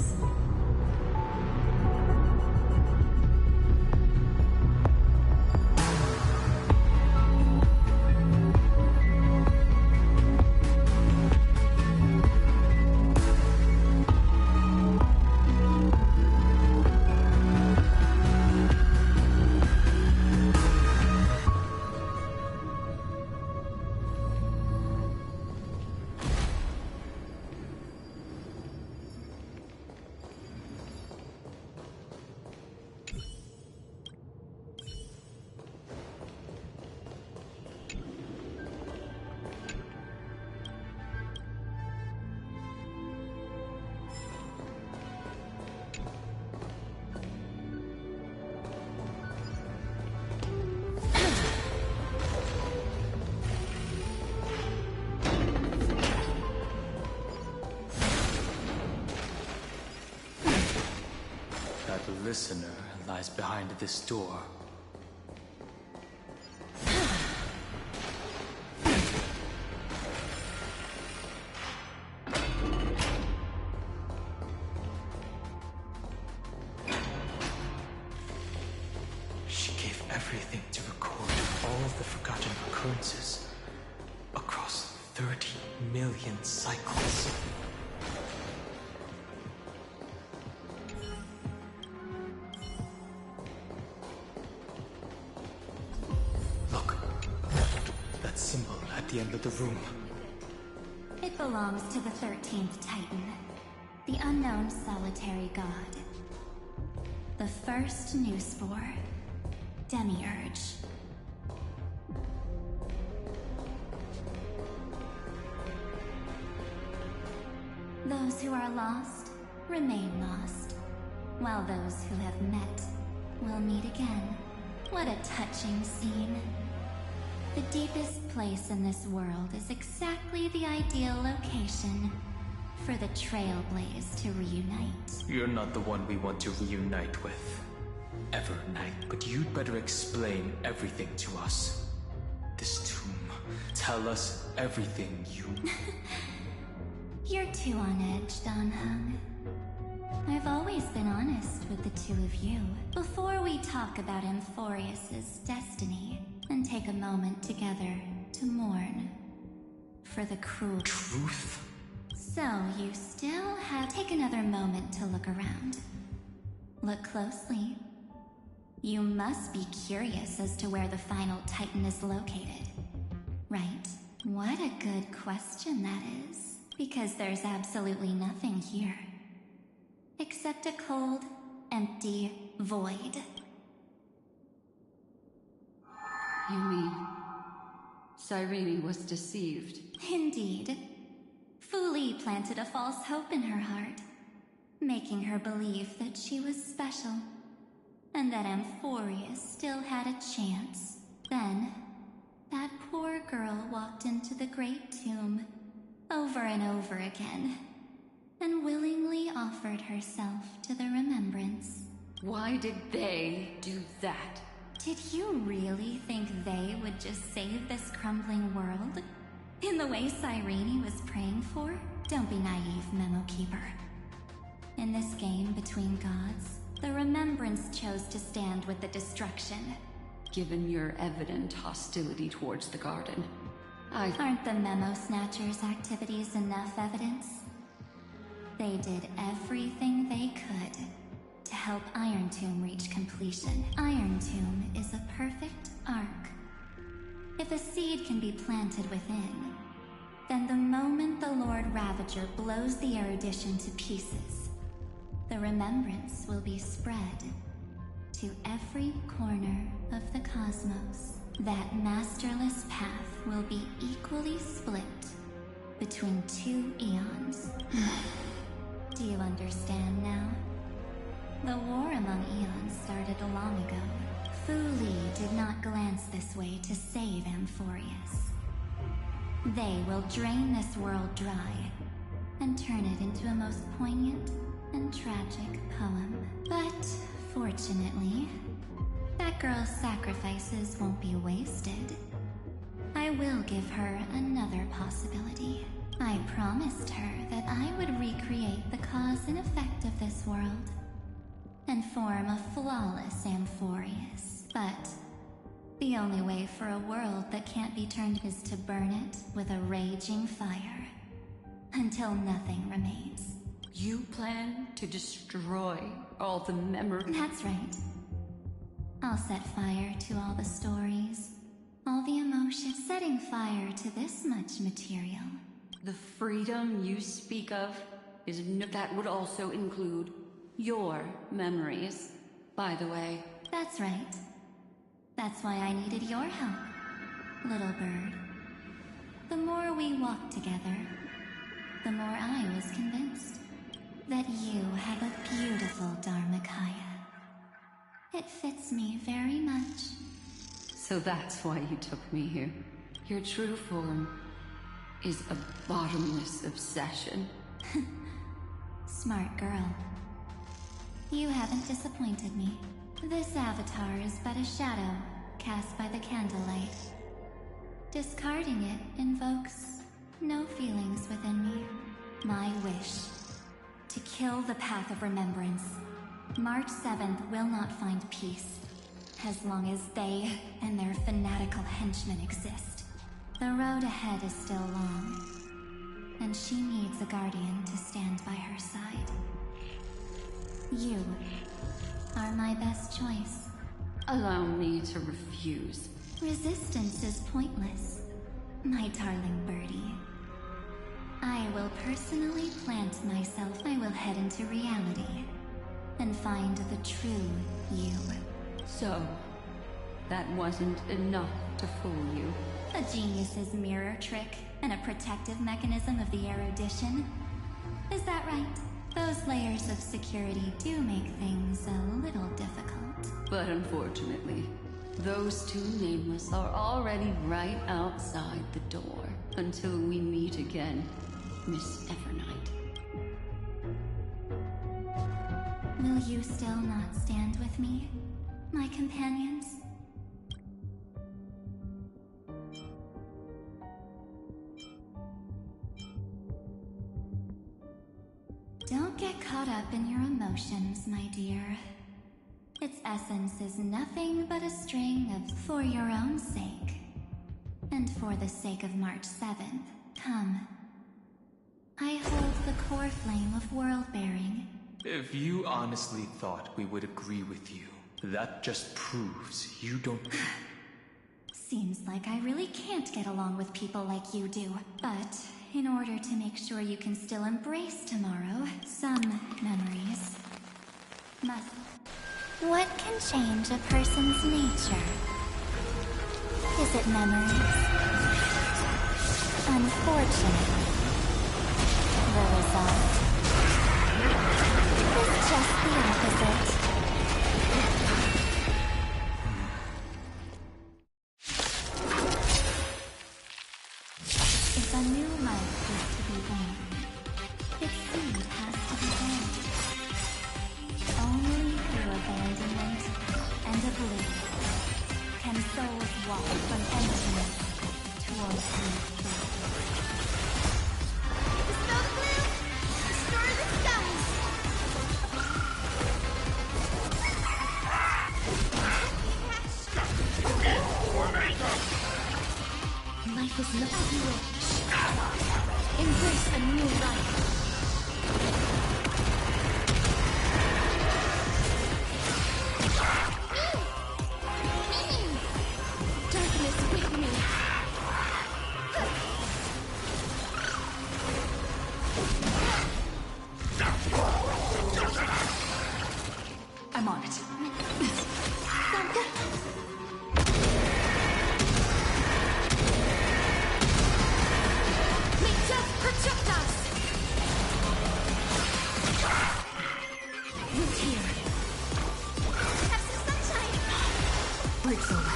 that listener lies behind this door. She gave everything to record all the forgotten occurrences across 30 million cycles. Look, that symbol at the end of the room. It belongs to the 13th Titan, the unknown solitary god. The first new spore, Demiurge. Those who are lost remain lost, while those who have met will meet again. What a touching scene. The deepest place in this world is exactly the ideal location for the Trailblaze to reunite. You're not the one we want to reunite with, Evernight, but you'd better explain everything to us. This tomb, tell us everything you... You're too on edge, Dan Hung. I've always been honest with the two of you. Before we talk about Amphorius's destiny, and take a moment together to mourn for the cruel... Truth? So, you still have... Take another moment to look around. Look closely. You must be curious as to where the final Titan is located, right? What a good question that is. Because there's absolutely nothing here. Except a cold, empty void. You mean... Cyrene was deceived? Indeed. Fu Li planted a false hope in her heart, making her believe that she was special, and that Amphorius still had a chance. Then, that poor girl walked into the Great Tomb, over and over again, and willingly offered herself to the remembrance. Why did they do that? Did you really think they would just save this crumbling world? In the way Cyrene was praying for? Don't be naive, Memo Keeper. In this game between gods, the remembrance chose to stand with the destruction. Given your evident hostility towards the garden, Aren't the Memo Snatchers' activities enough evidence? They did everything they could to help Iron Tomb reach completion. Iron Tomb is a perfect arc. If a seed can be planted within, then the moment the Lord Ravager blows the erudition to pieces, the remembrance will be spread to every corner of the cosmos. That masterless path will be equally split between two eons. Do you understand now? The war among eons started long ago. Fu Li did not glance this way to save Amphorius. They will drain this world dry and turn it into a most poignant and tragic poem. But, fortunately, that girl's sacrifices won't be wasted. I will give her another possibility. I promised her that I would recreate the cause and effect of this world and form a flawless Amphorius. But the only way for a world that can't be turned is to burn it with a raging fire until nothing remains. You plan to destroy all the memories? That's right. I'll set fire to all the stories, all the emotions. Setting fire to this much material. The freedom you speak of is that would also include your memories, by the way. That's right. That's why I needed your help, little bird. The more we walked together, the more I was convinced that you have a beautiful Dharmakaya. It fits me very much. So that's why you took me here. Your true form is a bottomless obsession. Smart girl. You haven't disappointed me. This avatar is but a shadow cast by the candlelight. Discarding it invokes no feelings within me. My wish: to kill the path of remembrance. March 7th will not find peace, as long as they and their fanatical henchmen exist. The road ahead is still long, and she needs a guardian to stand by her side. You are my best choice. Allow me to refuse. Resistance is pointless, my darling birdie. I will personally plant myself. I will head into reality and find the true you. So, that wasn't enough to fool you. A genius's mirror trick and a protective mechanism of the erudition. Is that right? Those layers of security do make things a little difficult. But unfortunately, those two nameless are already right outside the door. Until we meet again, Miss Evernight. Will you still not stand with me, my companions? Don't get caught up in your emotions, my dear. Its essence is nothing but a string of for your own sake. And for the sake of March 7th, come. I hold the core flame of world-bearing. If you honestly thought we would agree with you, that just proves you don't... Seems like I really can't get along with people like you do. But in order to make sure you can still embrace tomorrow, some memories must... What can change a person's nature? Is it memories? Unfortunately, the result is just the opposite. If a new life is to be born, its seed has to be born. Only through abandonment and oblivion can souls walk from emptiness towards new truth. Dispel the blue! Destroy the skies! Life is not zero. Embrace a new life. Darkness with me. I'm on it. May death protect us! Root here. Have some sunshine! Breaks over.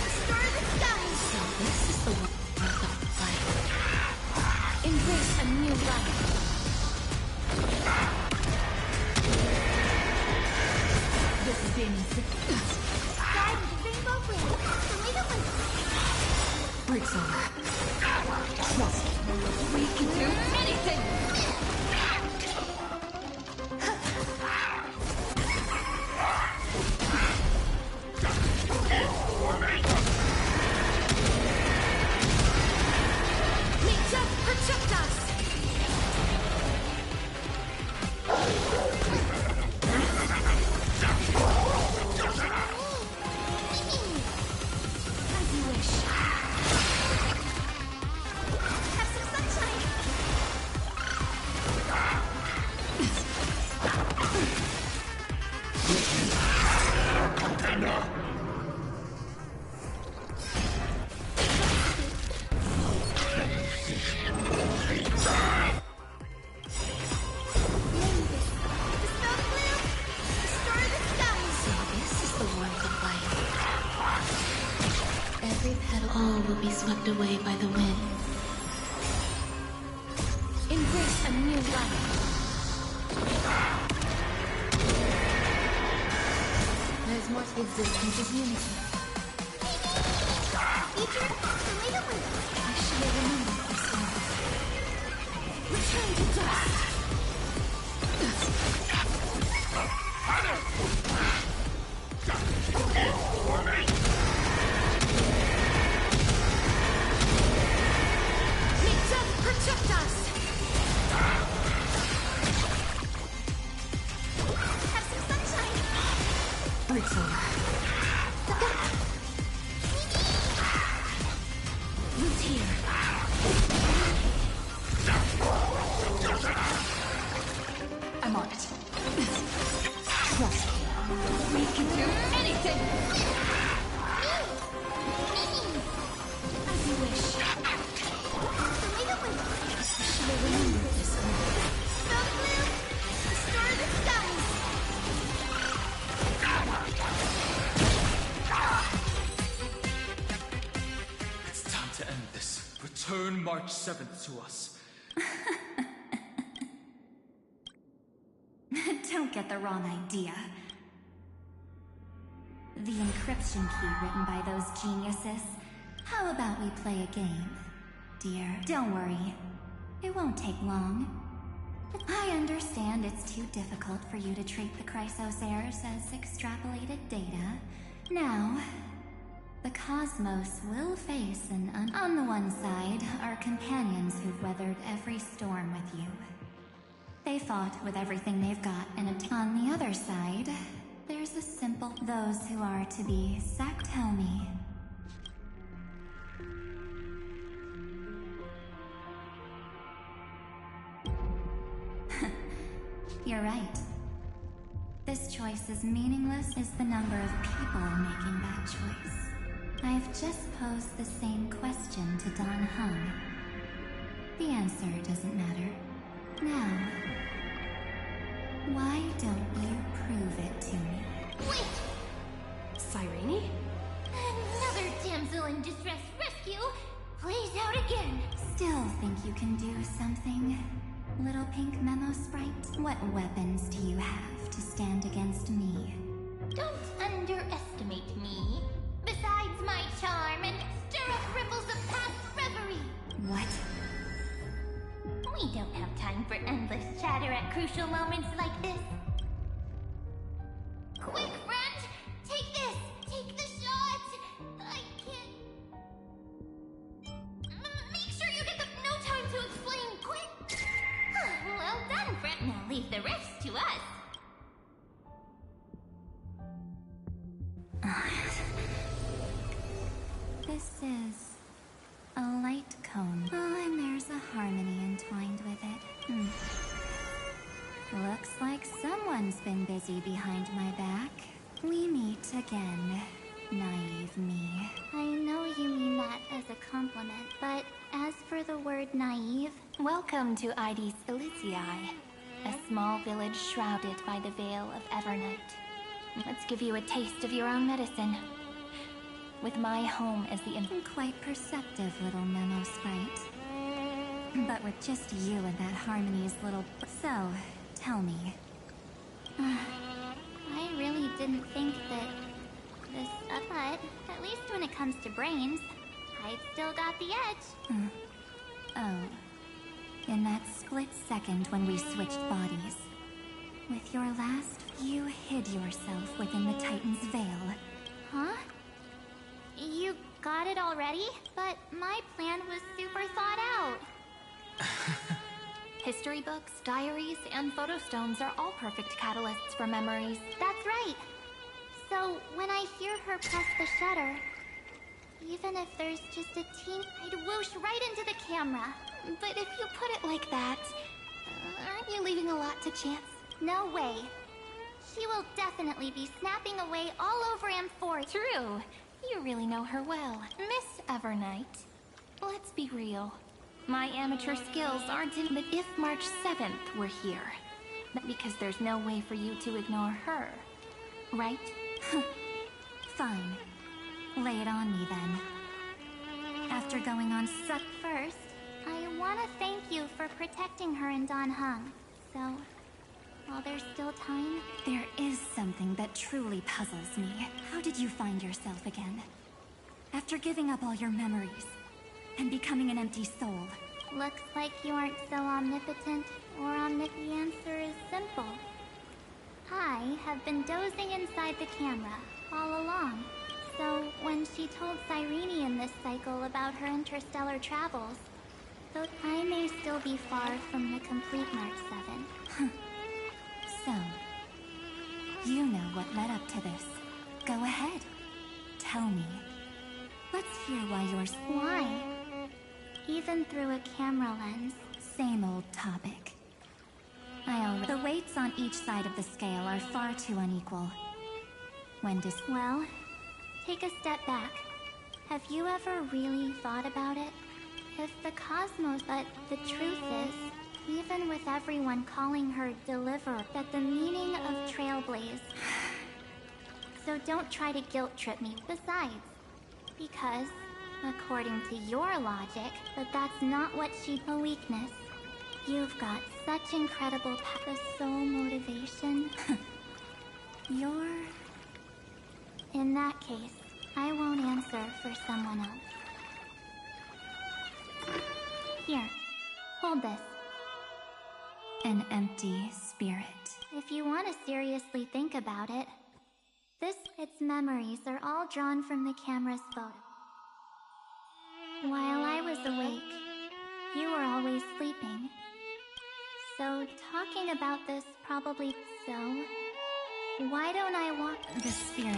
Destroy the skies! So this is the world of life. Embrace a new life. This is being insipid. Guide with the rainbow blue. For me to win. Breaks over. Trust me. We can do anything! May death protect us! As you wish. Have some sunshine! will be swept away by the wind. Embrace a new life. There's more to existence as unity. Teacher, wait a minute. I should have remembered this one. Return to dust! May death protect us! Have some sunshine. Break's over. Root's here. I'm on it. Trust me. We can do anything! As you wish. Wait a minute. I should have remembered this one. Stop blue. Restore the skies. It's time to end this. Return March 7th to us. Don't get the wrong idea. The encryption key written by those geniuses. How about we play a game? Dear, don't worry. It won't take long. I understand it's too difficult for you to treat the chrysosairs as extrapolated data. Now, the cosmos will face on the one side, our companions who've weathered every storm with you. They fought with everything they've got, and on the other side, there's a simple those who are to be Sanctomi. You're right. This choice is meaningless as the number of people making that choice. I've just posed the same question to Dan Heng. The answer doesn't matter. Now, why don't you prove it to me? Wait! Cyrene? Another damsel in distress rescue plays out again. Still think you can do something? Little pink memo sprite? What weapons do you have to stand against me? Don't underestimate me. Besides my charm and stir up ripples of past reverie. What? We don't have time for endless chatter at crucial moments like this. Quick, friend! Take this! Take the shot! I can't... Make sure you get no time to explain, quick! Well done, friend. Now leave the rest to us. This is a light cone. Oh, and there's a harmony entwined with it. Looks like someone's been busy behind my back. We meet again, naive me. I know you mean that as a compliment, but as for the word naive... Welcome to Ides Elysiae, a small village shrouded by the veil of Evernight. Let's give you a taste of your own medicine. With my home as the quite perceptive little memo sprite. But with just you and that Harmony's little... So, tell me. I really didn't think that this... but at least when it comes to brains, I've still got the edge. Oh. In that split second when we switched bodies. With your last, you hid yourself within the Titan's veil. Huh? You got it already? But my plan was super thought out. History books, diaries, and photostones are all perfect catalysts for memories. That's right. So when I hear her press the shutter, even if there's just a teeny, I'd whoosh right into the camera. But if you put it like that, aren't you leaving a lot to chance? No way. She will definitely be snapping away all over Amphoria. True. You really know her well. Miss Evernight, let's be real. My amateur skills aren't in... But if March 7th were here, because there's no way for you to ignore her, right? Fine. Lay it on me then. after going on such... First, I want to thank you for protecting her and Don Hung. So, while there's still time... There is something that truly puzzles me. How did you find yourself again? After giving up all your memories, and becoming an empty soul. Looks like you aren't so omnipotent, or the answer is simple. I have been dozing inside the camera, all along. So, when she told Cyrene in this cycle about her interstellar travels, though I may still be far from the complete Mark 7. So, you know what led up to this. Go ahead. Tell me. Let's hear why you're... Why? Even through a camera lens. Same old topic. The weights on each side of the scale are far too unequal. Well, take a step back. Have you ever really thought about it? If the cosmos... But the truth is, even with everyone calling her Deliverer, that the meaning of Trailblaze... So don't try to guilt trip me. Besides, because, according to your logic, that's not what a weakness. You've got such incredible the soul motivation. You're... In that case, I won't answer for someone else. Here, hold this. An empty spirit. If you want to seriously think about it, its memories are all drawn from the camera's photo. While I was awake, you were always sleeping. So, talking about this probably... So, why don't I walk... The spirit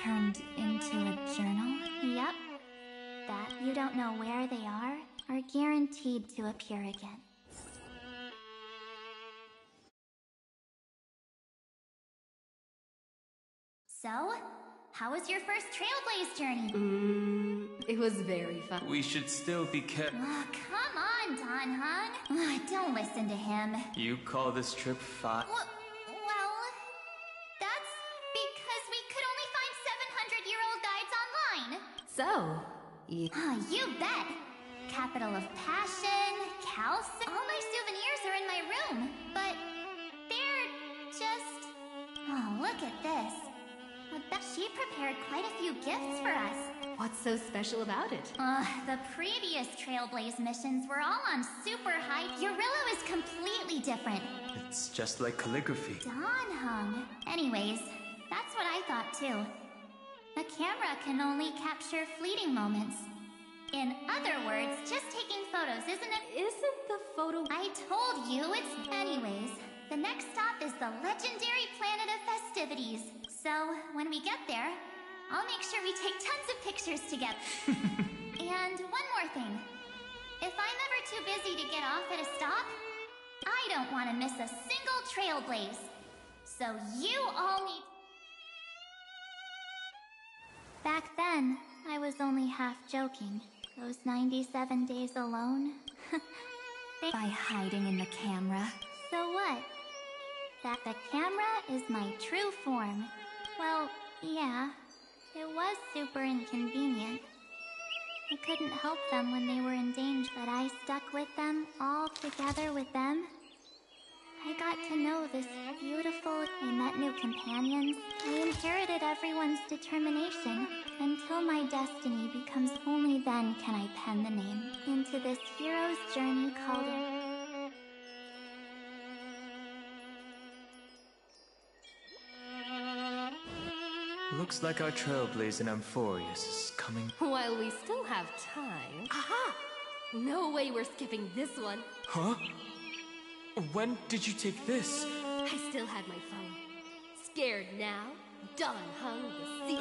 turned into a journal? Yep. That you don't know where they are guaranteed to appear again. So, how was your first Trailblaze journey? It was very fun. We should still be careful. Oh, come on, Don Hung. Don't listen to him. You call this trip fun? Well, that's because we could only find 700-year-old guides online. So, you bet. Capital of Passion, Calcium. All my souvenirs are in my room, but they're just... Oh, look at this. She prepared quite a few gifts for us. What's so special about it? The previous Trailblaze missions were all on super high. Eurillo is completely different. It's just like calligraphy. Don Hung. Anyways, that's what I thought too. A camera can only capture fleeting moments. In other words, just taking photos, isn't it? Isn't the photo... I told you, it's... Anyways, the next stop is the legendary planet of festivities. So, when we get there, I'll make sure we take tons of pictures together. And one more thing. If I'm ever too busy to get off at a stop, I don't want to miss a single Trailblaze. So you all need... Back then, I was only half joking. Those 97 days alone. By hiding in the camera. So what? That the camera is my true form. Well, yeah, it was super inconvenient. I couldn't help them when they were in danger, but I stuck with them, all together with them. I got to know this beautiful... I met new companions. I inherited everyone's determination. Until my destiny becomes... Only then can I pen the name into this hero's journey called... Looks like our Trailblaze in Amphorius is coming. While we still have time... Aha! No way we're skipping this one. Huh? When did you take this? I still had my phone. Scared now? Don Hung the sea.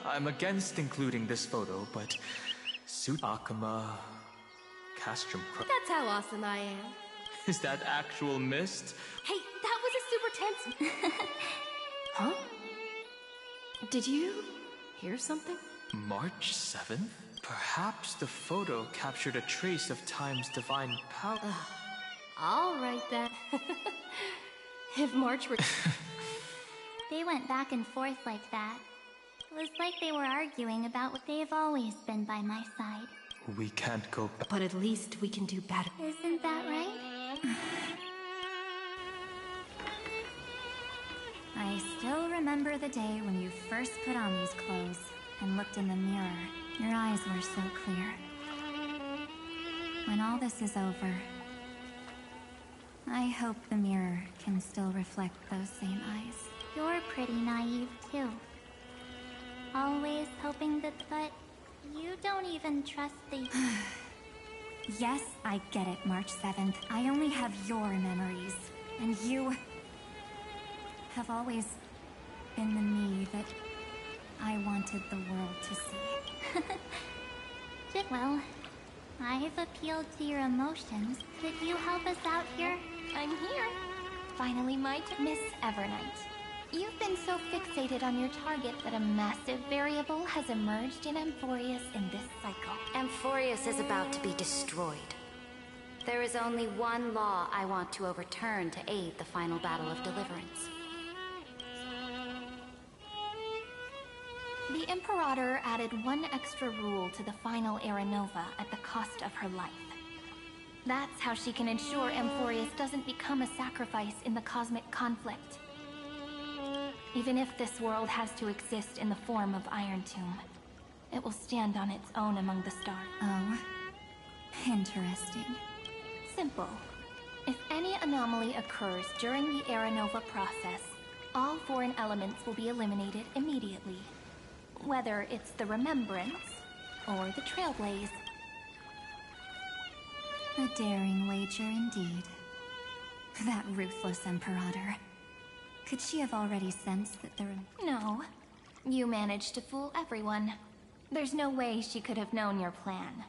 I'm against including this photo, but... Suit Akama... Castrum... That's how awesome I am. Is that actual mist? Hey, that was a super tense... Huh? Did you hear something? March 7th? Perhaps the photo captured a trace of time's divine power. All right then. If March were... They went back and forth like that. It was like they were arguing about what they've always been by my side. We can't go back. But at least we can do better. Isn't that right? I still remember the day when you first put on these clothes and looked in the mirror. Your eyes were so clear. When all this is over, I hope the mirror can still reflect those same eyes. You're pretty naive, too. Always hoping that, but you don't even trust the... Yes, I get it, March 7th. I only have your memories. And you... have always been the me that I wanted the world to see. Well, I've appealed to your emotions. Could you help us out here? I'm here. Finally, Miss Evernight. You've been so fixated on your target that a massive variable has emerged in Amphorius in this cycle. Amphorius is about to be destroyed. There is only one law I want to overturn to aid the final battle of deliverance. The Imperator added one extra rule to the final Era Nova at the cost of her life. That's how she can ensure Amphorius doesn't become a sacrifice in the cosmic conflict. Even if this world has to exist in the form of Iron Tomb, it will stand on its own among the stars. Oh, interesting. Simple. If any anomaly occurs during the Era Nova process, all foreign elements will be eliminated immediately. Whether it's the Remembrance or the Trailblaze. A daring wager indeed. That ruthless Imperator. Could she have already sensed that there... No. You managed to fool everyone. There's no way she could have known your plan.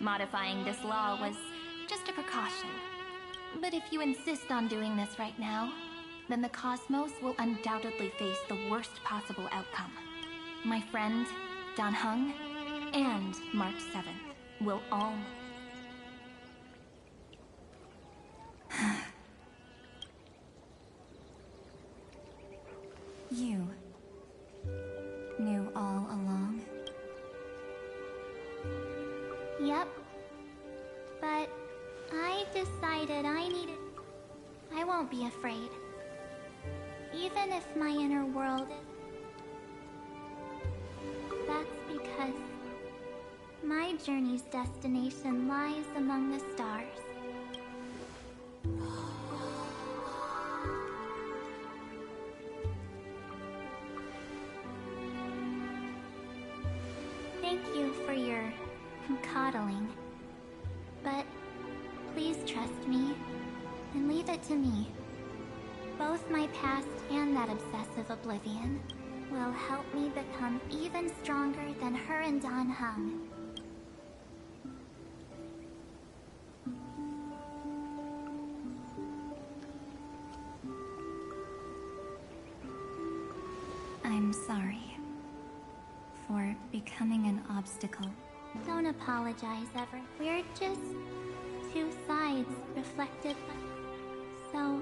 Modifying this law was just a precaution. But if you insist on doing this right now, then the cosmos will undoubtedly face the worst possible outcome. My friend, Dan Heng, and March 7th will all... You knew all along? Yep. But I decided I needed... I won't be afraid. Even if my inner world is... That's because my journey's destination lies among the stars. Thank you for your coddling. But please trust me and leave it to me. Both my past and that obsessive oblivion will help me become even stronger than her and Dan Heng. I'm sorry for becoming an obstacle. Don't apologize, Ever. We're just two sides reflected by... So,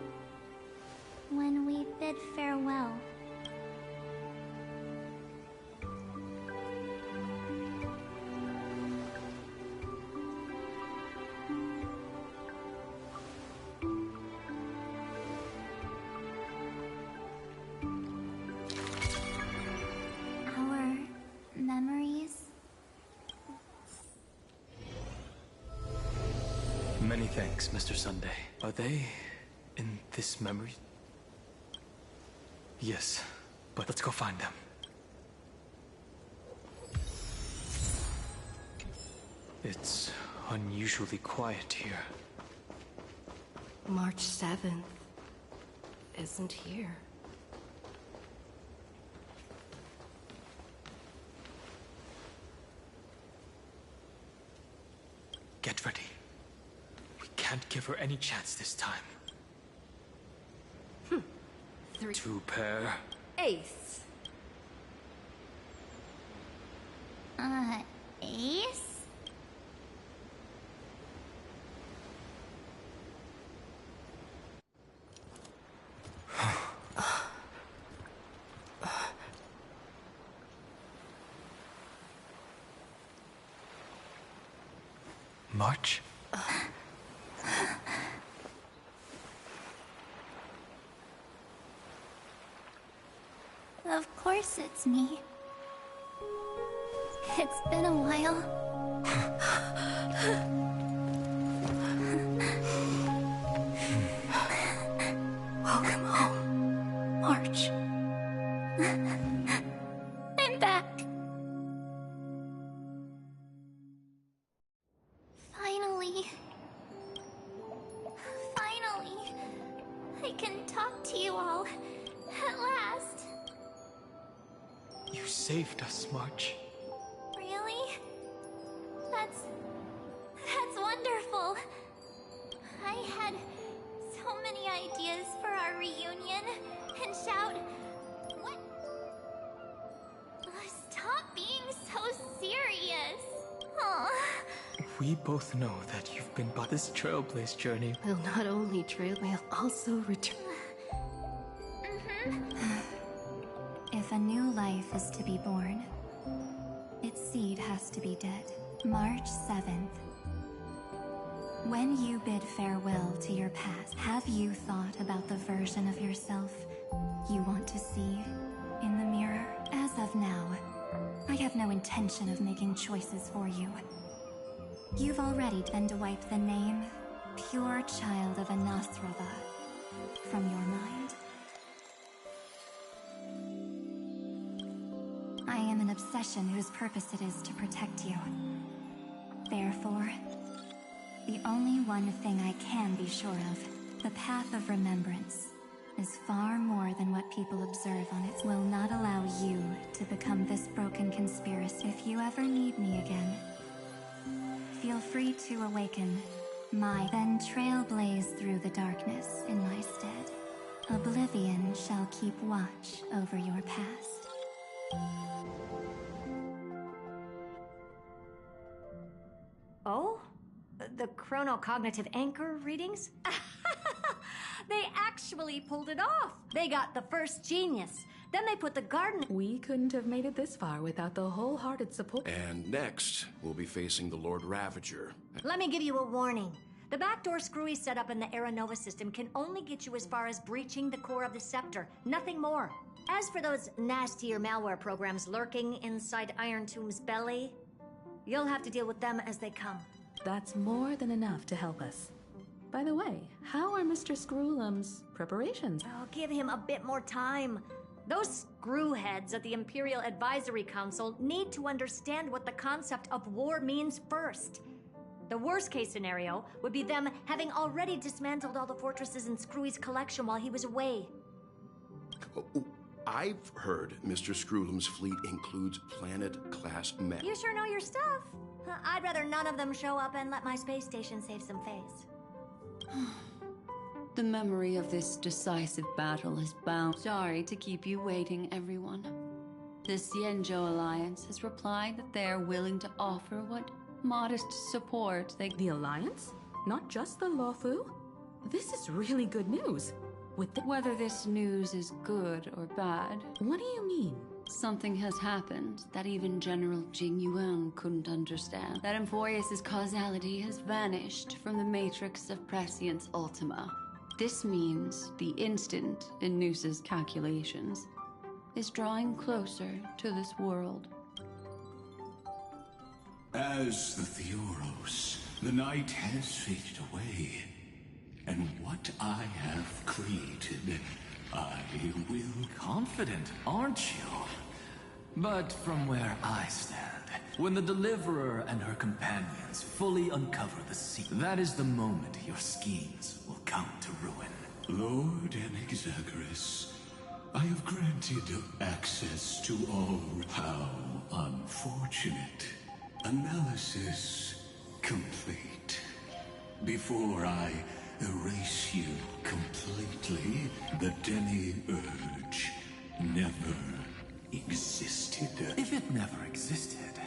when we bid farewell... Our memories... Many thanks, Mr. Sunday. Are they in this memory? Yes, but let's go find them. It's unusually quiet here. March 7th isn't here. Get ready. We can't give her any chance this time. 3. Two pair. Ace. Ace? March? Of course it's me. It's been a while. Welcome home, March. I'm back. Finally. Finally. I can talk to you all. At last. You saved us, March. Really? That's wonderful. I had so many ideas for our reunion. And shout, what? Stop being so serious. Aw. We both know that you've been by this Trailblaze journey. We'll not only trail, we'll also return. If a new life is to be born, its seed has to be dead. March 7th. When you bid farewell to your past, have you thought about the version of yourself you want to see in the mirror? As of now, I have no intention of making choices for you. You've already been to wipe the name, pure child of Anathrova, from your mind. I am an obsession whose purpose it is to protect you. Therefore, the only one thing I can be sure of, the path of remembrance, is far more than what people observe on it. Will not allow you to become this broken conspiracy. If you ever need me again, feel free to awaken then trailblaze through the darkness in my stead. Oblivion shall keep watch over your past. Oh? The chronocognitive anchor readings? They actually pulled it off! They got the first genius. Then they put the garden... We couldn't have made it this far without the wholehearted support. And next, we'll be facing the Lord Ravager. Let me give you a warning. The backdoor screwy setup in the Aeronova system can only get you as far as breaching the core of the scepter, nothing more. As for those nastier malware programs lurking inside Iron Tomb's belly, you'll have to deal with them as they come. That's more than enough to help us. By the way, how are Mr. Screwlum's preparations? Oh, give him a bit more time. Those screwheads at the Imperial Advisory Council need to understand what the concept of war means first. The worst case scenario would be them having already dismantled all the fortresses in Screwy's collection while he was away. I've heard Mr. Screwlum's fleet includes planet-class mech. You sure know your stuff. I'd rather none of them show up and let my space station save some face. The memory of this decisive battle is bound. Sorry to keep you waiting, everyone. The Xianzhou Alliance has replied that they are willing to offer what modest support they... The Alliance? Not just the Luofu? This is really good news. Whether this news is good or bad... What do you mean? Something has happened that even General Jing Yuan couldn't understand. That Emphorius' causality has vanished from the matrix of Prescience Ultima. This means the instant in Noose's calculations is drawing closer to this world. As the Theoros, the night has faded away. And what I have created, I will... Confident, aren't you? But from where I stand, when the Deliverer and her companions fully uncover the secret, that is the moment your schemes will come to ruin. Lord Anaxagoras, I have granted access to all. How unfortunate. Analysis complete. Before I erase you completely, the demi-urge never existed. If it never existed,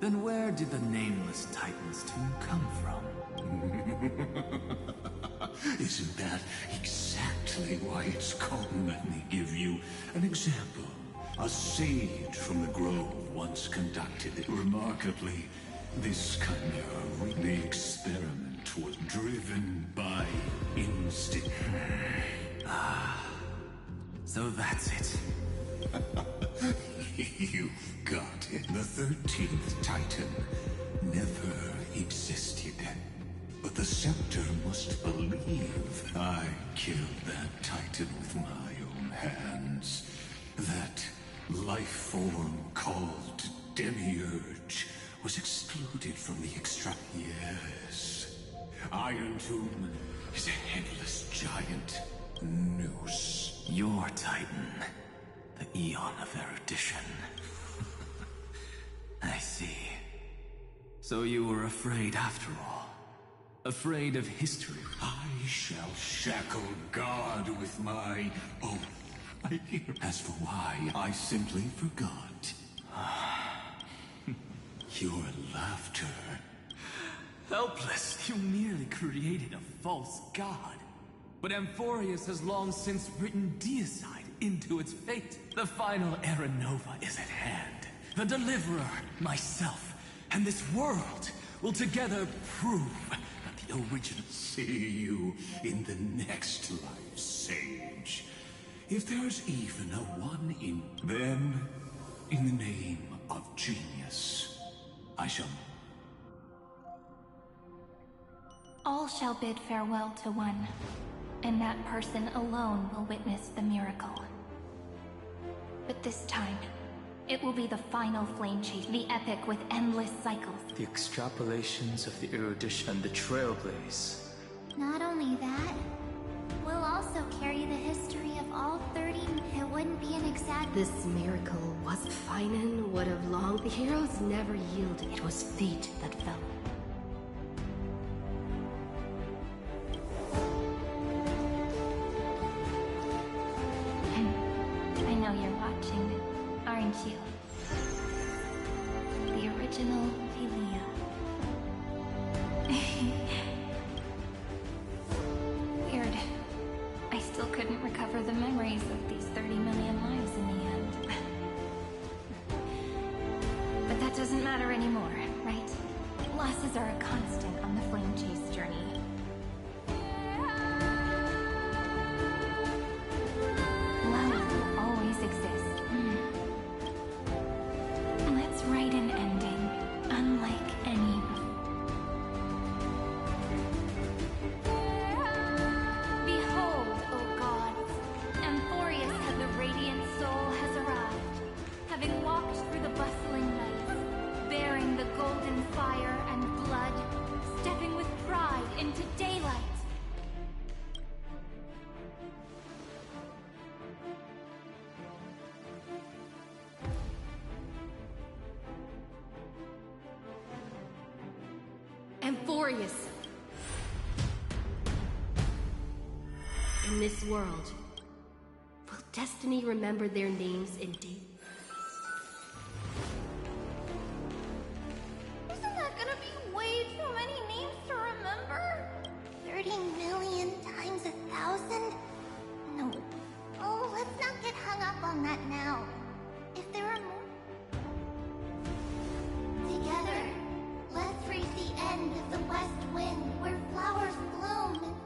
then where did the nameless Titan's tomb come from? Isn't that exactly why it's called? Let me give you an example. A sage from the grove once conducted it. Remarkably, This chimera, the experiment was driven by instinct. So that's it. You've got it. The 13th Titan never existed. But the Scepter must believe I killed that Titan with my own hands. That life form called Demiurge was excluded from the extract. Yes. Iron Tomb is a headless giant noose. Your Titan. The Eon of Erudition. I see. So you were afraid after all. Afraid of history. I shall shackle God with my own. As for why, I simply forgot. Your laughter. Helpless, you merely created a false god. But Amphorius has long since written deicide into its fate. The final Era Nova is at hand. The Deliverer, myself, and this world will together prove that the original... See you in the next life, Sage. If there's even a one in... Then, in the name of genius, I shall... All shall bid farewell to one, and that person alone will witness the miracle. But this time, it will be the final flame chase, the epic with endless cycles. The extrapolations of the erudition and the trailblaze. Not only that, we'll also carry the history of all 30. It wouldn't be an exact... This miracle wasn't Finan would have long. The heroes never yielded. It was fate that fell. I know you're watching, aren't you? The original Philia. Weird. I still couldn't recover the memories of these 30 million lives in the end. But that doesn't matter anymore, right? Losses are a constant on the flame chase journey. Love will always exist. Let's write an ending, unlike any. Behold, O gods, Amphorius and the radiant soul has arrived, having walked through the bustling night, bearing the golden fire and blood, stepping with pride into daylight. Amphorius! In this world, will destiny remember their names indeed? Isn't that gonna be way too many names to remember? 30 million times 1,000? No. Oh, let's not get hung up on that now. If there are more... Together, let's reach the end of the west wind where flowers bloom and...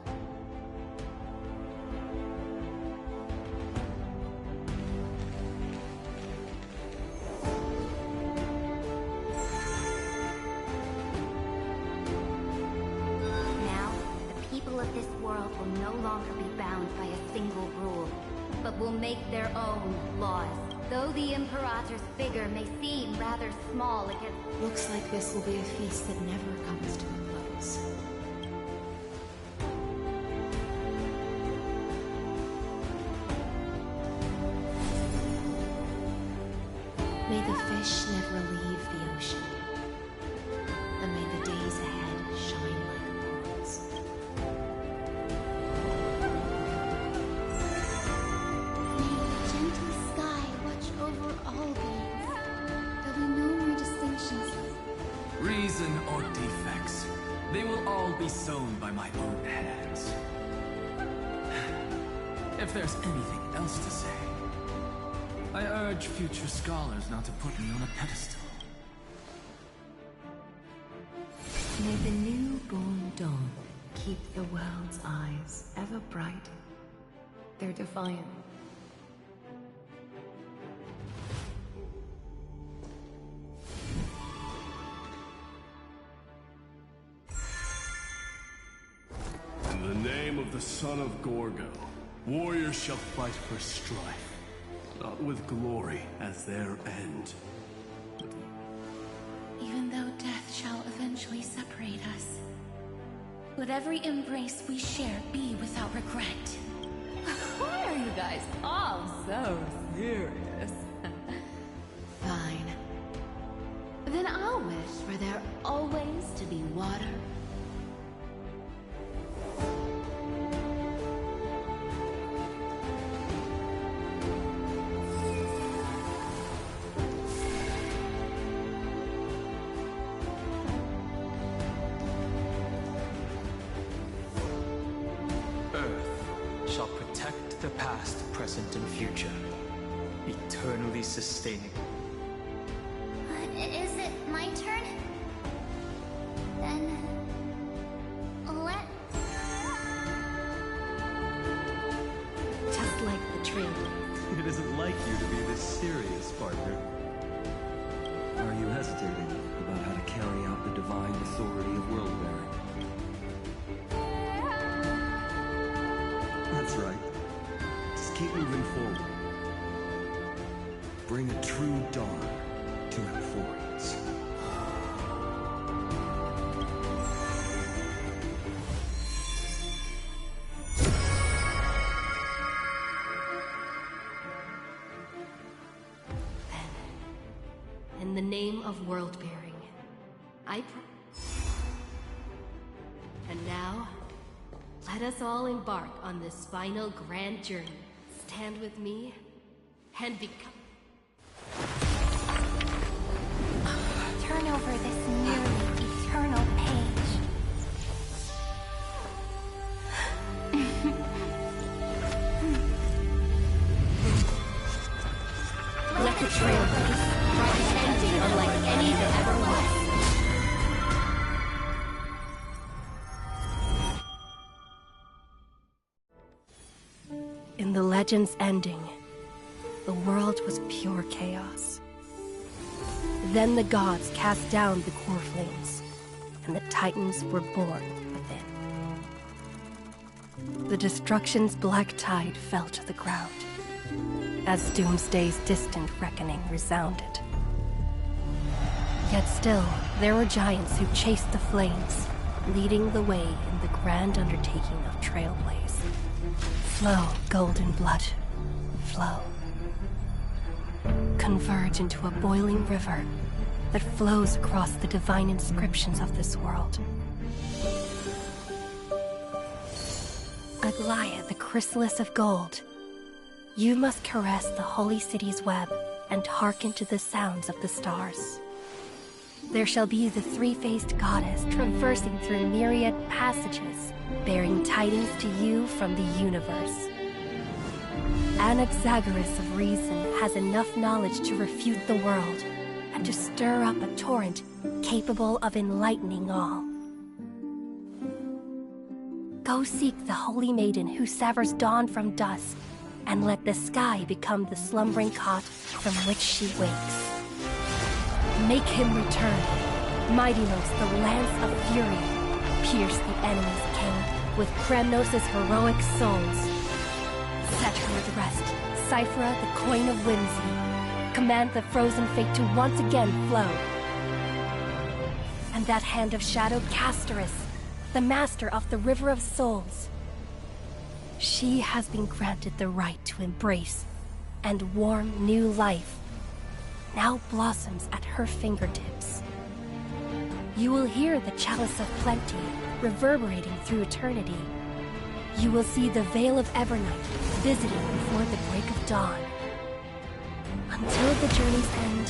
Now, the people of this world will no longer be bound by a single rule, but will make their own laws. Though the Imperator's figure may seem rather small against... Looks like this will be a feast that never comes to a close. May the fish never leave the ocean, and may the days ahead shine like pearls. May the gentle sky watch over all beings. There'll be no more distinctions. Reason or defects, they will all be sown by my own hands. If there's anything else to say, I urge future scholars not to put me on a pedestal. keep the world's eyes ever bright. They're defiant. In the name of the son of Gorgo, warriors shall fight for strife, not with glory as their end. Even though death shall eventually separate us, let every embrace we share be without regret. Why are you guys all so serious? Fine. Then I'll wish for there always to be water. Shall protect the past, present, and future, eternally sustaining. Is it my turn? Then... let... Just like the tree. It isn't like you to be this serious, partner. Are you hesitating about how to carry out the divine authority of world-bearing? That's right. Just keep moving forward. Bring a true dawn to Amphoreans. In the name of world-bearing, And now, let us all embark on this final grand journey. Stand with me, and become... Turn over this nearly eternal page. Let the trailblaze write an ending unlike any that ever was. In the legend's ending, the world was pure chaos. Then the gods cast down the core flames, and the titans were born within. The destruction's black tide fell to the ground, as Doomsday's distant reckoning resounded. Yet still, there were giants who chased the flames, leading the way in the grand undertaking of Trailblaze. Flow, golden blood, flow. Converge into a boiling river that flows across the divine inscriptions of this world. Aglaia, the chrysalis of gold, you must caress the holy city's web and hearken to the sounds of the stars. There shall be the three-faced goddess traversing through myriad passages, bearing tidings to you from the universe. Anaxagoras of reason has enough knowledge to refute the world and to stir up a torrent capable of enlightening all. Go seek the holy maiden who severs dawn from dusk, and let the sky become the slumbering cot from which she wakes. Make him return. Mightylos, the lance of fury, pierce the enemy's king with Kremnos' heroic souls. Set her at rest, Cyphra, the coin of whimsy. Command the frozen fate to once again flow. And that hand of shadow Castoris, the master of the River of Souls. She has been granted the right to embrace and warm new life. Now blossoms at her fingertips. You will hear the chalice of plenty reverberating through eternity. You will see the Veil of Evernight visiting before the break of dawn. Until the journey's end,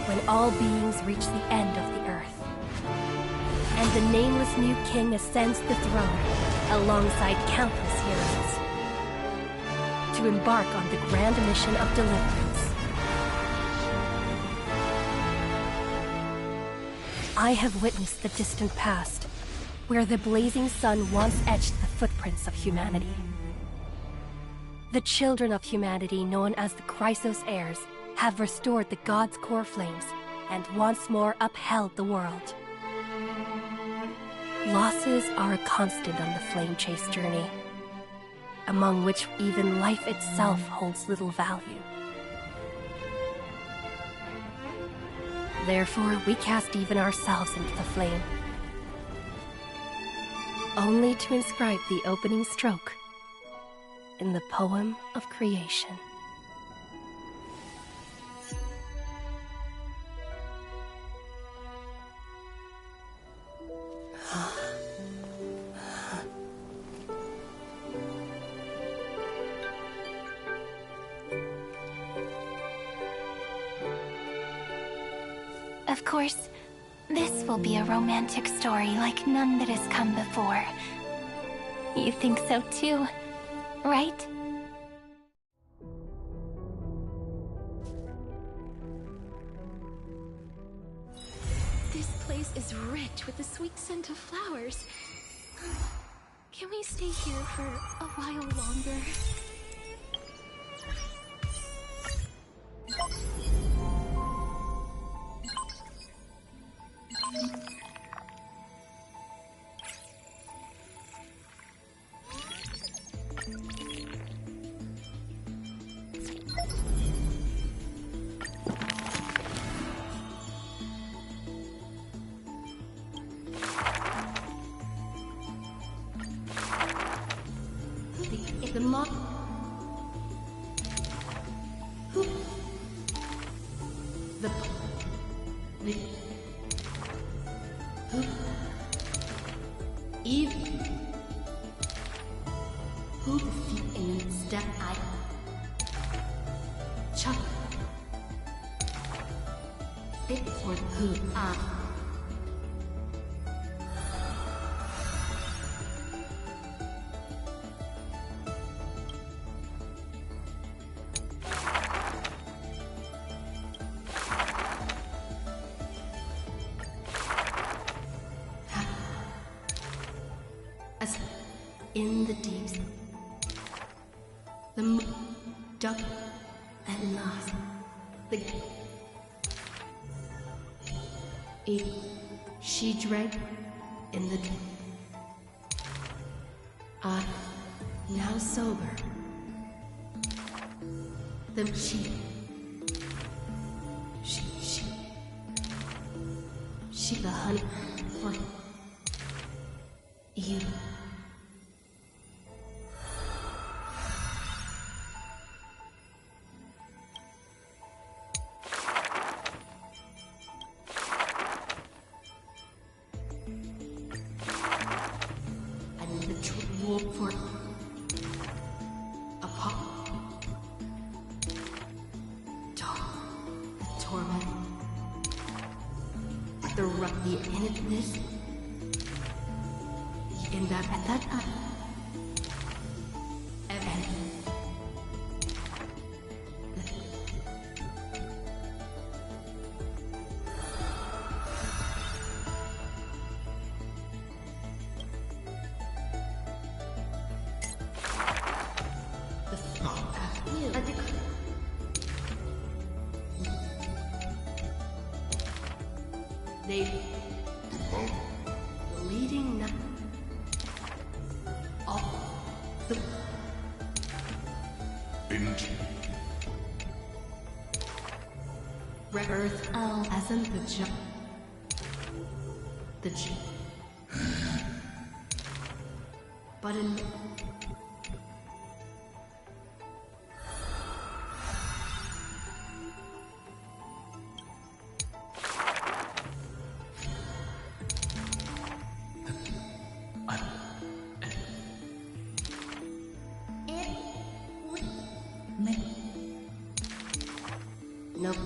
when all beings reach the end of the earth. And the nameless new king ascends the throne alongside countless heroes to embark on the grand mission of deliverance. I have witnessed the distant past, where the blazing sun once etched the footprints of humanity. The children of humanity, known as the Chrysos heirs, have restored the god's core flames and once more upheld the world. Losses are a constant on the flame chase journey, among which even life itself holds little value. Therefore, we cast even ourselves into the flame, only to inscribe the opening stroke in the poem of creation. Of course, this will be a romantic story like none that has come before. You think so too, right? This place is rich with the sweet scent of flowers. Can we stay here for a while longer? The mob. Eve. Who the feet in step I. Chuck. Bit for who in the deeps. The duck at last. She drank in the now sober. She the honey for you. For a pop. Torment. The rugby in it this. In that at that time. They the leading of the into Earth as in the but in Nope.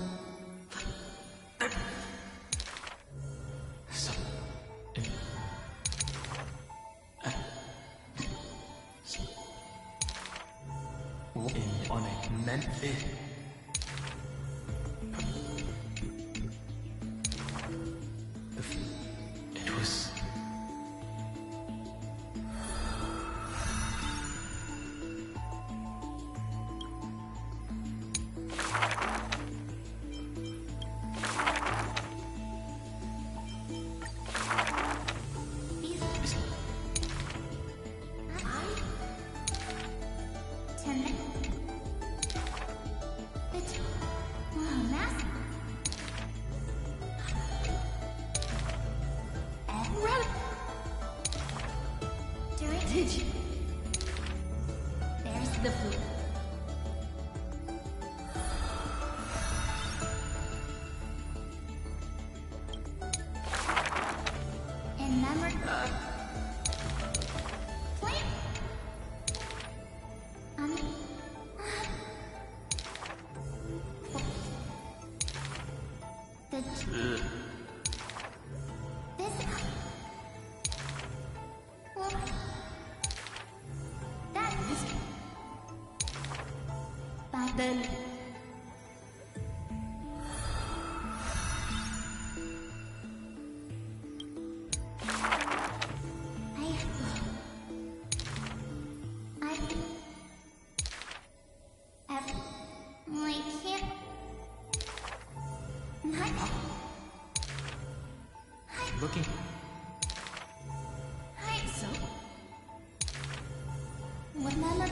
On it meant it. It was Did you? There's the food. In memory. Plant. The. This. Well, that. But then. I can't. Looking. So. Remember.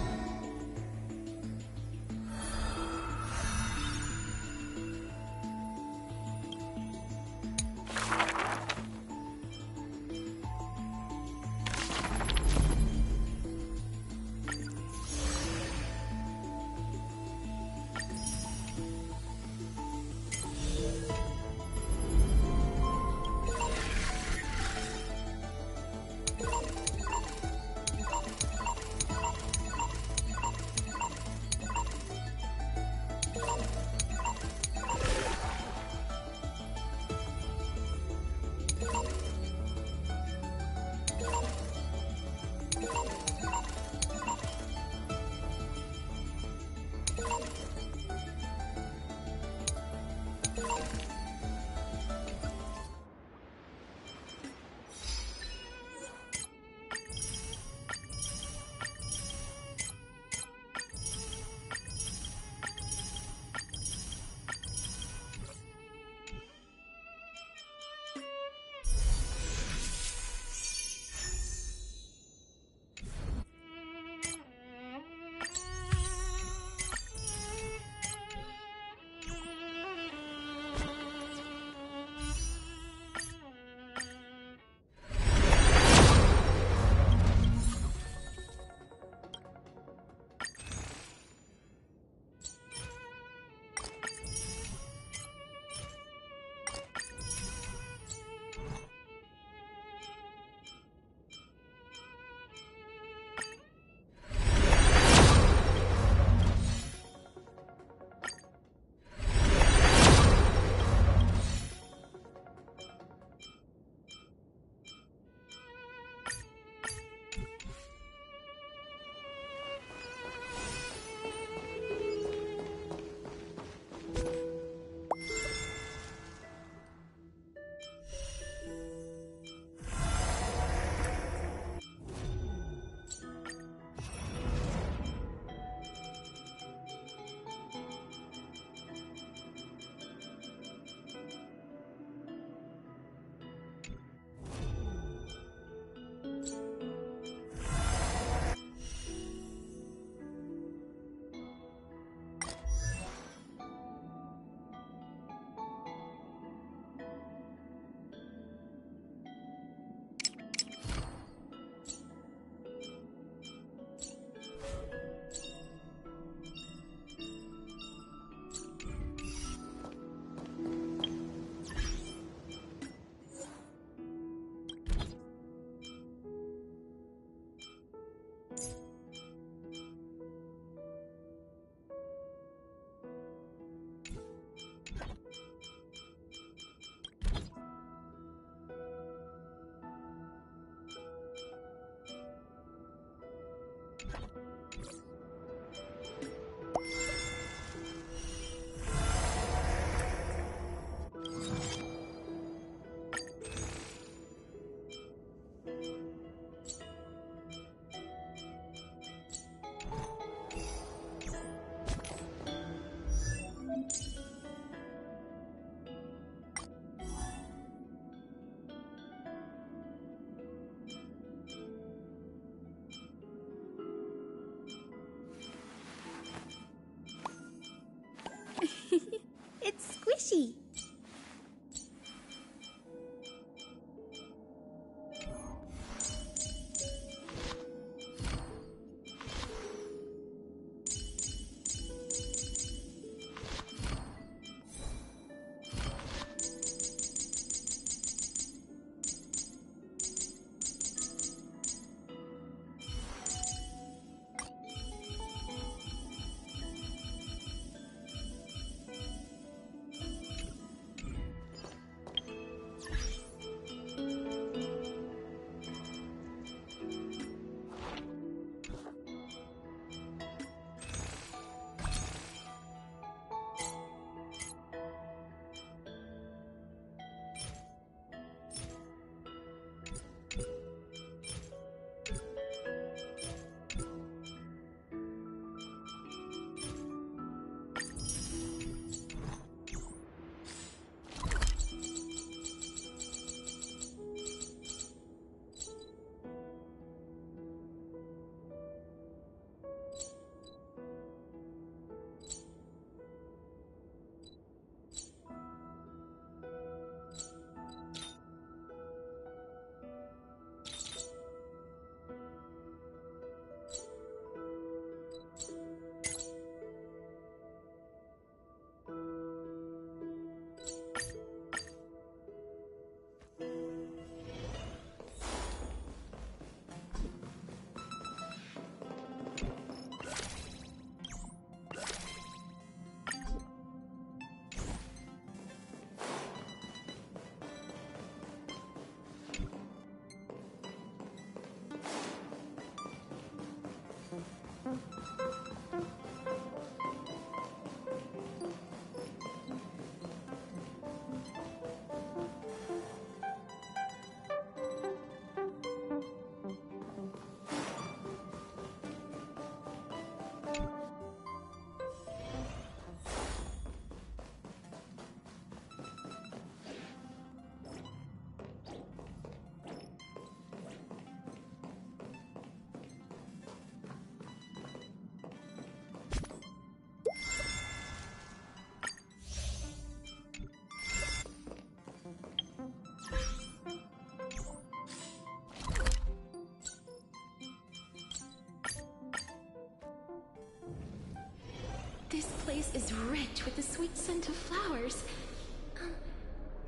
This place is rich with the sweet scent of flowers.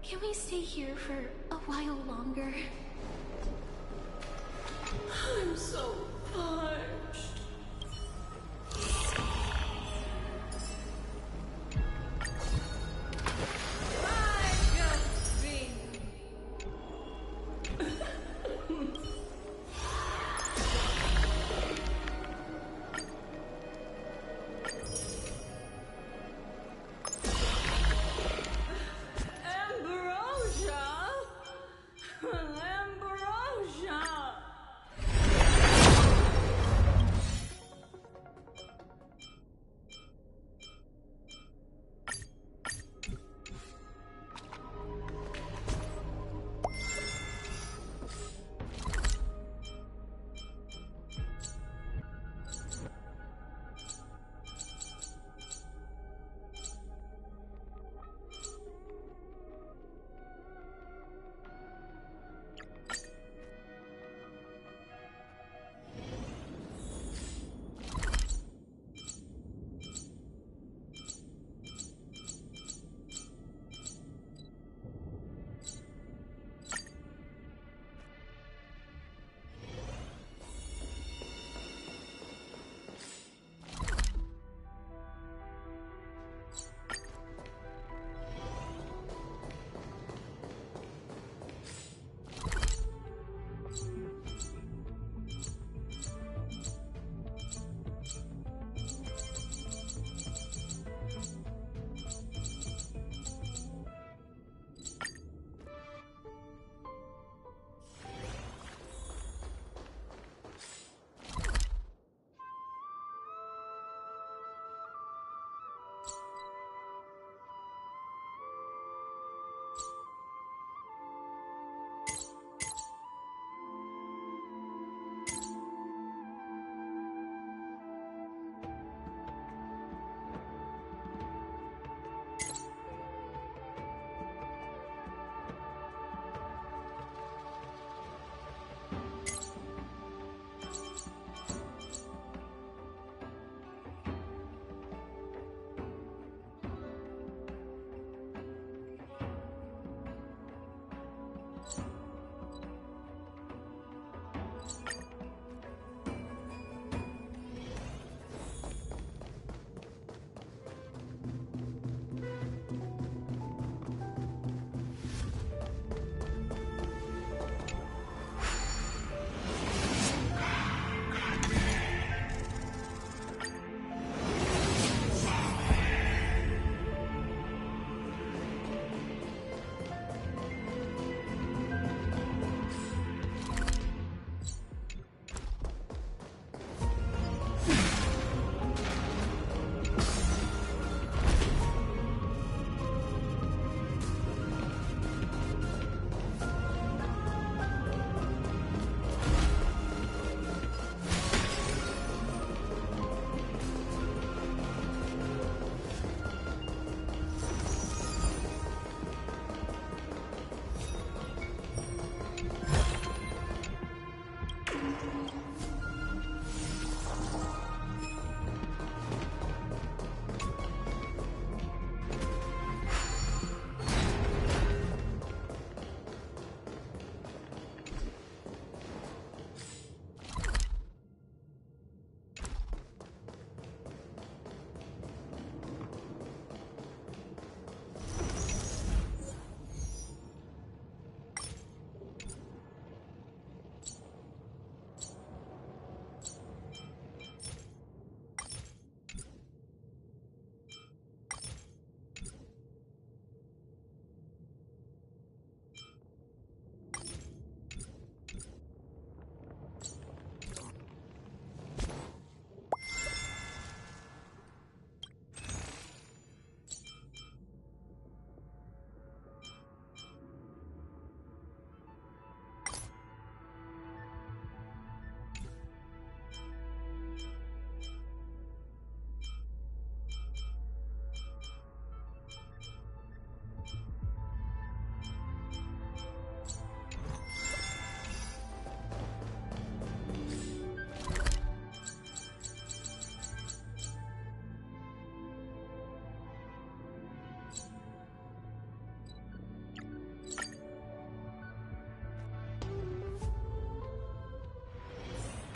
Can we stay here for a while longer? I'm so parched.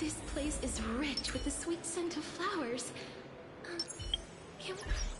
This place is rich with the sweet scent of flowers. Can we...